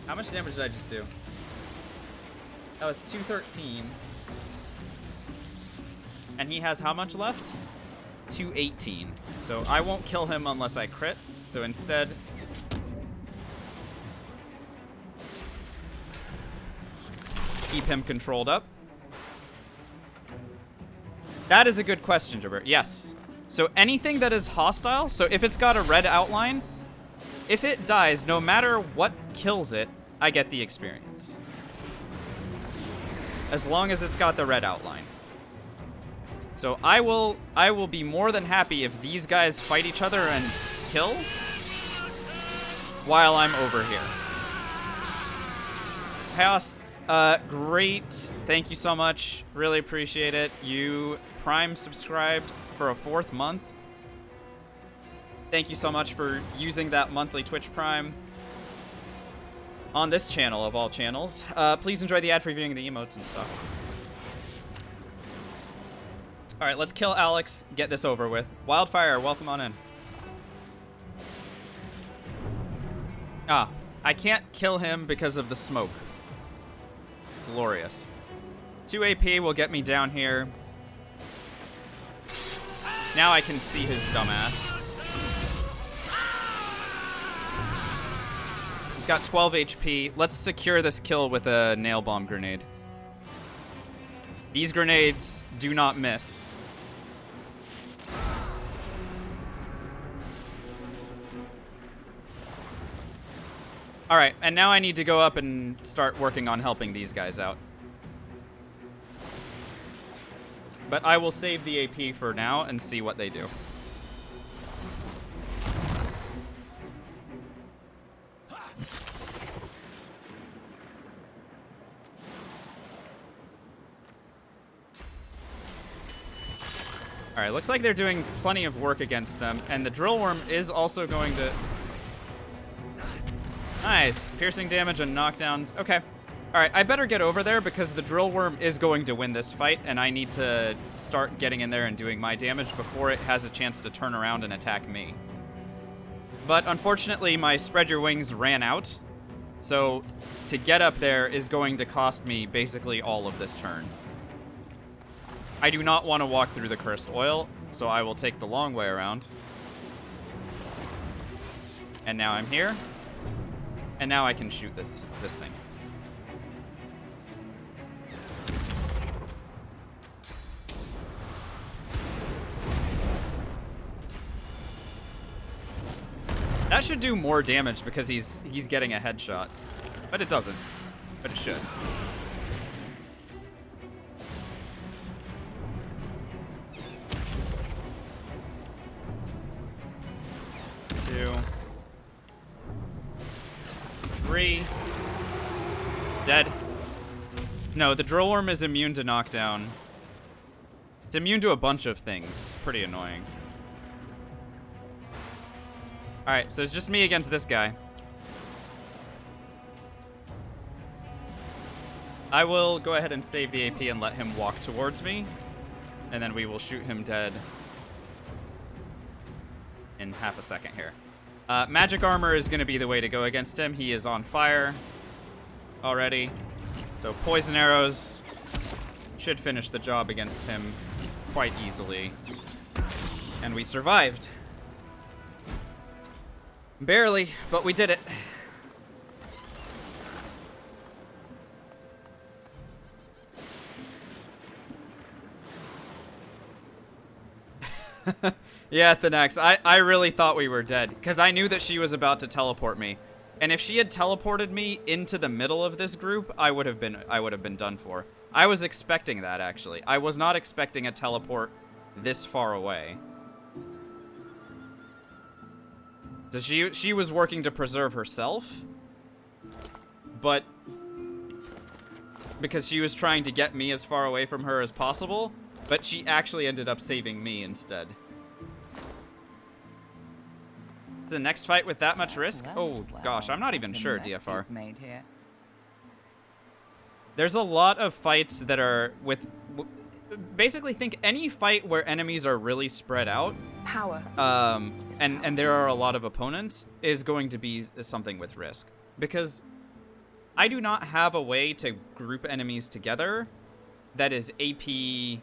How much damage did I just do? That was 213. And he has how much left? 218. So I won't kill him unless I crit. So instead... keep him controlled up. That is a good question, Jabber. Yes. So anything that is hostile, so if it's got a red outline, if it dies, no matter what kills it, I get the experience. As long as it's got the red outline. So I will be more than happy if these guys fight each other and kill. while I'm over here. Chaos, great. Thank you so much. Really appreciate it. You Prime subscribed for a 4th month. Thank you so much for using that monthly Twitch Prime on this channel of all channels. Please enjoy the ad-free viewing of the emotes and stuff. All right, let's kill Alex, get this over with. Wildfire, welcome on in. Ah, I can't kill him because of the smoke. Glorious. 2 AP will get me down here. Now I can see his dumbass. He's got 12 HP. Let's secure this kill with a nail bomb grenade. These grenades do not miss. Alright, and now I need to go up and start working on helping these guys out. But I will save the AP for now and see what they do. Alright, looks like they're doing plenty of work against them, and the drill worm is also going to... Nice. Piercing damage and knockdowns. Okay. Alright, I better get over there because the drill worm is going to win this fight, and I need to start getting in there and doing my damage before it has a chance to turn around and attack me. But unfortunately, my spread your wings ran out, so to get up there is going to cost me basically all of this turn. I do not want to walk through the cursed oil, so I will take the long way around. And now I'm here. And now I can shoot this thing. That should do more damage because he's getting a headshot. But it doesn't. But it should. Two. 3. It's dead. No, the drill worm is immune to knockdown. It's immune to a bunch of things. It's pretty annoying. Alright, so it's just me against this guy. I will go ahead and save the AP and let him walk towards me. And then we will shoot him dead in half a second here. Magic armor is going to be the way to go against him. He is on fire already. So poison arrows should finish the job against him quite easily. And we survived. Barely, but we did it. Yeah, Thanax, I really thought we were dead, because I knew that she was about to teleport me. And if she had teleported me into the middle of this group, I would have been done for. I was expecting that, actually. I was not expecting a teleport this far away. So she was working to preserve herself, but because she was trying to get me as far away from her as possible, but she actually ended up saving me instead. The next fight with that much risk? Oh gosh, I'm not even sure, DFR. Made here. There's a lot of fights that are with... Basically, think any fight where enemies are really spread out. Power. And there are a lot of opponents is going to be something with risk. Because I do not have a way to group enemies together that is AP,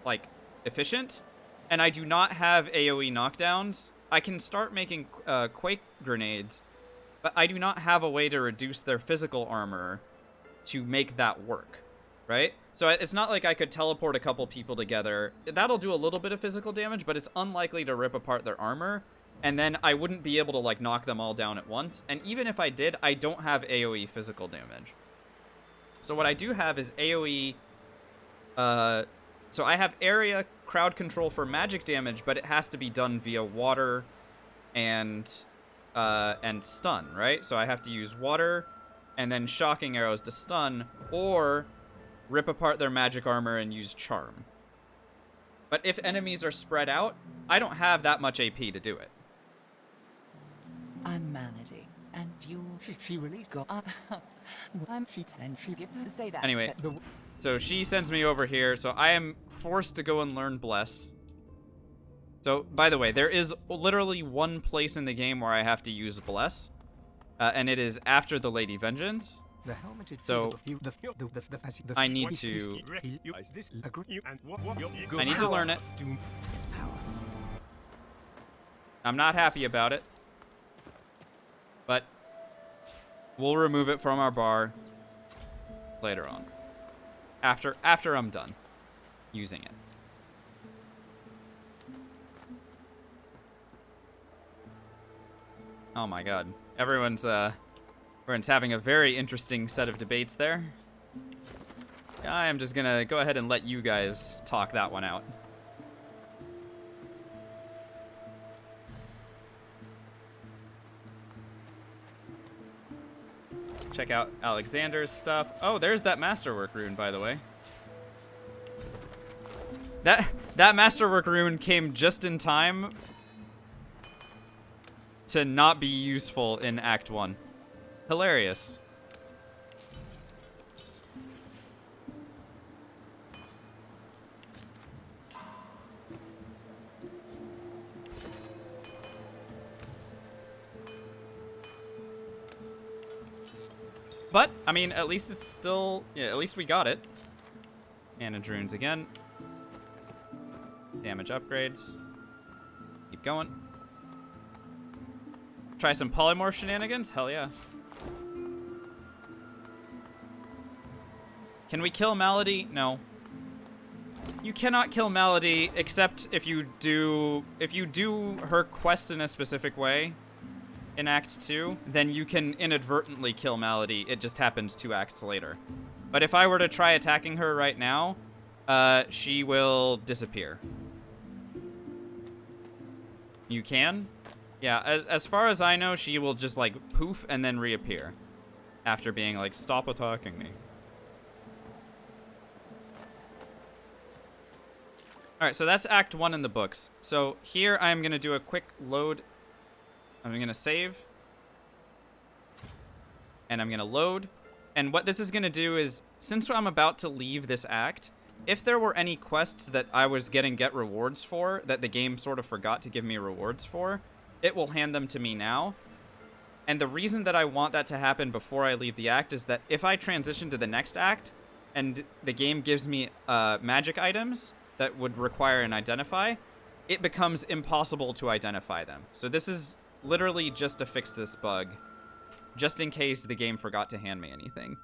like, efficient. And I do not have AoE knockdowns. I can start making Quake grenades, but I do not have a way to reduce their physical armor to make that work, right? So it's not like I could teleport a couple people together. That'll do a little bit of physical damage, but it's unlikely to rip apart their armor, and then I wouldn't be able to, like, knock them all down at once. And even if I did, I don't have AoE physical damage. So what I do have is AoE... So I have area crowd control for magic damage, but it has to be done via water and and stun, right? So I have to use water and then shocking arrows to stun, or rip apart their magic armor and use charm. But if enemies are spread out, I don't have that much AP to do it. I'm Malady, and you. She released. I'm she and she give her say that. Anyway, so she sends me over here, so I am forced to go and learn Bless. So, by the way, there is literally one place in the game where I have to use Bless, and it is after the Lady Vengeance. So, I need to learn it. I'm not happy about it, but we'll remove it from our bar later on, after I'm done using it. Oh my god. Everyone's having a very interesting set of debates there. I am just gonna go ahead and let you guys talk that one out. Check out Alexander's stuff. Oh, there's that Masterwork rune, by the way. That Masterwork rune came just in time to not be useful in Act 1. Hilarious. But, I mean, at least it's still... Yeah, at least we got it. And runes again. Damage upgrades. Keep going. Try some polymorph shenanigans? Hell yeah. Can we kill Malady? No. You cannot kill Malady except if you do her quest in a specific way in Act 2, then you can inadvertently kill Malady. It just happens 2 acts later. But if I were to try attacking her right now, she will disappear. You can? Yeah, as far as I know, she will just, like, poof and then reappear. After being like, stop attacking me. Alright, so that's Act 1 in the books. So here I'm going to do a quick load. I'm going to save. And I'm going to load. And what this is going to do is, since I'm about to leave this act, if there were any quests that I was get rewards for, that the game sort of forgot to give me rewards for, it will hand them to me now. And the reason that I want that to happen before I leave the act is that if I transition to the next act, and the game gives me magic items that would require an identify, it becomes impossible to identify them. So this is literally just to fix this bug, just in case the game forgot to hand me anything.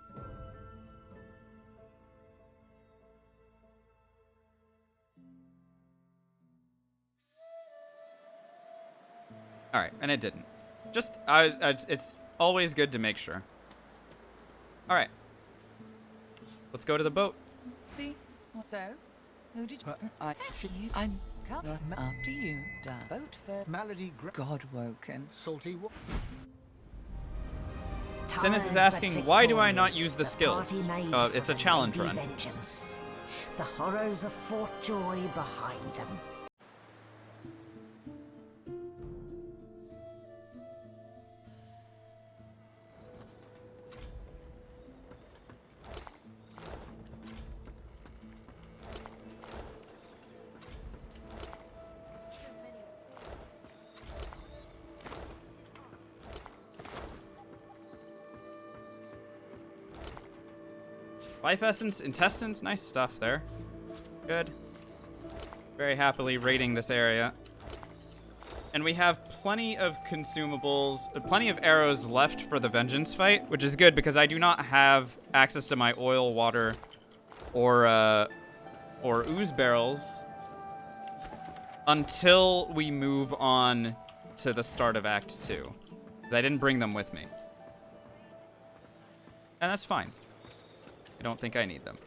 Alright, and it didn't. Just, it's always good to make sure. Alright. Let's go to the boat. See? So? Who did you... I'm after you. Boat for... Malady... God woken. Salty... Sinus is asking, why do I not use the skills? It's a challenge run. Vengeance. The horrors of Fort Joy behind them. Life essence, intestines, nice stuff there. Good. Very happily raiding this area. And we have plenty of consumables, plenty of arrows left for the vengeance fight, which is good because I do not have access to my oil, water, or ooze barrels until we move on to the start of Act 2. Because I didn't bring them with me. And that's fine. I don't think I need them.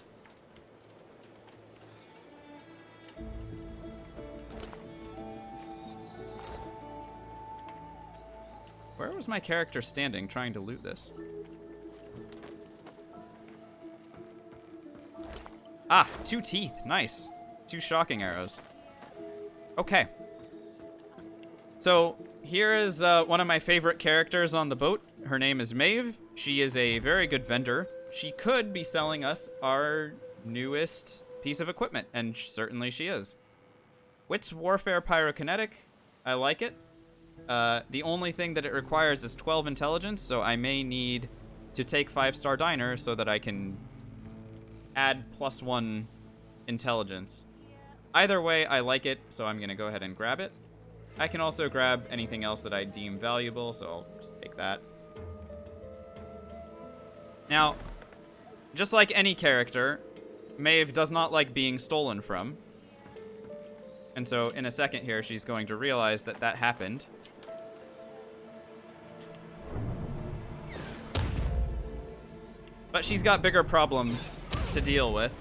Where was my character standing trying to loot this? Ah, 2 teeth. Nice. 2 shocking arrows. Okay. So, here is one of my favorite characters on the boat. Her name is Maeve. She is a very good vendor. She could be selling us our newest piece of equipment, and certainly she is. Wits Warfare Pyrokinetic. I like it. The only thing that it requires is 12 intelligence, so I may need to take 5-star diner so that I can add +1 intelligence. Either way, I like it, so I'm going to go ahead and grab it. I can also grab anything else that I deem valuable, so I'll just take that. Now, just like any character, Maeve does not like being stolen from. And so, in a second here, she's going to realize that that happened. But she's got bigger problems to deal with.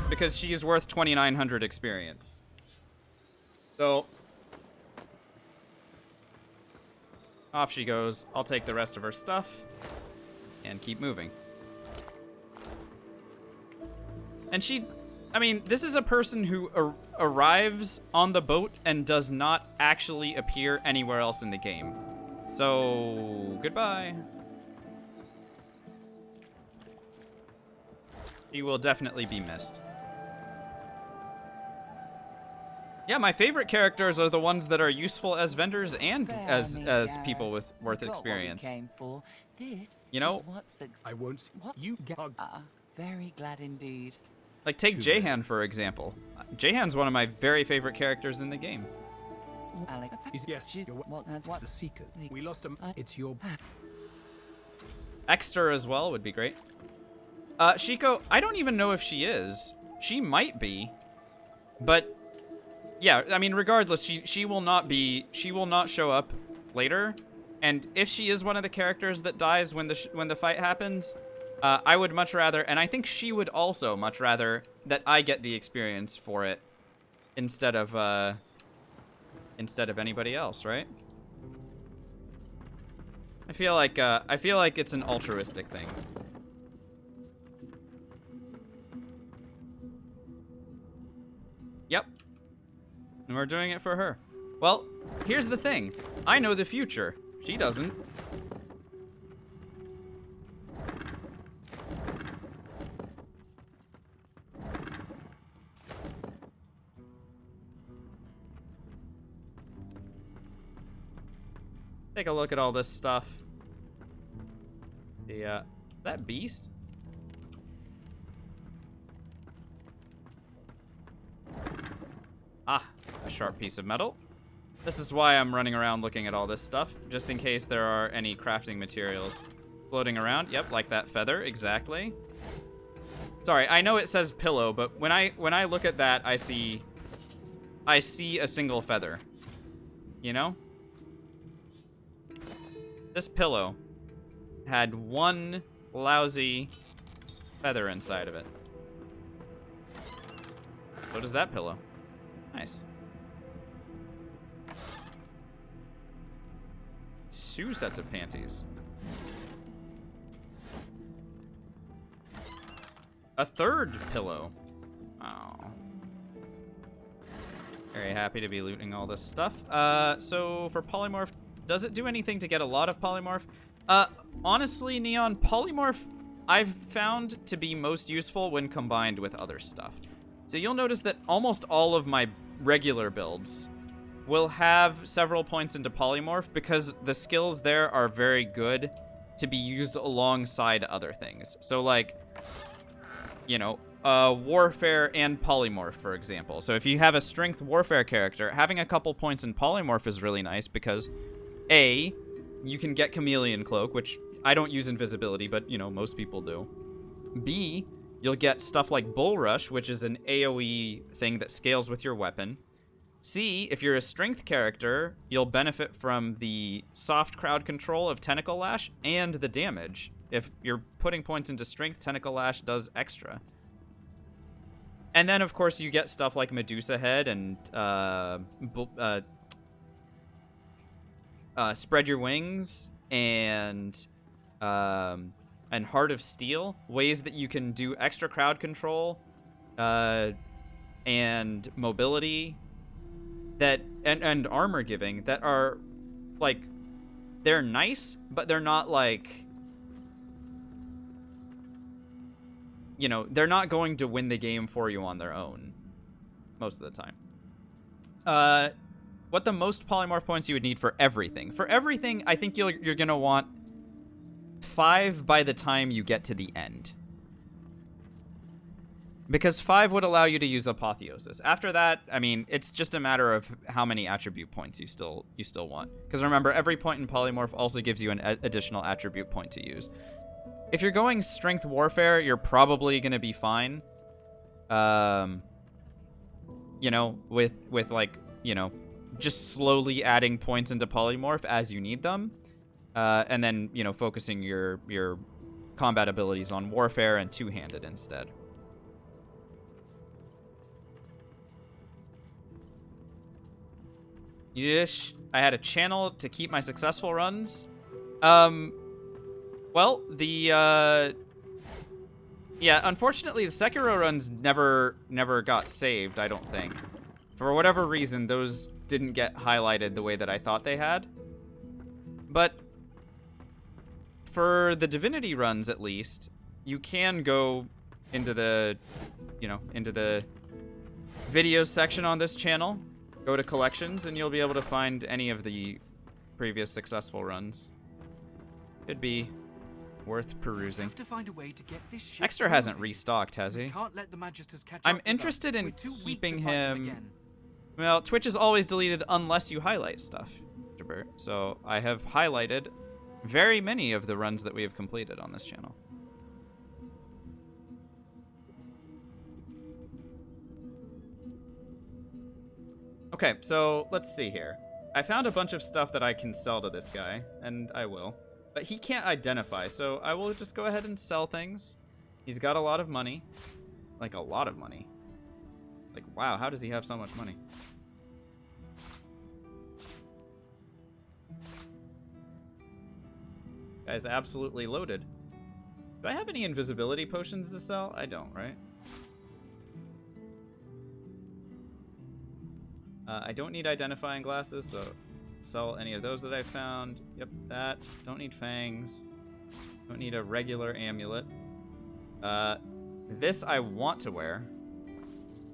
Because she's worth 2,900 experience. So, off she goes. I'll take the rest of her stuff and keep moving. And she, I mean, this is a person who arrives on the boat and does not actually appear anywhere else in the game. So, goodbye. She will definitely be missed. Yeah, my favorite characters are the ones that are useful as vendors and as people with worth experience. You know, I won't. You very glad indeed. Like take Jahan for example. Jahan's one of my very favorite characters in the game. Yes, the Seeker. We lost him. It's your... Exter as well would be great. Shiko, I don't even know if she is. She might be. But, yeah, I mean, regardless, she will not be... She will not show up later. And if she is one of the characters that dies when the fight happens, I would much rather... And I think she would also much rather that I get the experience for it instead of anybody else, right? I feel like it's an altruistic thing. Yep. And we're doing it for her. Well, here's the thing. I know the future. She doesn't. Take a look at all this stuff. The, that beast? Ah, a sharp piece of metal. This is why I'm running around looking at all this stuff, just in case there are any crafting materials floating around. Yep, like that feather, exactly. Sorry, I know it says pillow, but when I look at that, I see a single feather. You know? This pillow had one lousy feather inside of it. So does that pillow. Nice. 2 sets of panties. A 3rd pillow. Oh. Very happy to be looting all this stuff. So for polymorph, does it do anything to get a lot of polymorph? Honestly, Neon, polymorph I've found to be most useful when combined with other stuff. So you'll notice that almost all of my regular builds will have several points into polymorph because the skills there are very good to be used alongside other things. So like, you know, warfare and polymorph, for example. So if you have a strength warfare character, having a couple points in polymorph is really nice because A, you can get Chameleon Cloak, which I don't use invisibility, but, you know, most people do. B, you'll get stuff like Bull Rush, which is an AoE thing that scales with your weapon. C, if you're a strength character, you'll benefit from the soft crowd control of Tentacle Lash and the damage. If you're putting points into strength, Tentacle Lash does extra. And then, of course, you get stuff like Medusa Head and Spread Your Wings and Heart of Steel, ways that you can do extra crowd control and mobility that and armor giving that are like, they're nice, but they're not like, you know, they're not going to win the game for you on their own most of the time. What the most polymorph points you would need for everything. For everything, I think you're gonna want 5 by the time you get to the end. Because 5 would allow you to use Apotheosis. After that, I mean, it's just a matter of how many attribute points you still want. Because remember, every point in polymorph also gives you an additional attribute point to use. If you're going strength warfare, you're probably gonna be fine. You know, with like, you know, just slowly adding points into polymorph as you need them. And then, you know, focusing your combat abilities on warfare and two-handed instead. Yes, I had a channel to keep my successful runs. Well, yeah, unfortunately, the Sekiro runs never got saved, I don't think. For whatever reason, those didn't get highlighted the way that I thought they had. But for the Divinity runs, at least, you can go into the, you know, into the videos section on this channel, go to collections, and you'll be able to find any of the previous successful runs. Could be worth perusing. Have to find a way to get this ship Extra hasn't moving. restocked, has he? Can't let the Magisters catch I'm up with interested us. in We're too weak keeping to fight them him. again. Well, Twitch is always deleted unless you highlight stuff, Jabert. So I have highlighted very many of the runs that we have completed on this channel. Okay, so let's see here. I found a bunch of stuff that I can sell to this guy, and I will. But he can't identify, so I will just go ahead and sell things. He's got a lot of money. Like, a lot of money. Like, wow, how does he have so much money? Guy's absolutely loaded. Do I have any invisibility potions to sell? I don't, right? I don't need identifying glasses, so sell any of those that I found. Yep, that. Don't need fangs. Don't need a regular amulet. This I want to wear.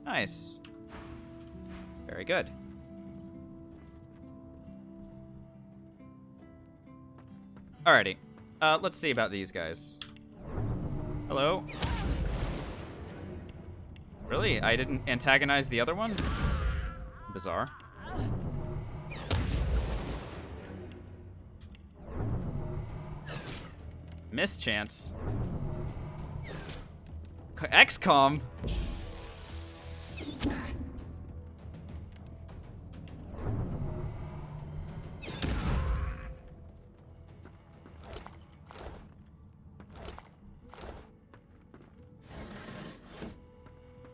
Nice. Very good. Alrighty. Let's see about these guys. Hello? Really? I didn't antagonize the other one? Bizarre. Mischance. XCOM?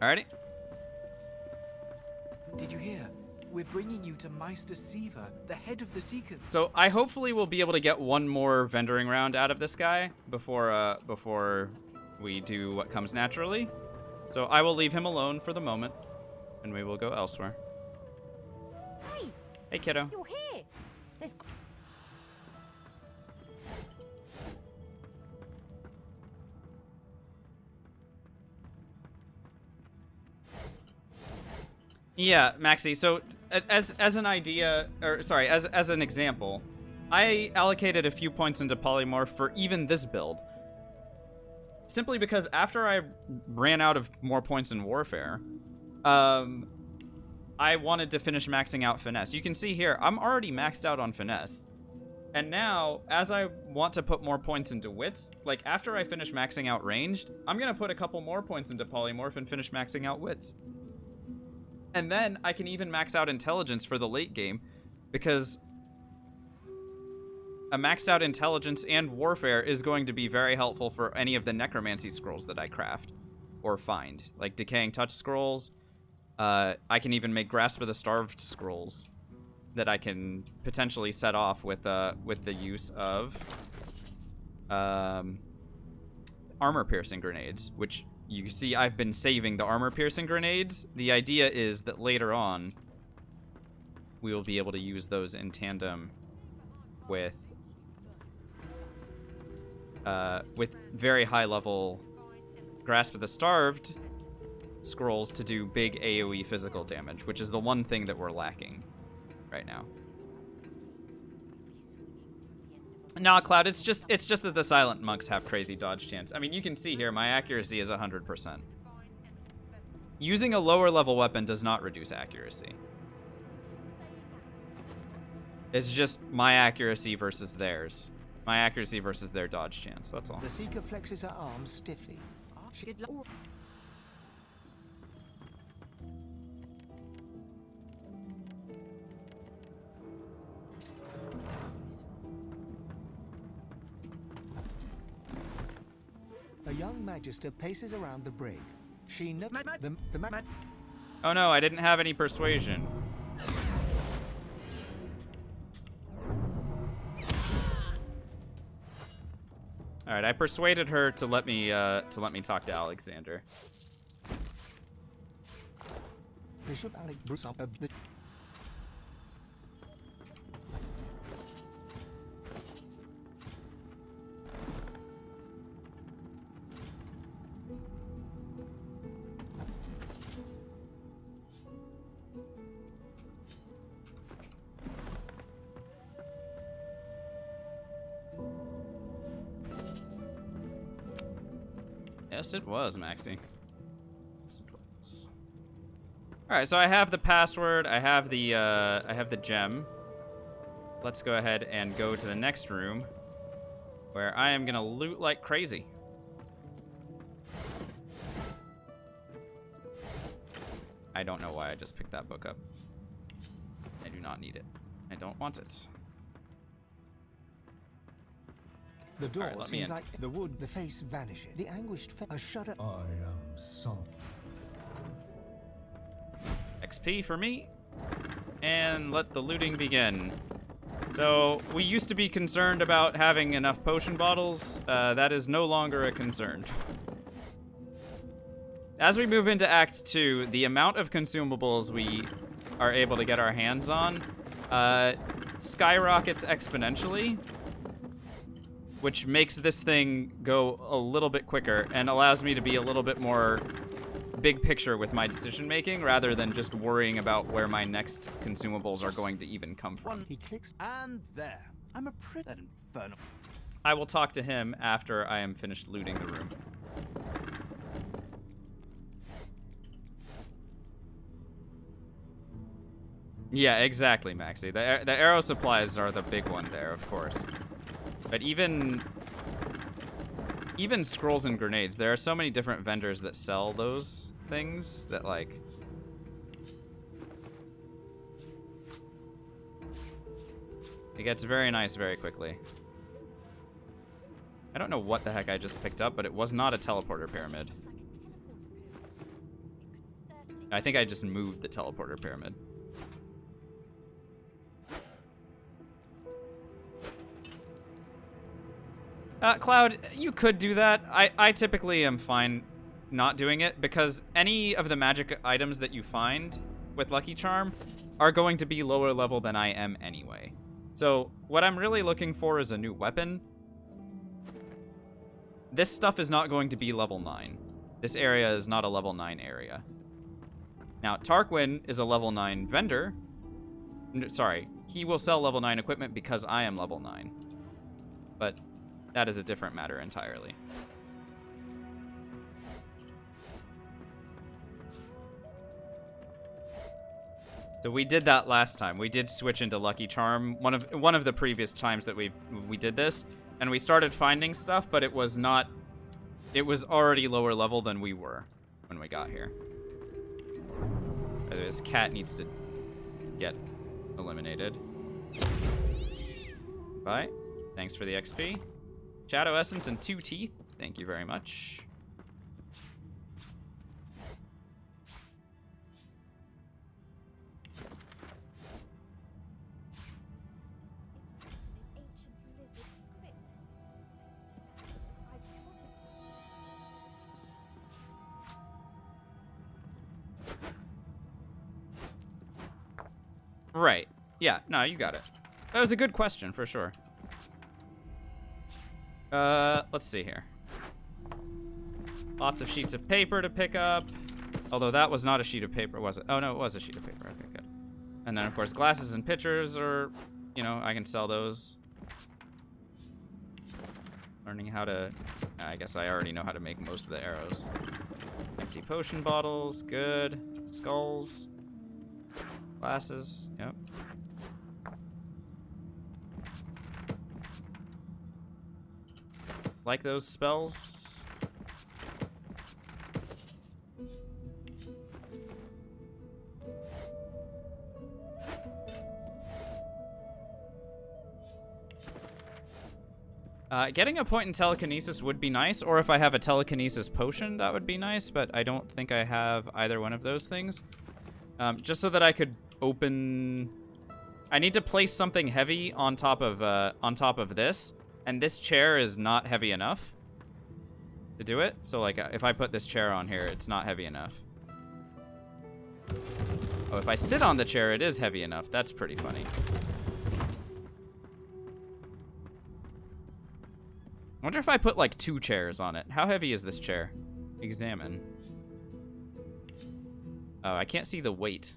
Alrighty. Did you hear? We're bringing you to Meister Siva, the head of the Seekers. So I hopefully will be able to get one more vendoring round out of this guy before we do what comes naturally. So I will leave him alone for the moment, and we will go elsewhere. Hey! Hey, kiddo. You're here! There's... Yeah, Maxi, so as an idea, or sorry, as an example, I allocated a few points into polymorph for even this build. Simply because after I ran out of more points in warfare, I wanted to finish maxing out finesse. You can see here, I'm already maxed out on finesse. And now, as I want to put more points into wits, like after I finish maxing out ranged, I'm gonna put a couple more points into polymorph and finish maxing out wits. And then I can even max out intelligence for the late game, because a maxed out intelligence and warfare is going to be very helpful for any of the necromancy scrolls that I craft or find, like decaying touch scrolls. I can even make grasp of the starved scrolls. that I can potentially set off with the use of armor-piercing grenades, which you see I've been saving the armor-piercing grenades. The idea is that later on, we will be able to use those in tandem with very high-level Grasp of the Starved scrolls to do big AoE physical damage, which is the one thing that we're lacking right now. Nah, Cloud, it's just that the silent monks have crazy dodge chance. I mean, you can see here, my accuracy is 100%. Using a lower level weapon does not reduce accuracy. It's just my accuracy versus theirs. My accuracy versus their dodge chance, that's all. The Seeker flexes her arms stiffly. A young magister paces around the brig. She knows Oh no, I didn't have any persuasion. All right, I persuaded her to let me talk to Alexander. Bishop Alec Bruce of the Yes, it was, Maxie. Yes, it was. All right, so I have the password. I have the gem. Let's go ahead and go to the next room, where I am gonna loot like crazy. I don't know why I just picked that book up. I do not need it. I don't want it. The door right, seems like the wood, the face vanishes. The anguished a shudder. I am some. XP for me. And let the looting begin. So, we used to be concerned about having enough potion bottles. That is no longer a concern. As we move into Act 2, the amount of consumables we are able to get our hands on skyrockets exponentially, which makes this thing go a little bit quicker and allows me to be a little bit more big picture with my decision making rather than just worrying about where my next consumables are going to even come from. He clicks, and there. I'm a pretty infernal. I will talk to him after I am finished looting the room. Yeah, exactly, Maxie. The arrow supplies are the big one there, of course. But even scrolls and grenades, there are so many different vendors that sell those things that, like, it gets very nice very quickly. I don't know what the heck I just picked up, but it was not a teleporter pyramid. I think I just moved the teleporter pyramid. Cloud, you could do that. I typically am fine not doing it because any of the magic items that you find with Lucky Charm are going to be lower level than I am anyway. So what I'm really looking for is a new weapon. This stuff is not going to be level 9. This area is not a level 9 area. Now, Tarquin is a level 9 vendor. Sorry, he will sell level 9 equipment because I am level 9. But that is a different matter entirely. So we did that last time. We did switch into Lucky Charm. One of the previous times that we did this, and we started finding stuff, but it was not. It was already lower level than we were when we got here. This cat needs to get eliminated. Bye. Thanks for the XP. Shadow Essence and 2 teeth. Thank you very much. Right. Yeah, no, you got it. That was a good question, for sure. Let's see here. Lots of sheets of paper to pick up. Although that was not a sheet of paper, was it? Oh, no, it was a sheet of paper. Okay, good. And then, of course, glasses and pitchers are, you know, I can sell those. Learning how to... I guess I already know how to make most of the arrows. Empty potion bottles, good. Skulls. Glasses, yep. Like those spells. Getting a point in telekinesis would be nice, or if I have a telekinesis potion, that would be nice, but I don't think I have either one of those things. Just so that I could open... I need to place something heavy on top of this, and this chair is not heavy enough to do it. So, like, if I put this chair on here, it's not heavy enough. Oh, if I sit on the chair, it is heavy enough. That's pretty funny. I wonder if I put, like, 2 chairs on it. How heavy is this chair? Examine. Oh, I can't see the weight.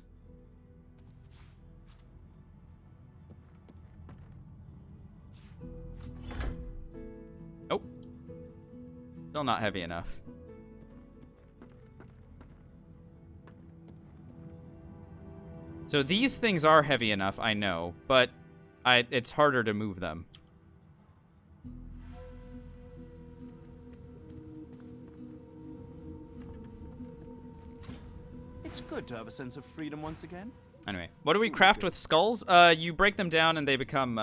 Oh. Still not heavy enough. So these things are heavy enough, I know, but it's harder to move them. It's good to have a sense of freedom once again. Anyway, what do we craft with skulls? You break them down and they become,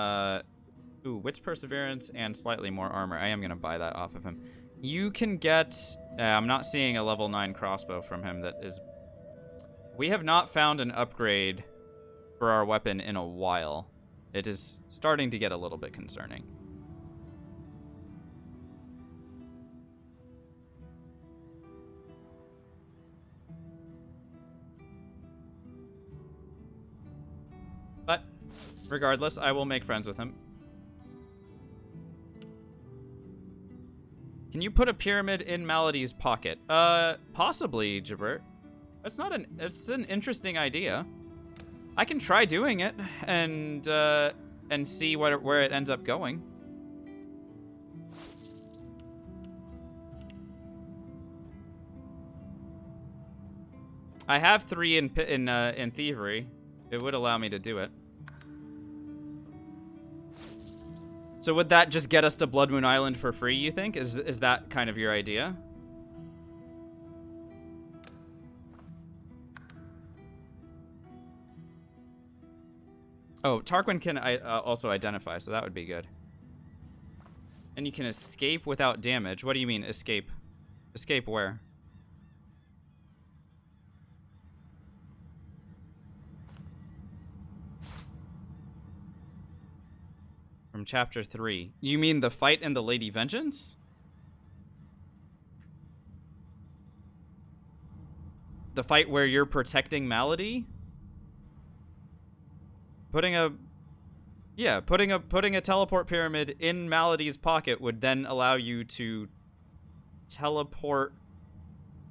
wits perseverance and slightly more armor. I am going to buy that off of him. You can get, I'm not seeing a level 9 crossbow from him that is... We have not found an upgrade for our weapon in a while. It is starting to get a little bit concerning. But, regardless, I will make friends with him. Can you put a pyramid in Malady's pocket? Possibly, Jabert. It's an interesting idea. I can try doing it and see where it ends up going. I have 3 in thievery. It would allow me to do it. So would that just get us to Blood Moon Island for free, you think? Is that kind of your idea? Oh, Tarquin can also identify, so that would be good. And you can escape without damage. What do you mean, escape? Escape where? From chapter 3. You mean the fight in the Lady Vengeance? The fight where you're protecting Malady? Putting a teleport pyramid in Malady's pocket would then allow you to teleport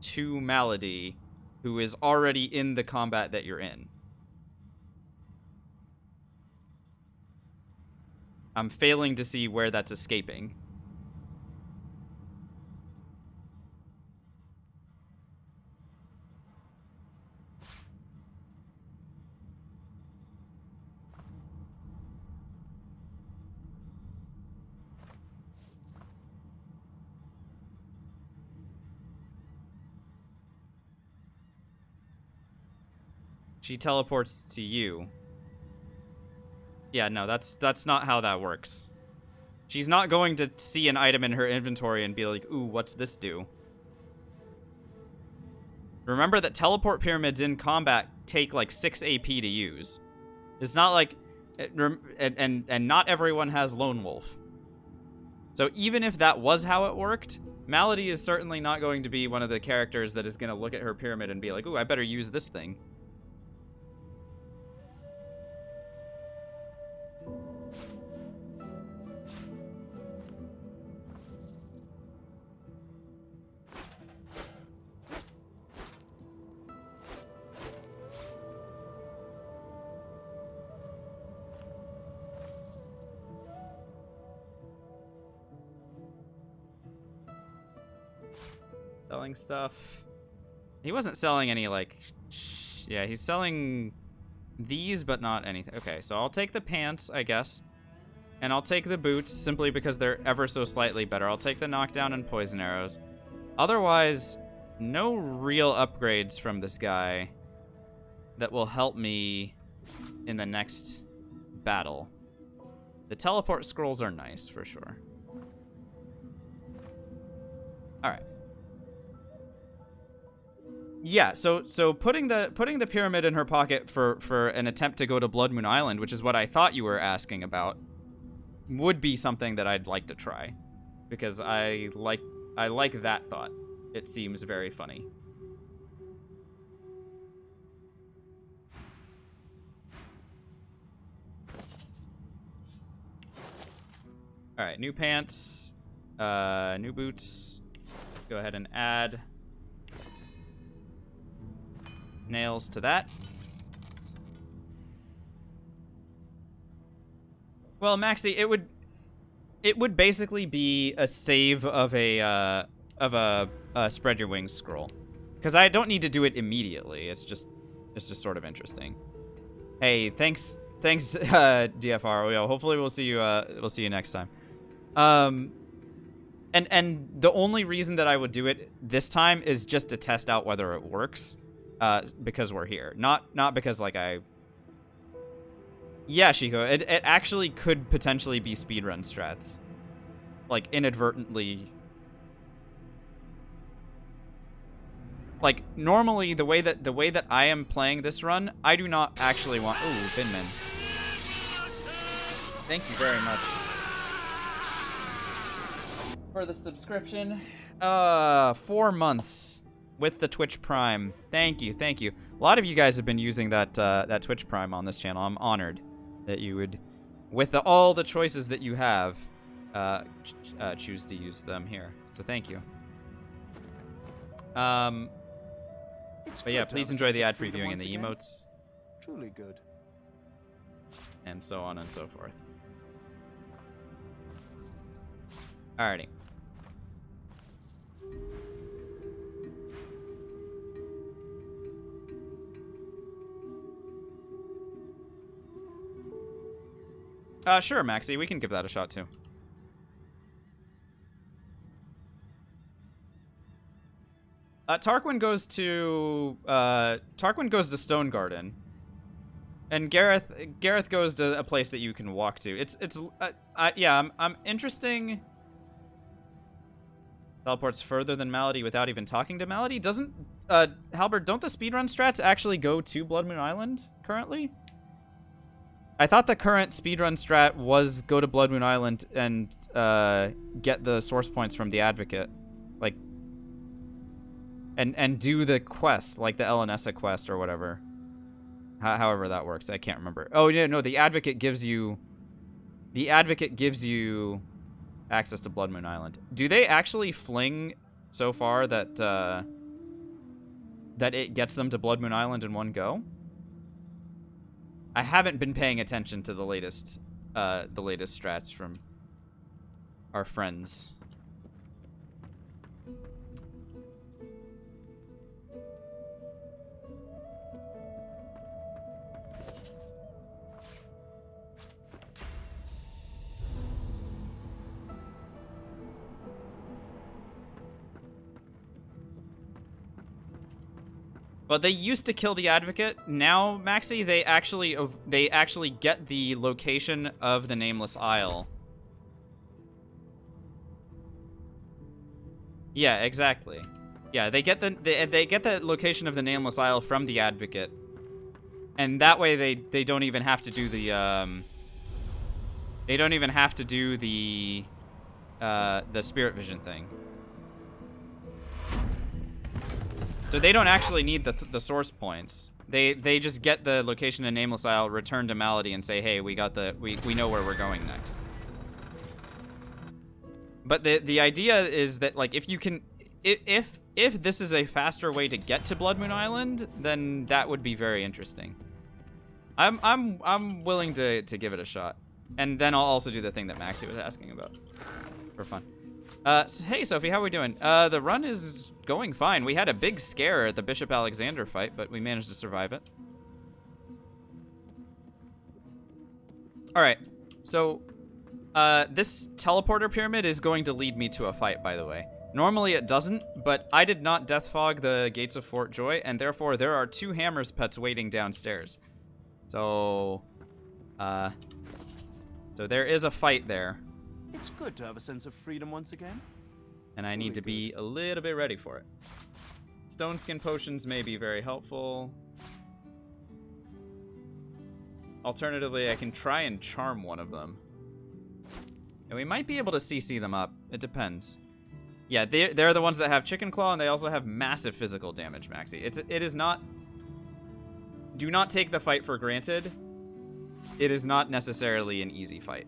to Malady, who is already in the combat that you're in. I'm failing to see where that's escaping. She teleports to you. Yeah, no, that's not how that works. She's not going to see an item in her inventory and be like, ooh, what's this do? Remember that teleport pyramids in combat take like 6 AP to use. It's not like... And not everyone has Lone Wolf. So even if that was how it worked, Malady is certainly not going to be one of the characters that is going to look at her pyramid and be like, ooh, I better use this thing. Selling stuff. He wasn't selling any, like... Yeah, he's selling these, but not anything. Okay, so I'll take the pants, I guess. And I'll take the boots, simply because they're ever so slightly better. I'll take the knockdown and poison arrows. Otherwise, no real upgrades from this guy that will help me in the next battle. The teleport scrolls are nice, for sure. Alright. Yeah, so putting the pyramid in her pocket for an attempt to go to Blood Moon Island, which is what I thought you were asking about, would be something that I'd like to try, because I like that thought. It seems very funny. All right, new pants, new boots. Go ahead and add nails to that. Well, Maxi, it would basically be a save of a spread your wings scroll, because I don't need to do it immediately. It's just sort of interesting. Hey, thanks, DFR. Yo, hopefully we'll see you next time. And the only reason that I would do it this time is just to test out whether it works, because we're here, not because like yeah, Shiko, it actually could potentially be speedrun strats, like inadvertently. Like normally the way that I am playing this run, I do not actually want. Ooh, Binman. Thank you very much for the subscription. 4 months with the Twitch Prime. Thank you. A lot of you guys have been using that Twitch Prime on this channel. I'm honored that you would, with all the choices that you have, choose to use them here. So thank you. But yeah, please enjoy the ad-free viewing and the emotes. Truly good. And so on and so forth. Alrighty. Sure, Maxi, we can give that a shot too. Tarquin goes to Stone Garden, and Gareth goes to a place that you can walk to. Yeah, I'm interesting. Teleports further than Malady without even talking to Malady. Doesn't Halberd? Don't the speedrun strats actually go to Blood Moon Island currently? I thought the current speedrun strat was go to Blood Moon Island and get the source points from the Advocate, like, and do the quest, like the Elenessa quest or whatever. However that works, I can't remember. Oh yeah, no, the Advocate gives you access to Blood Moon Island. Do they actually fling so far that that it gets them to Blood Moon Island in one go? I haven't been paying attention to the latest strats from our friends. But they used to kill the Advocate. Now, Maxi, they actually get the location of the Nameless Isle. Yeah, exactly. Yeah, they get the location of the Nameless Isle from the Advocate, and that way they don't even have to do the the Spirit Vision thing. So they don't actually need the source points. They just get the location of Nameless Isle, return to Malady, and say, hey, we know where we're going next. But the idea is that, like, if you can, if this is a faster way to get to Blood Moon Island, then that would be very interesting. I'm willing to give it a shot, and then I'll also do the thing that Maxi was asking about for fun. Hey, Sophie, how are we doing? The run is going fine. We had a big scare at the Bishop Alexander fight, but we managed to survive it. Alright, so, this teleporter pyramid is going to lead me to a fight, by the way. Normally it doesn't, but I did not death fog the gates of Fort Joy, and therefore there are 2 Hammers pets waiting downstairs. So, so there is a fight there. It's good to have a sense of freedom once again. And I need to be a little bit ready for it. Stone skin potions may be very helpful. Alternatively, I can try and charm one of them. And we might be able to CC them up. It depends. Yeah, they're the ones that have Chicken Claw, and they also have massive physical damage, Maxi. It is not... Do not take the fight for granted. It is not necessarily an easy fight.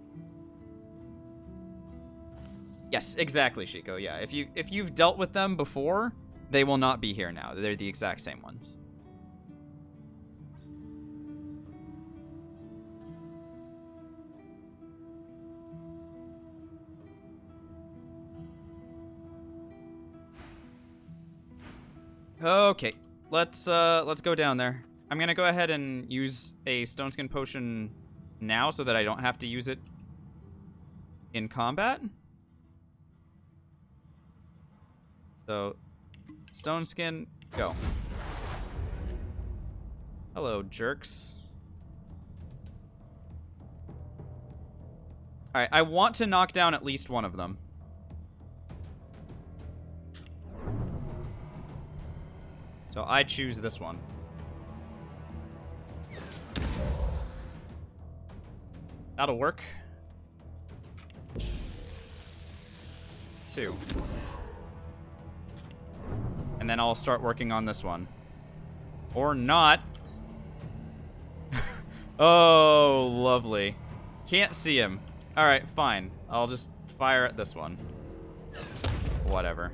Yes, exactly, Shiko. Yeah, if you've dealt with them before, they will not be here now. They're the exact same ones. Okay, let's go down there. I'm gonna go ahead and use a Stone Skin potion now so that I don't have to use it in combat. So, Stone Skin, go. Hello, jerks. Alright, I want to knock down at least one of them. So I choose this one. That'll work. 2. And then I'll start working on this one. Or not. Oh, lovely. Can't see him. Alright, fine. I'll just fire at this one. Whatever.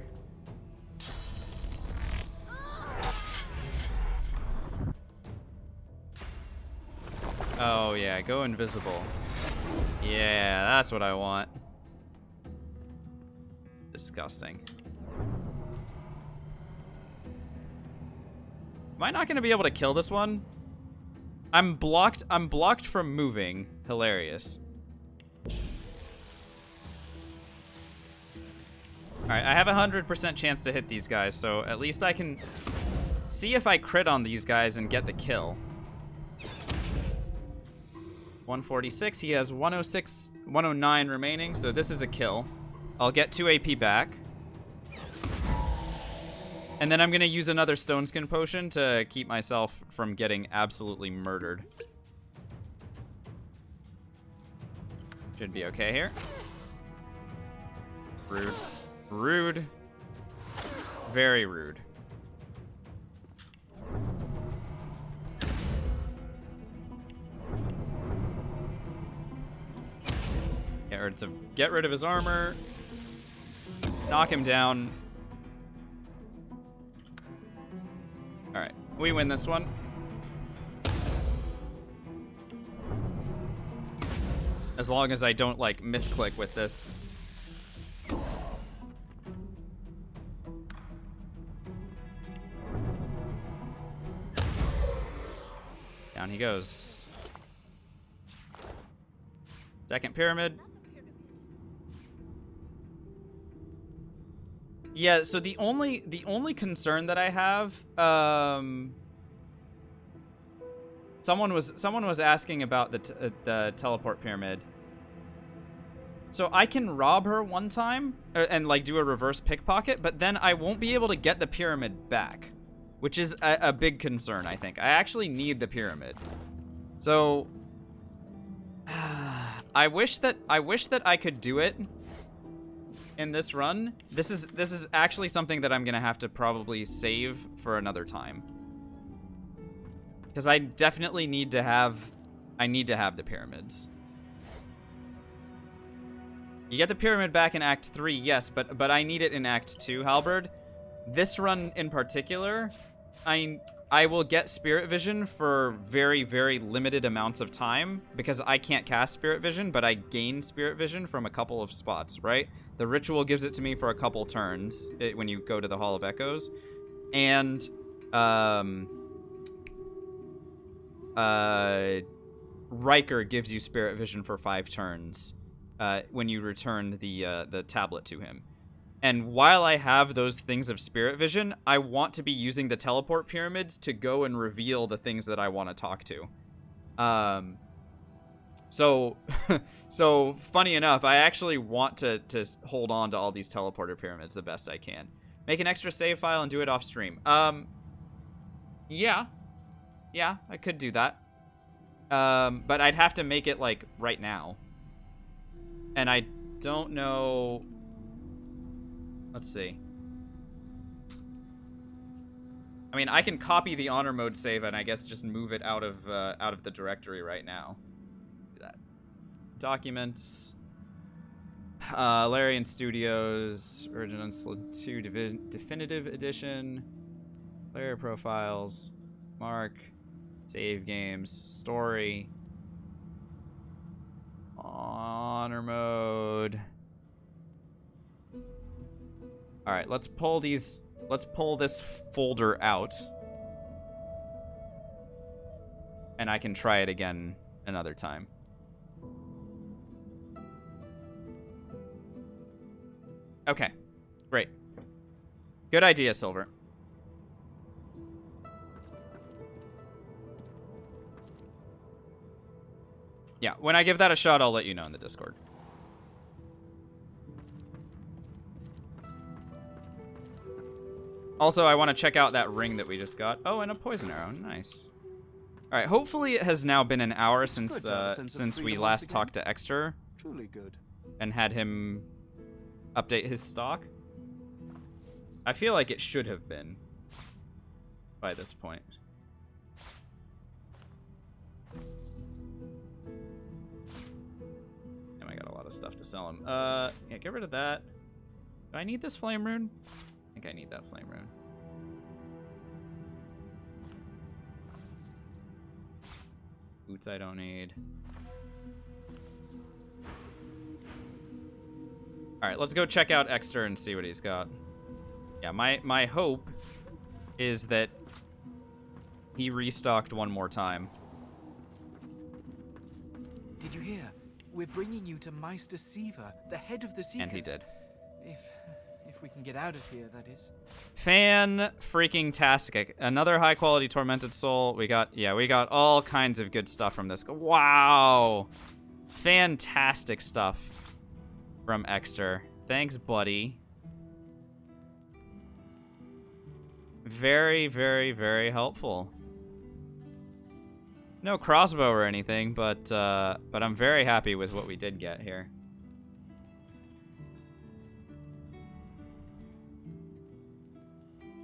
Oh, yeah, go invisible. Yeah, that's what I want. Disgusting. Am I not going to be able to kill this one? I'm blocked from moving. Hilarious. Alright, I have a 100% chance to hit these guys, so at least I can see if I crit on these guys and get the kill. 146, he has 106, 109 remaining, so this is a kill. I'll get 2 AP back. And then I'm gonna use another Stone Skin potion to keep myself from getting absolutely murdered. Should be okay here. Rude. Rude. Very rude. Get rid of his armor. Knock him down. Alright, we win this one. As long as I don't, like, misclick with this. Down he goes. Second pyramid. Yeah, so the only concern that I have, someone was asking about the teleport pyramid. So I can rob her one time and like do a reverse pickpocket, but then I won't be able to get the pyramid back, which is a big concern. I think I actually need the pyramid. So I wish that I could do it in this run. This is actually something that I'm gonna have to probably save for another time, because I definitely need to have the pyramids. You get the pyramid back in Act 3, yes, but I need it in Act 2, Halberd. This run in particular, I will get Spirit Vision for very, very limited amounts of time, because I can't cast Spirit Vision, but I gain Spirit Vision from a couple of spots, right? The ritual gives it to me for a couple turns when you go to the Hall of Echoes. And Riker gives you Spirit Vision for 5 turns when you return the tablet to him. And while I have those things of Spirit Vision, I want to be using the teleport pyramids to go and reveal the things that I want to talk to. So funny enough, I actually want to hold on to all these teleporter pyramids the best I can. Make an extra save file and do it off stream. Yeah, I could do that. But I'd have to make it like right now. And I don't know. Let's see. I mean, I can copy the honor mode save and I guess just move it out of the directory right now. Do that. Documents. Larian Studios, Origin Unsolid 2 Definitive Edition. Player profiles. Mark. Save games. Story. Honor mode. Alright, let's pull this folder out. And I can try it again another time. Okay, great. Good idea, Silver. Yeah, when I give that a shot, I'll let you know in the Discord. Also, I want to check out that ring that we just got. Oh, and a poison arrow. Nice. All right, hopefully it has now been an hour since we last talked to Exter. Truly good. And had him update his stock. I feel like it should have been by this point. I got a lot of stuff to sell him. Yeah, get rid of that. Do I need this flame rune? I think I need that flame rune. Boots I don't need. Alright, let's go check out Exter and see what he's got. Yeah, my hope is that he restocked one more time. Did you hear? We're bringing you to Meister Siva, the head of the Seekers. And he did. If we can get out of here, that is. Fan-freaking-tastic. Another high-quality Tormented Soul. We got all kinds of good stuff from this. Wow! Fantastic stuff from Exter. Thanks, buddy. Very, very, very helpful. No crossbow or anything, but I'm very happy with what we did get here.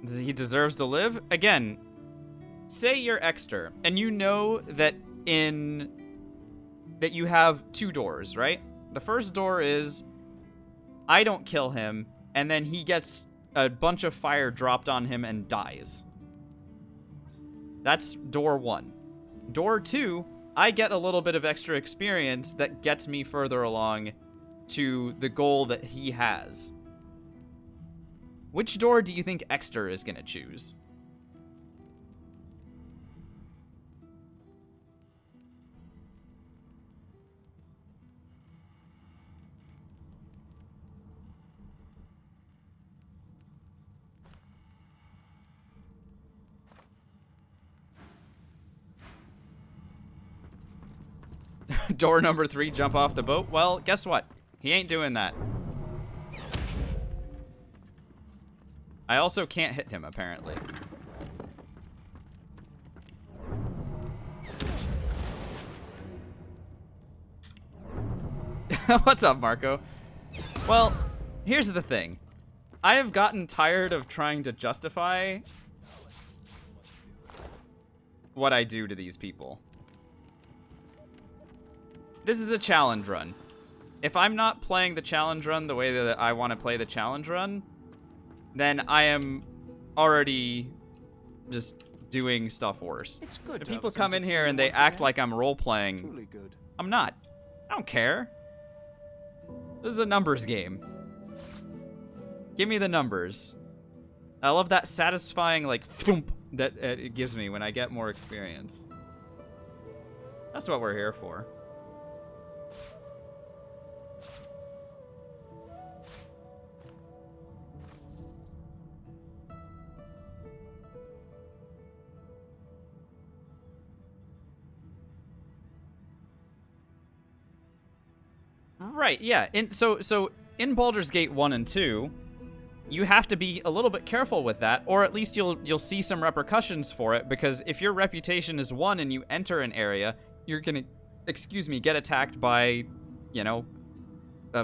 He deserves to live? Again, say you're Exter, and you know that that you have 2 doors, right? The first door is, I don't kill him, and then he gets a bunch of fire dropped on him and dies. That's door 1. Door 2, I get a little bit of extra experience that gets me further along to the goal that he has. Which door do you think Exter is going to choose? Door number 3, jump off the boat. Well, guess what? He ain't doing that. I also can't hit him, apparently. What's up, Marco? Well, here's the thing. I have gotten tired of trying to justify what I do to these people. This is a challenge run. If I'm not playing the challenge run the way that I want to play the challenge run, then I am already just doing stuff worse. It's good if to have people a come sense in of here and freedom they once act again. like I'm role-playing, Truly good. I'm not. I don't care. This is a numbers game. Give me the numbers. I love that satisfying, like, thump that it gives me when I get more experience. That's what we're here for. Right, yeah. So in Baldur's Gate 1 and 2, you have to be a little bit careful with that, or at least you'll see some repercussions for it, because if your reputation is 1 and you enter an area, you're gonna, get attacked by, you know,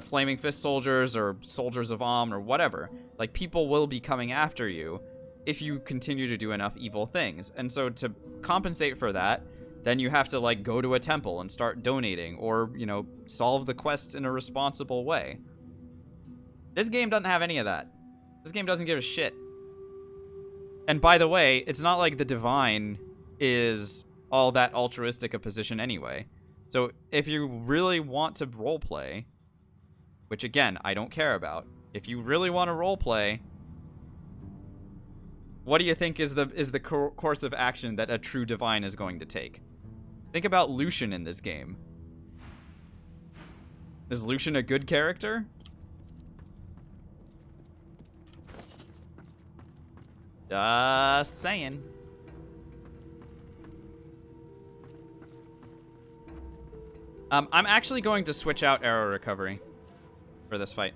Flaming Fist soldiers or soldiers of Amn or whatever. Like, people will be coming after you if you continue to do enough evil things. And so to compensate for that, then you have to, like, go to a temple and start donating, or, you know, solve the quests in a responsible way. This game doesn't have any of that. This game doesn't give a shit. And by the way, it's not like the Divine is all that altruistic a position anyway. So if you really want to roleplay, which again, I don't care about, if you really want to roleplay, what do you think is the course of action that a true Divine is going to take? Think about Lucian in this game. Is Lucian a good character? Just saying. I'm actually going to switch out arrow recovery for this fight.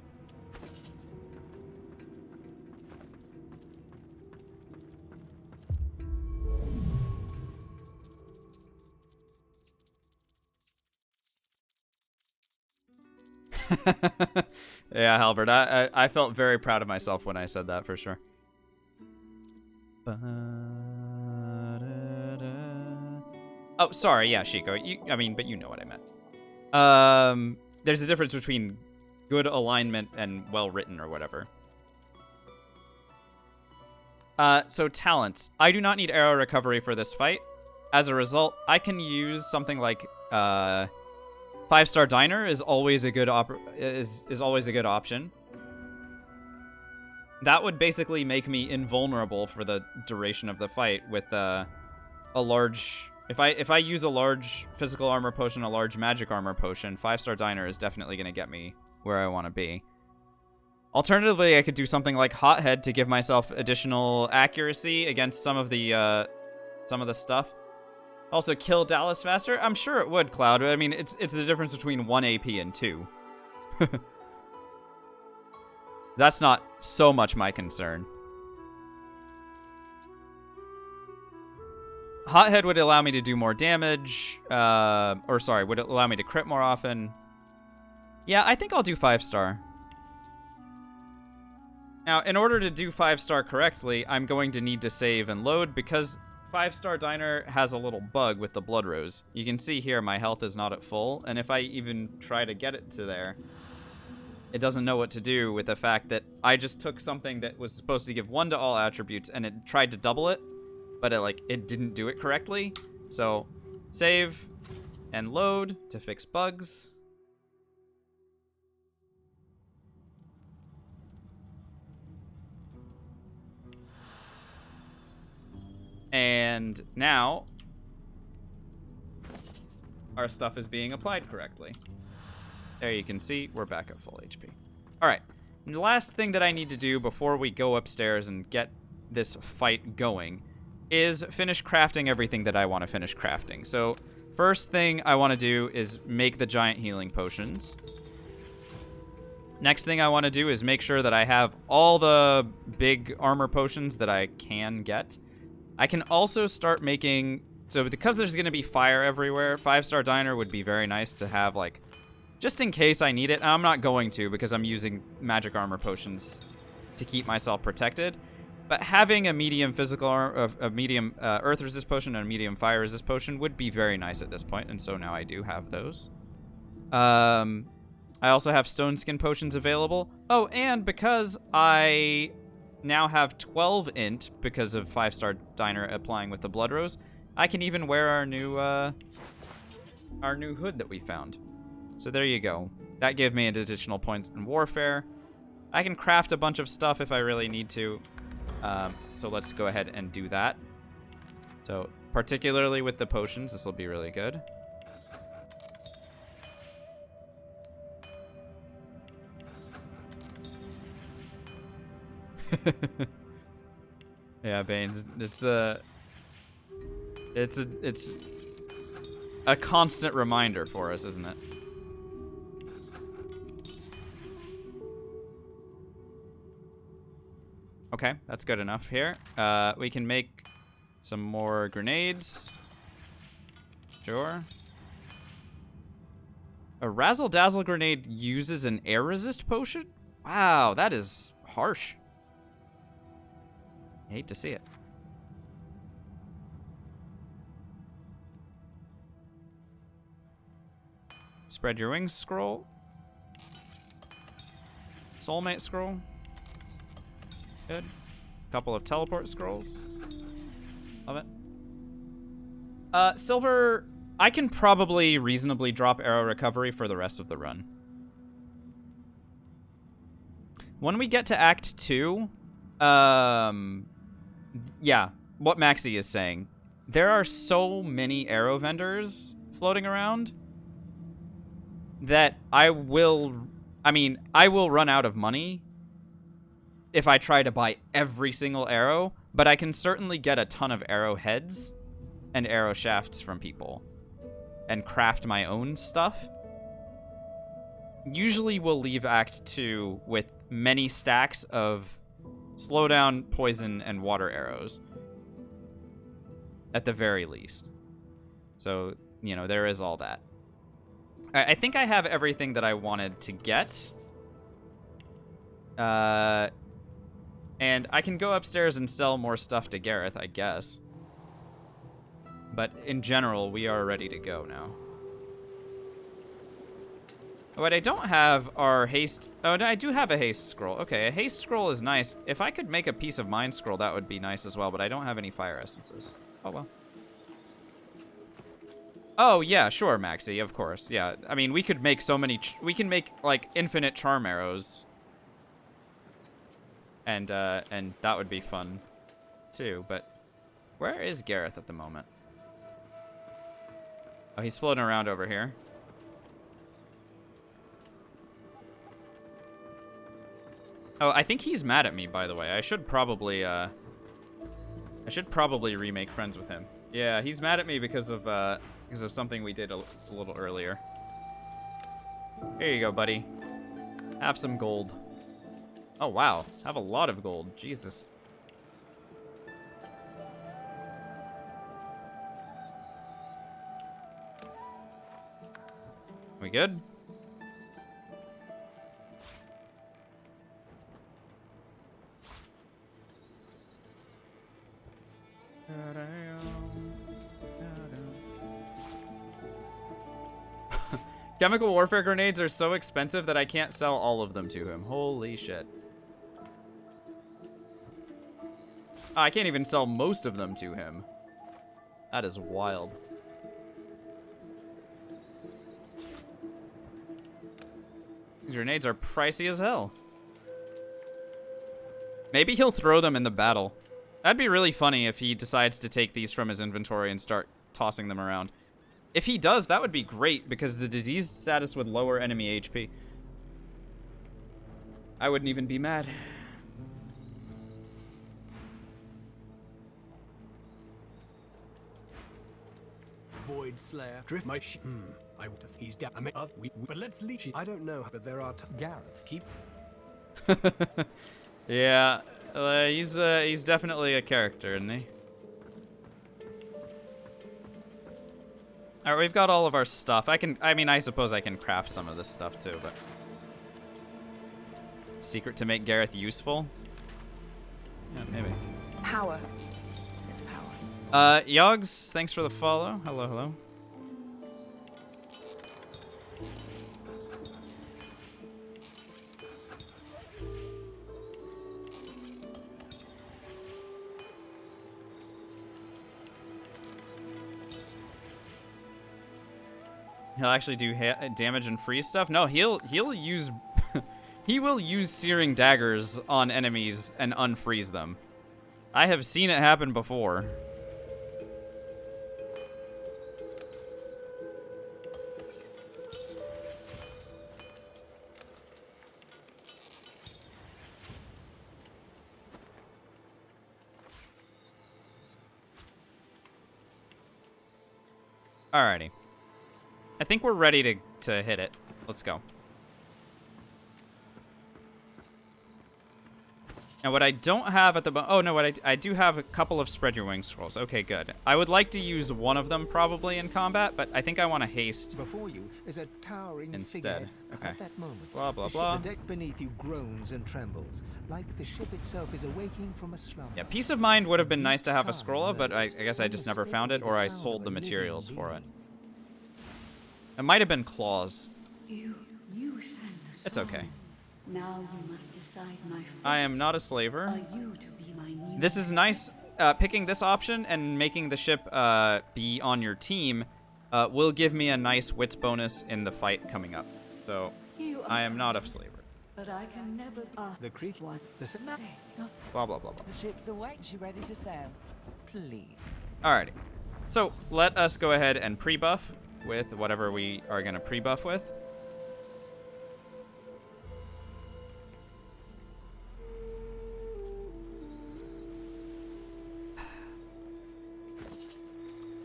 Yeah, Halbert, I felt very proud of myself when I said that, for sure. Oh, sorry, yeah, Shiko. But you know what I meant. There's a difference between good alignment and well-written or whatever. So talents. I do not need arrow recovery for this fight. As a result, I can use something like, 5-star diner is always a good is always a good option. That would basically make me invulnerable for the duration of the fight with a large. If I use a large physical armor potion, a large magic armor potion, 5-star diner is definitely gonna get me where I want to be. Alternatively, I could do something like Hothead to give myself additional accuracy against some of the stuff. Also, kill Dallas faster? I'm sure it would, Cloud. I mean, it's the difference between 1 AP and 2. That's not so much my concern. Hothead would allow me to do more damage. Would allow me to crit more often. Yeah, I think I'll do 5-star. Now, in order to do 5-star correctly, I'm going to need to save and load, because 5-star diner has a little bug with the blood rose. You can see here my health is not at full, and if I even try to get it to there, it doesn't know what to do with the fact that I just took something that was supposed to give 1 to all attributes, and it tried to double it, but it didn't do it correctly. So, save and load to fix bugs. And now, our stuff is being applied correctly. There you can see, we're back at full HP. Alright, the last thing that I need to do before we go upstairs and get this fight going is finish crafting everything that I want to finish crafting. So, first thing I want to do is make the giant healing potions. Next thing I want to do is make sure that I have all the big armor potions that I can get. I can also start making... So because there's going to be fire everywhere, 5-star diner would be very nice to have, like, just in case I need it. And I'm not going to, because I'm using magic armor potions to keep myself protected. But having a medium medium earth resist potion and a medium fire resist potion would be very nice at this point. And so now I do have those. I also have stone skin potions available. Oh, and because I now have 12 int because of 5-star diner applying with the blood rose, I can even wear our new hood that we found. So there you go. That gave me an additional point in warfare. I can craft a bunch of stuff if I really need to. So let's go ahead and do that. So particularly with the potions, this will be really good. Yeah, Bane, it's a constant reminder for us, isn't it? Okay, that's good enough here. We can make some more grenades. Sure. A Razzle Dazzle grenade uses an air resist potion? Wow, that is harsh. I hate to see it. Spread your wings scroll. Soulmate scroll. Good. Couple of teleport scrolls. Love it. Silver, I can probably reasonably drop arrow recovery for the rest of the run. When we get to Act 2, yeah, what Maxie is saying. There are so many arrow vendors floating around that I will run out of money if I try to buy every single arrow, but I can certainly get a ton of arrow heads and arrow shafts from people and craft my own stuff. Usually we'll leave Act 2 with many stacks of slowdown, poison, and water arrows. At the very least. So, you know, there is all that. I think I have everything that I wanted to get. And I can go upstairs and sell more stuff to Gareth, I guess. But in general, we are ready to go now. What I don't have are haste... Oh, no, I do have a haste scroll. Okay, a haste scroll is nice. If I could make a peace of mind scroll, that would be nice as well, but I don't have any fire essences. Oh, well. Oh, yeah, sure, Maxie, of course. Yeah, I mean, we could make so many... we can make, like, infinite charm arrows. And that would be fun, too. But where is Gareth at the moment? Oh, he's floating around over here. Oh, I think he's mad at me, by the way. I should probably remake friends with him. Yeah, he's mad at me because of something we did a little earlier. Here you go, buddy. Have some gold. Oh, wow. Have a lot of gold. Jesus. We good? Chemical warfare grenades are so expensive that I can't sell all of them to him. Holy shit. I can't even sell most of them to him. That is wild. Grenades are pricey as hell. Maybe he'll throw them in the battle. That'd be really funny if he decides to take these from his inventory and start tossing them around. If he does, that would be great, because the diseased status would lower enemy HP. I wouldn't even be mad. Void Slayer. Drift my I want to. He's down. I mean, but let's leech. I don't know, but there are. Gareth, keep. Yeah, he's definitely a character, isn't he? All right, we've got all of our stuff. I suppose I can craft some of this stuff too, but secret to make Gareth useful? Yeah, maybe. Power is power. Yogs, thanks for the follow. Hello, hello. He'll actually do damage and freeze stuff? No, he'll use He will use searing daggers on enemies and unfreeze them. I have seen it happen before. Alrighty. I think we're ready to hit it. Let's go. Now, what I don't have at the moment... Oh, no, what I do have a couple of Spread Your Wings scrolls. Okay, good. I would like to use one of them probably in combat, but I think I want to haste Before you is a towering instead. Okay. At that moment, Blah, blah, the ship- blah. The deck beneath you groans and trembles, like the ship itself is awaking from a slumber. Yeah, Peace of Mind would have been nice to have a scroll of, but I guess I just never found it, or I sold the materials for it. It might have been claws. You sang the song. It's okay. Now you must decide, my friend. I am not a slaver. Are you to be my new This is nice. Picking this option and making the ship be on your team will give me a nice wits bonus in the fight coming up. So I am not a slaver. But I can never. The creek. The Blah, blah, blah, blah. The ship's awake. She ready to sail? Please. Alrighty. So let us go ahead and pre-buff with whatever we are going to pre-buff with.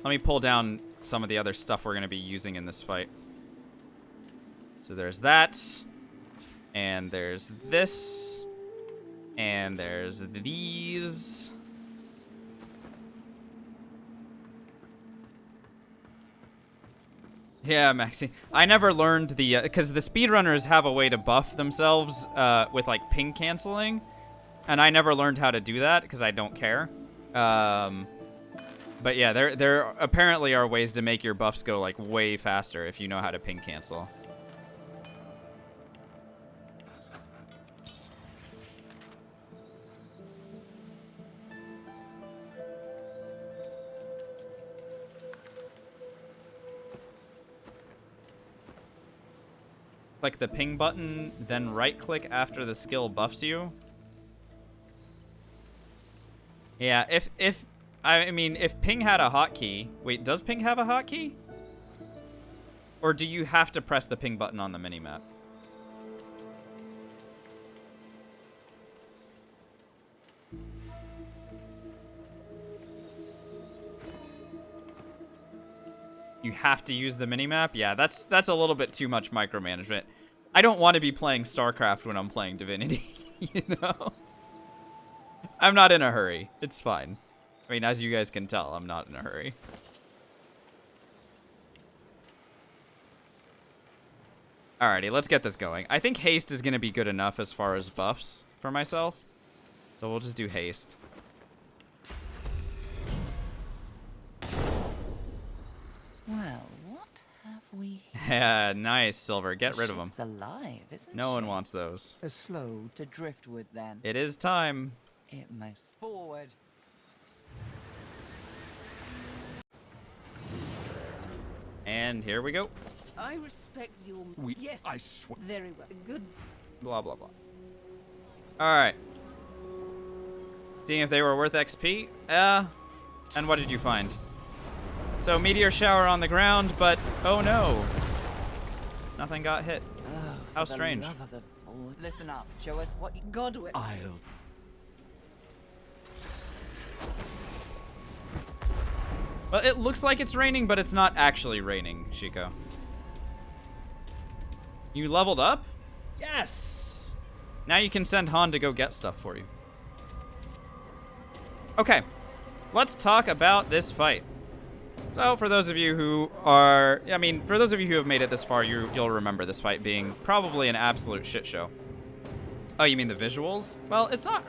Let me pull down some of the other stuff we're going to be using in this fight. So there's that. And there's this. And there's these. Yeah, Maxi. I never learned the... because the speedrunners have a way to buff themselves with, like, ping canceling. And I never learned how to do that because I don't care. But yeah, there apparently are ways to make your buffs go, like, way faster if you know how to ping cancel. Click the ping button, then right-click after the skill buffs you. Yeah, if ping had a hotkey... Wait, does ping have a hotkey? Or do you have to press the ping button on the minimap? You have to use the minimap? Yeah, that's a little bit too much micromanagement. I don't want to be playing StarCraft when I'm playing Divinity, you know? I'm not in a hurry. It's fine. I mean, as you guys can tell, I'm not in a hurry. Alrighty, let's get this going. I think haste is going to be good enough as far as buffs for myself. So we'll just do haste. Well, what have we here? Yeah, nice, Silver. Get rid of them. Ship's alive, isn't No she? one wants those. A slow to driftwood, then. It is time. It must forward. And here we go. I respect your... yes. I swear. Very well. Good. Blah, blah, blah. Alright. Seeing if they were worth XP. And what did you find? So, meteor shower on the ground, but oh no. Nothing got hit. Oh, How for the strange. love of the Lord. Listen up. Show us what you... Godwin. I'll... Well, it looks like it's raining, but it's not actually raining, Chico. You leveled up? Yes! Now you can send Han to go get stuff for you. Okay. Let's talk about this fight. So, for those of you who are... I mean, for those of you who have made it this far, you'll remember this fight being probably an absolute shit show. Oh, you mean the visuals? Well, it's not...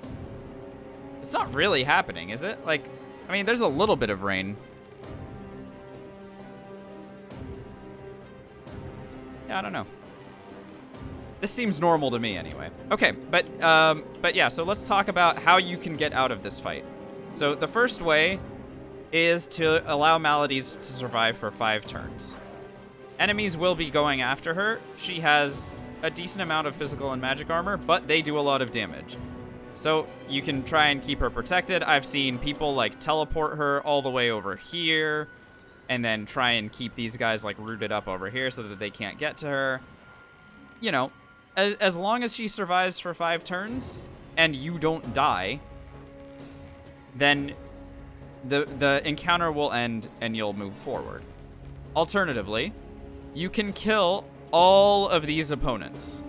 It's not really happening, is it? Like, I mean, there's a little bit of rain. Yeah, I don't know. This seems normal to me anyway. Okay, but yeah, so let's talk about how you can get out of this fight. So the first way is to allow Maladies to survive for 5 turns. Enemies will be going after her. She has a decent amount of physical and magic armor, but they do a lot of damage. So you can try and keep her protected. I've seen people like teleport her all the way over here and then try and keep these guys like rooted up over here so that they can't get to her. You know, as long as she survives for 5 turns and you don't die, then the encounter will end and you'll move forward. Alternatively, you can kill all of these opponents,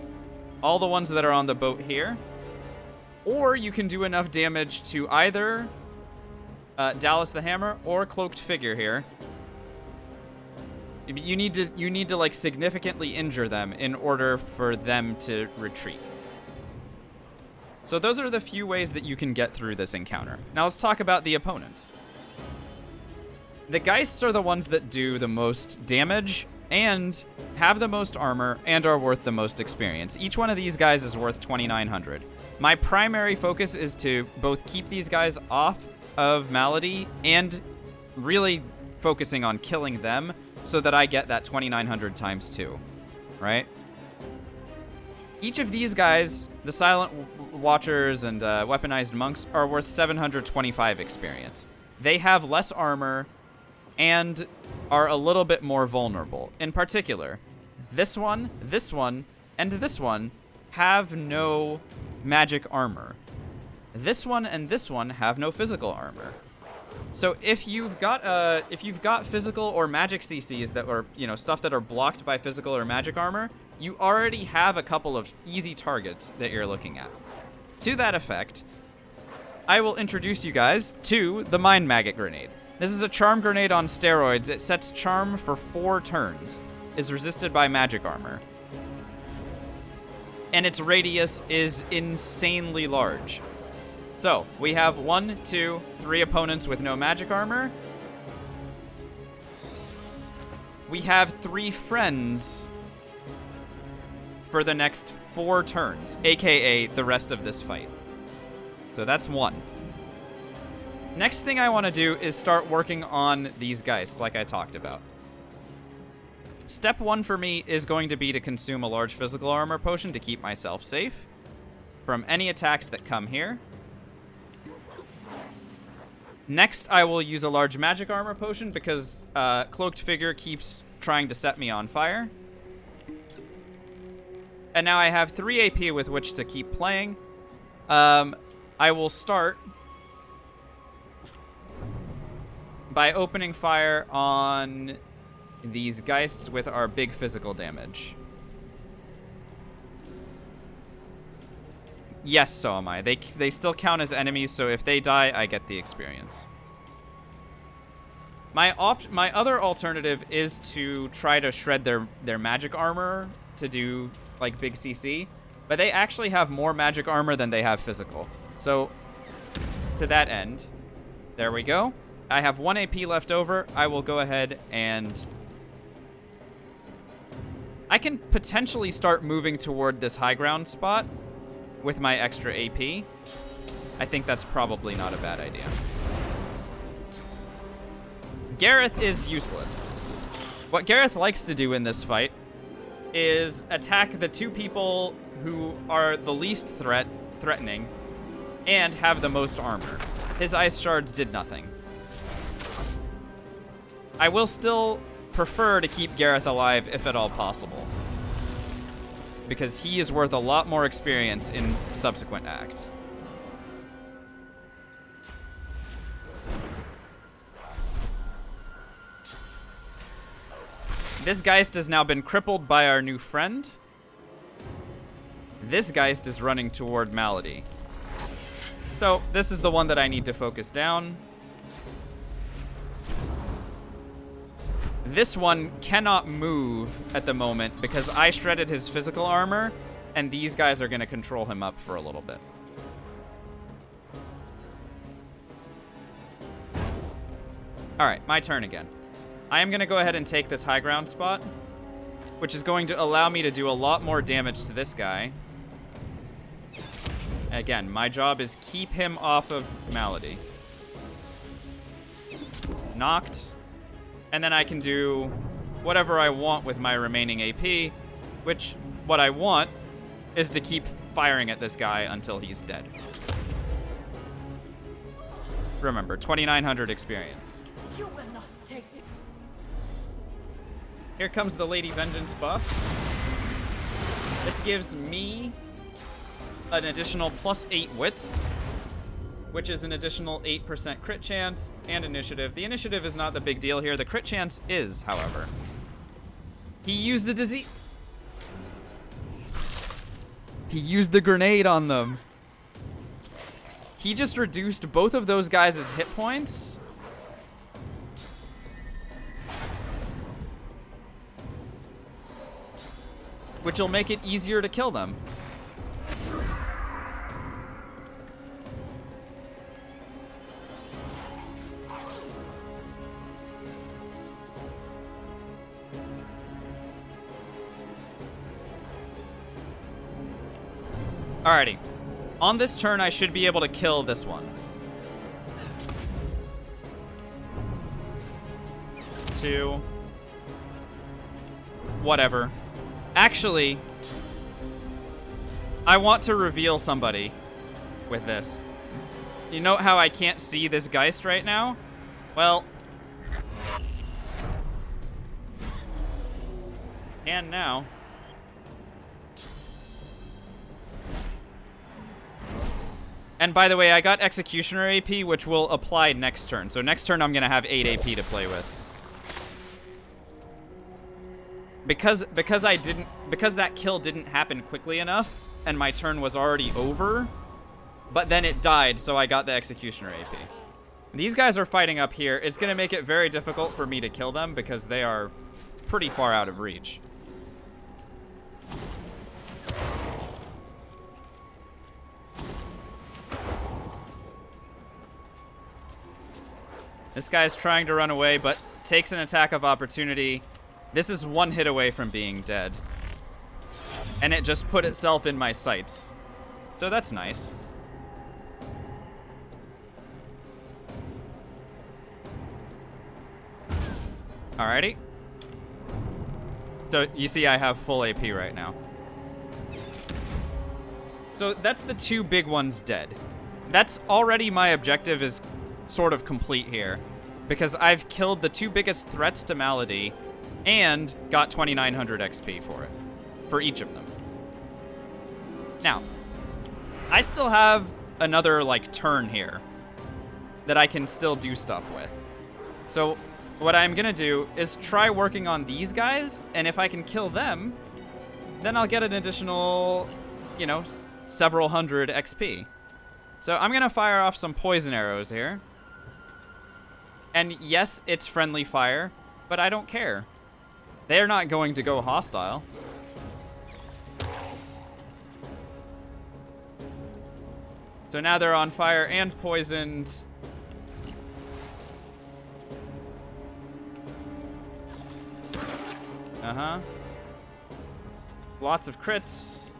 all the ones that are on the boat here, or you can do enough damage to either Dallas the Hammer or Cloaked Figure here. You need to like significantly injure them in order for them to retreat. So those are the few ways that you can get through this encounter. Now let's talk about the opponents. The Geists are the ones that do the most damage and have the most armor and are worth the most experience. Each one of these guys is worth 2,900. My primary focus is to both keep these guys off of Malady and really focusing on killing them so that I get that 2,900 times 2, right? Each of these guys, the Silent Watchers and Weaponized Monks, are worth 725 experience. They have less armor and are a little bit more vulnerable. In particular, this one, and this one have no magic armor. This one and this one have no physical armor. So if you've got physical or magic CCs that are, you know, stuff that are blocked by physical or magic armor, you already have a couple of easy targets that you're looking at. To that effect, I will introduce you guys to the Mind Maggot Grenade. This is a charm grenade on steroids. It sets charm for 4 turns, is resisted by magic armor, and its radius is insanely large. So, we have 1, 2, 3 opponents with no magic armor. We have 3 friends for the next 4 turns, aka the rest of this fight. So that's 1. Next thing I want to do is start working on these Geists like I talked about. Step 1 for me is going to be to consume a large physical armor potion to keep myself safe from any attacks that come here. Next, I will use a large magic armor potion because Cloaked Figure keeps trying to set me on fire. And now I have 3 AP with which to keep playing. I will start by opening fire on these Geists with our big physical damage. Yes, so am I. They still count as enemies, so if they die, I get the experience. My other alternative is to try to shred their magic armor to do like big CC, but they actually have more magic armor than they have physical. So to that end, there we go. I have 1 AP left over. I will go ahead and I can potentially start moving toward this high ground spot with my extra AP. I think that's probably not a bad idea. Gareth is useless. What Gareth likes to do in this fight is attack the 2 people who are the least threatening and have the most armor. His ice shards did nothing. I will still prefer to keep Gareth alive if at all possible, because he is worth a lot more experience in subsequent acts. This Geist has now been crippled by our new friend. This Geist is running toward Malady. So this is the one that I need to focus down. This one cannot move at the moment because I shredded his physical armor, and these guys are going to control him up for a little bit. Alright, my turn again. I am going to go ahead and take this high ground spot, which is going to allow me to do a lot more damage to this guy. Again, my job is keep him off of Malady. Knocked. And then I can do whatever I want with my remaining AP, which what I want is to keep firing at this guy until he's dead. Remember, 2,900 experience. You will not take it. Here comes the Lady Vengeance buff. This gives me an additional +8 wits, which is an additional 8% crit chance and initiative. The initiative is not the big deal here. The crit chance is, however. He used a disease. He used the grenade on them. He just reduced both of those guys' hit points. Which will make it easier to kill them. Alrighty. On this turn, I should be able to kill this one. 2. Whatever. Actually, I want to reveal somebody with this. You know how I can't see this Geist right now? Well, can now. And by the way, I got Executioner AP, which will apply next turn. So next turn, I'm going to have 8 AP to play with. Because that kill didn't happen quickly enough, and my turn was already over, but then it died, so I got the Executioner AP. These guys are fighting up here. It's going to make it very difficult for me to kill them because they are pretty far out of reach. This guy's trying to run away, but takes an attack of opportunity. This is one hit away from being dead. And it just put itself in my sights. So that's nice. Alrighty. So you see I have full AP right now. So that's the 2 big ones dead. That's already my objective is sort of complete here, because I've killed the 2 biggest threats to Malady and got 2,900 XP for it, for each of them. Now, I still have another, like, turn here that I can still do stuff with. So what I'm gonna do is try working on these guys, and if I can kill them, then I'll get an additional, you know, several hundred XP. So I'm gonna fire off some poison arrows here. And yes, it's friendly fire, but I don't care. They're not going to go hostile. So now they're on fire and poisoned. Uh-huh. Lots of crits.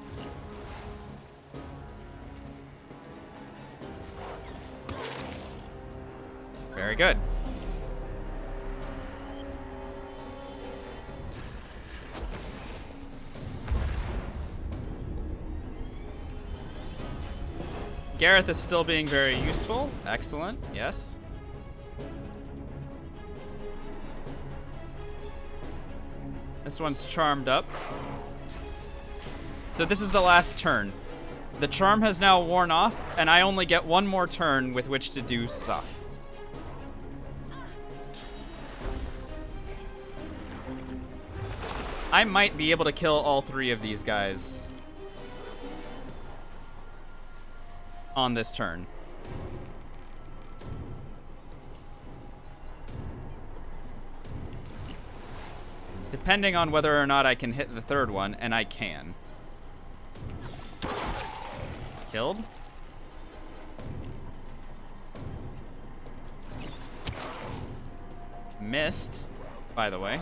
Very good. Gareth is still being very useful. Excellent. Yes. This one's charmed up. So this is the last turn. The charm has now worn off, and I only get one more turn with which to do stuff. I might be able to kill all 3 of these guys on this turn. Depending on whether or not I can hit the 3rd one, and I can. Killed. Missed, by the way.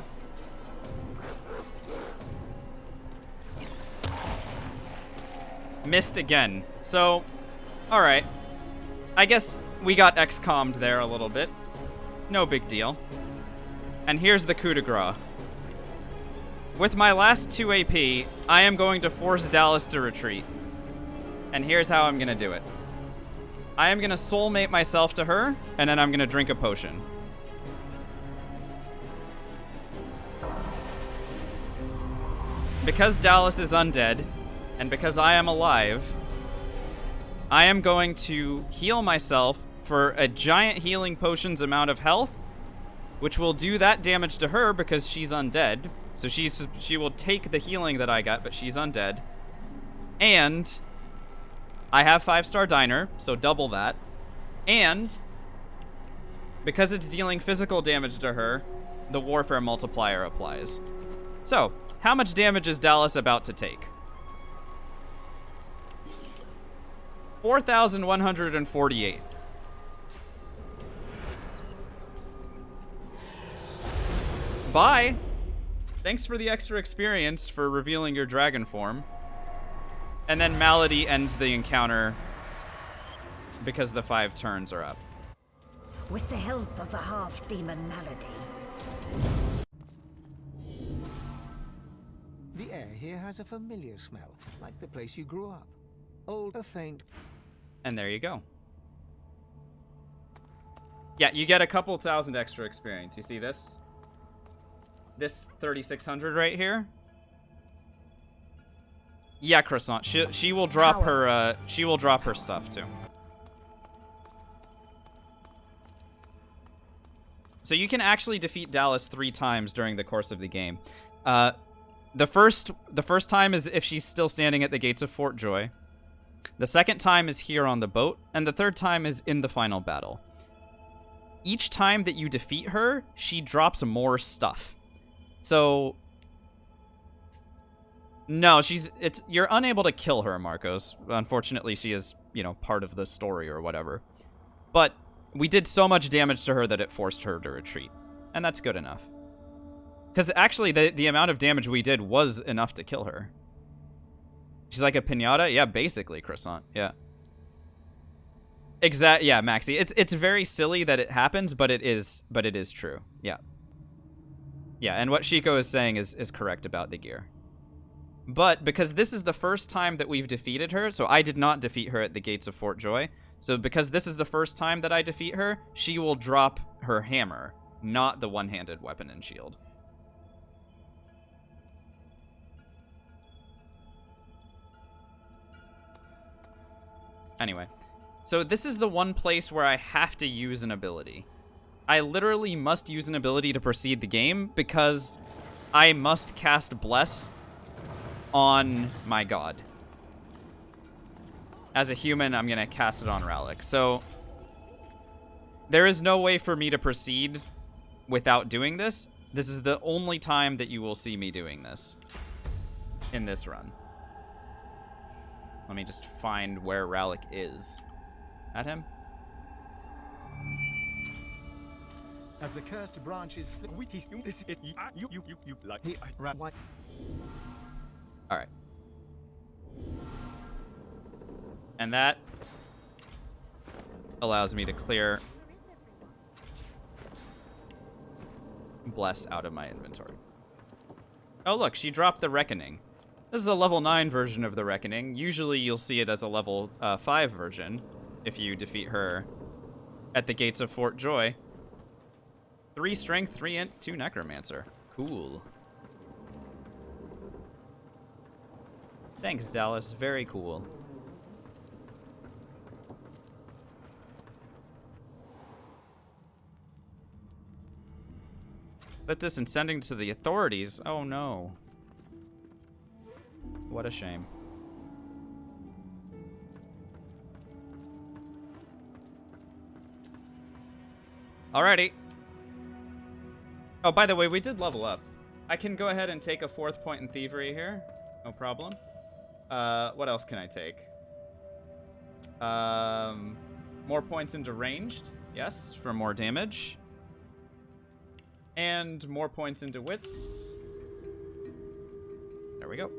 Missed again. So, alright. I guess we got XCOM'd there a little bit. No big deal. And here's the coup de grace. with my last 2 AP, I am going to force Dallas to retreat. And here's how I'm going to do it. I am going to soulmate myself to her, and then I'm going to drink a potion. Because Dallas is undead, and because I am alive, I am going to heal myself for a giant healing potion's amount of health, which will do that damage to her because she's undead. So she will take the healing that I got, but she's undead. And I have 5-star diner, so double that. And because it's dealing physical damage to her, the warfare multiplier applies. So, how much damage is Dallas about to take? 4,148. Bye! Thanks for the extra experience for revealing your dragon form. And then Malady ends the encounter because the 5 turns are up. With the help of the half-demon Malady. The air here has a familiar smell, like the place you grew up. Old, a faint... And there you go. Yeah, you get a couple thousand extra experience. You see this? This 3,600 right here? Yeah, Croissant. She will drop her stuff too. So you can actually defeat Dallas 3 times during the course of the game. The first time is if she's still standing at the gates of Fort Joy. The second time is here on the boat, and the third time is in the final battle. Each time that you defeat her, she drops more stuff. So no, you're unable to kill her, Marcos. Unfortunately, she is, part of the story or whatever. But we did so much damage to her that it forced her to retreat. And that's good enough. Because actually, the amount of damage we did was enough to kill her. She's like a piñata? Yeah, basically, Croissant. Yeah. Yeah, Maxie. It's very silly that it happens, but it is true. Yeah. Yeah, and what Shiko is saying is correct about the gear. But because this is the first time that we've defeated her, so I did not defeat her at the gates of Fort Joy. So because this is the first time that I defeat her, she will drop her hammer, not the one-handed weapon and shield. Anyway, so this is the one place where I have to use an ability. I literally must use an ability to proceed the game because I must cast Bless on my god. As a human, I'm going to cast it on Ralik. So there is no way for me to proceed without doing this. This is the only time that you will see me doing this in this run. Let me just find where Ralik is. At him? As the cursed branches Alright. And that allows me to clear Bless out of my inventory. Oh look, she dropped the Reckoning. This is a level 9 version of the Reckoning. Usually you'll see it as a level 5 version if you defeat her at the gates of Fort Joy. 3 strength, 3 int, 2 necromancer. Cool. Thanks, Dallas. Very cool. But this and sending to the authorities. Oh no. What a shame. Alrighty. Oh, by the way, we did level up. I can go ahead and take a 4th point in thievery here. No problem. What else can I take? More points into ranged. Yes, for more damage. And more points into wits. There we go.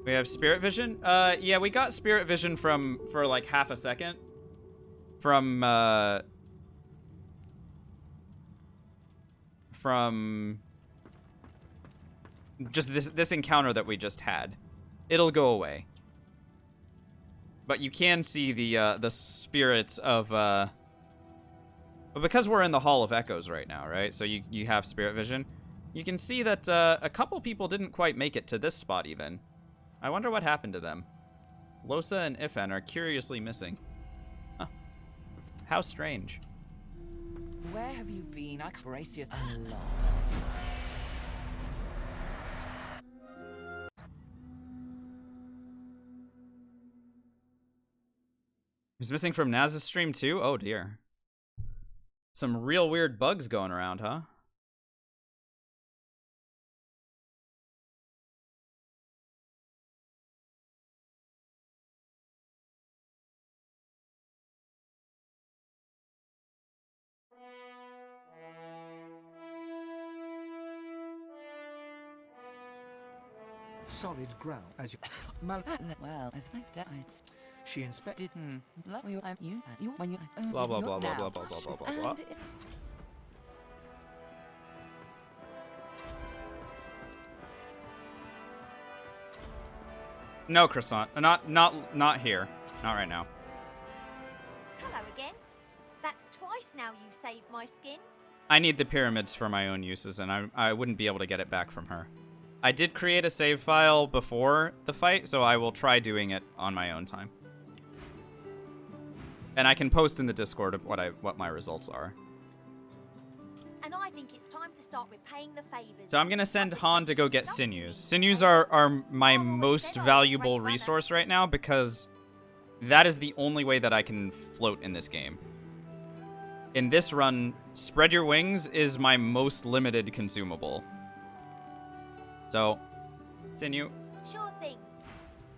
We have spirit vision. Yeah, we got spirit vision for like half a second. From just this encounter that we just had. It'll go away. But you can see the spirits of but because we're in the Hall of Echoes right now, right? So you have spirit vision. You can see that a couple people didn't quite make it to this spot even. I wonder what happened to them. Losa and Ifen are curiously missing. Huh. How strange. Where have you been? I brace you a lot. Who's missing from Naz's stream too? Oh dear. Some real weird bugs going around, huh? Solid ground as you. Well, as my dad, She inspected. Love you, you, when you. Blah blah blah blah blah blah blah blah blah blah. No, croissant. Not here. Not right now. Hello again. That's twice now you've saved my skin. I need the pyramids for my own uses, and I wouldn't be able to get it back from her. I did create a save file before the fight, so I will try doing it on my own time. And I can post in the Discord what my results are. And I think it's time to start repaying the favors. So I'm gonna send Han to go get sinews. Sinews are my most valuable resource right now because that is the only way that I can float in this game. In this run, spread your wings is my most limited consumable. So, sinew. Sure thing.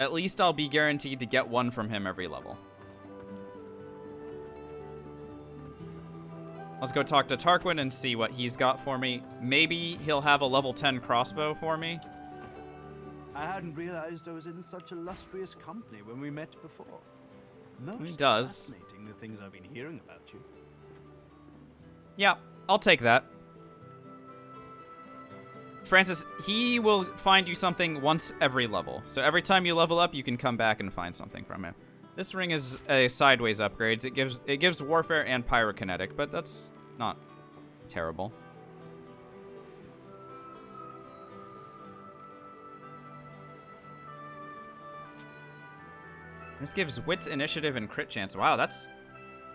At least I'll be guaranteed to get one from him every level. Let's go talk to Tarquin and see what he's got for me. Maybe he'll have a level 10 crossbow for me. I hadn't realized I was in such illustrious company when we met before. Most He does. fascinating the things I've been hearing about you. Yeah, I'll take that. Francis, he will find you something once every level. So every time you level up, you can come back and find something from him. This ring is a sideways upgrades. It gives warfare and pyrokinetic, but that's not terrible. This gives wits, initiative, and crit chance. Wow, that's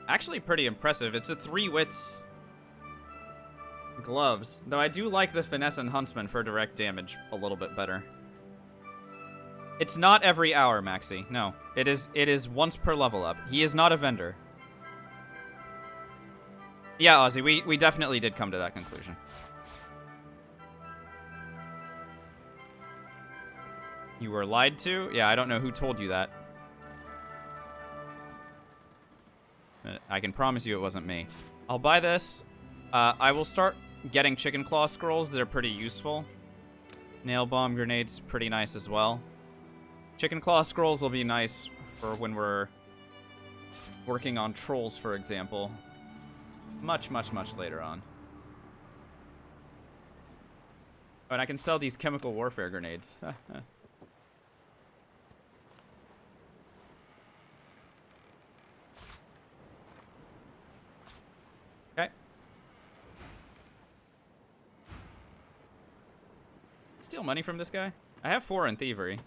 actually pretty impressive. It's a 3 wits gloves, though I do like the finesse and huntsman for direct damage a little bit better. It's not every hour, Maxi. No, it is once per level up. He is not a vendor. Yeah, Ozzy, we definitely did come to that conclusion. You were lied to? Yeah, I don't know who told you that. I can promise you it wasn't me. I'll buy this. I will start getting chicken claw scrolls that are pretty useful. Nail bomb grenades, pretty nice as well. Chicken claw scrolls will be nice for when we're working on trolls, for example. Much, much, much later on. Oh, and I can sell these chemical warfare grenades. Okay. Steal money from this guy? I have 4 in thievery.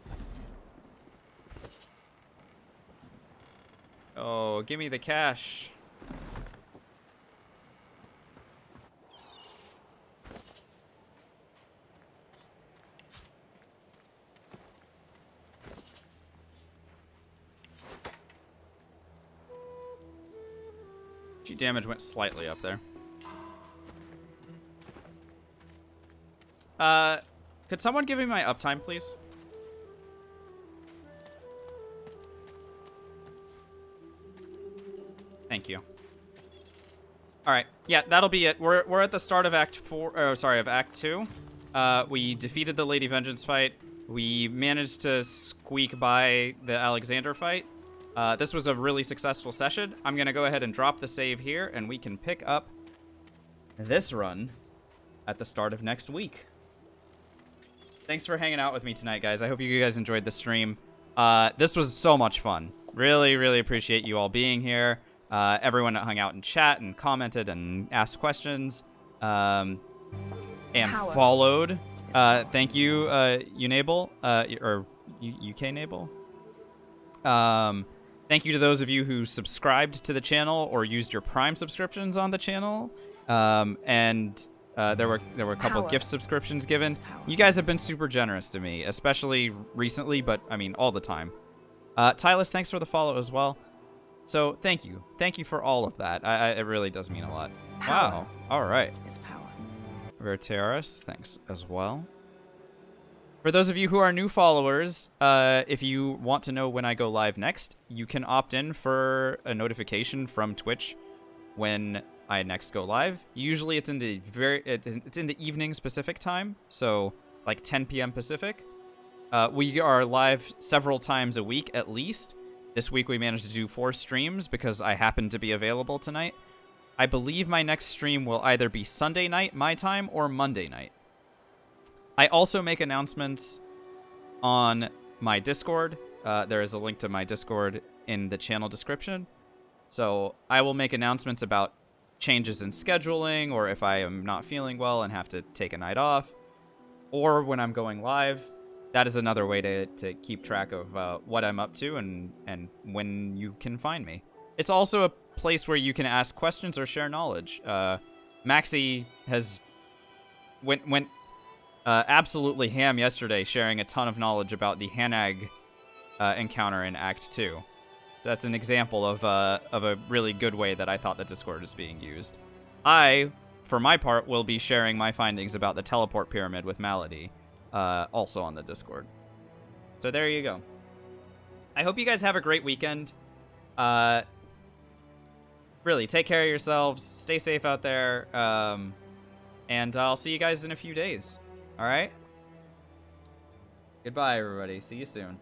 Oh, give me the cash. G damage went slightly up there. Could someone give me my uptime, please? Thank you. All right, yeah, that'll be it. We're at the start of Act 4. Oh, sorry, of Act 2. We defeated the Lady Vengeance fight. We managed to squeak by the Alexander fight. This was a really successful session. I'm gonna go ahead and drop the save here, and we can pick up this run at the start of next week. Thanks for hanging out with me tonight, guys. I hope you guys enjoyed the stream. This was so much fun. Really, really appreciate you all being here. Everyone that hung out in chat and commented and asked questions. And Power. Followed. Thank you, Unable, or UKNable. Thank you to those of you who subscribed to the channel or used your Prime subscriptions on the channel. And there were a couple Power. gift subscriptions given. You guys have been super generous to me, especially recently, but I mean all the time. Tylus, thanks for the follow as well. So thank you for all of that. It really does mean a lot. Power. Wow. All right. Is power. Verteris, thanks as well. For those of you who are new followers, if you want to know when I go live next, you can opt in for a notification from Twitch when I next go live. Usually it's in the it's in the evening Pacific time, so like 10 p.m. Pacific. We are live several times a week at least. This week we managed to do 4 streams because I happened to be available tonight. I believe my next stream will either be Sunday night, my time, or Monday night. I also make announcements on my Discord. There is a link to my Discord in the channel description. So I will make announcements about changes in scheduling, or if I am not feeling well and have to take a night off, or when I'm going live. That is another way to keep track of what I'm up to and when you can find me. It's also a place where you can ask questions or share knowledge. Maxie went absolutely ham yesterday, sharing a ton of knowledge about the Hanag encounter in Act 2. So that's an example of a really good way that I thought that Discord is being used. I, for my part, will be sharing my findings about the teleport pyramid with Malady, also on the Discord. So there you go. I hope you guys have a great weekend. Really, take care of yourselves. Stay safe out there. And I'll see you guys in a few days. All right? Goodbye, everybody. See you soon.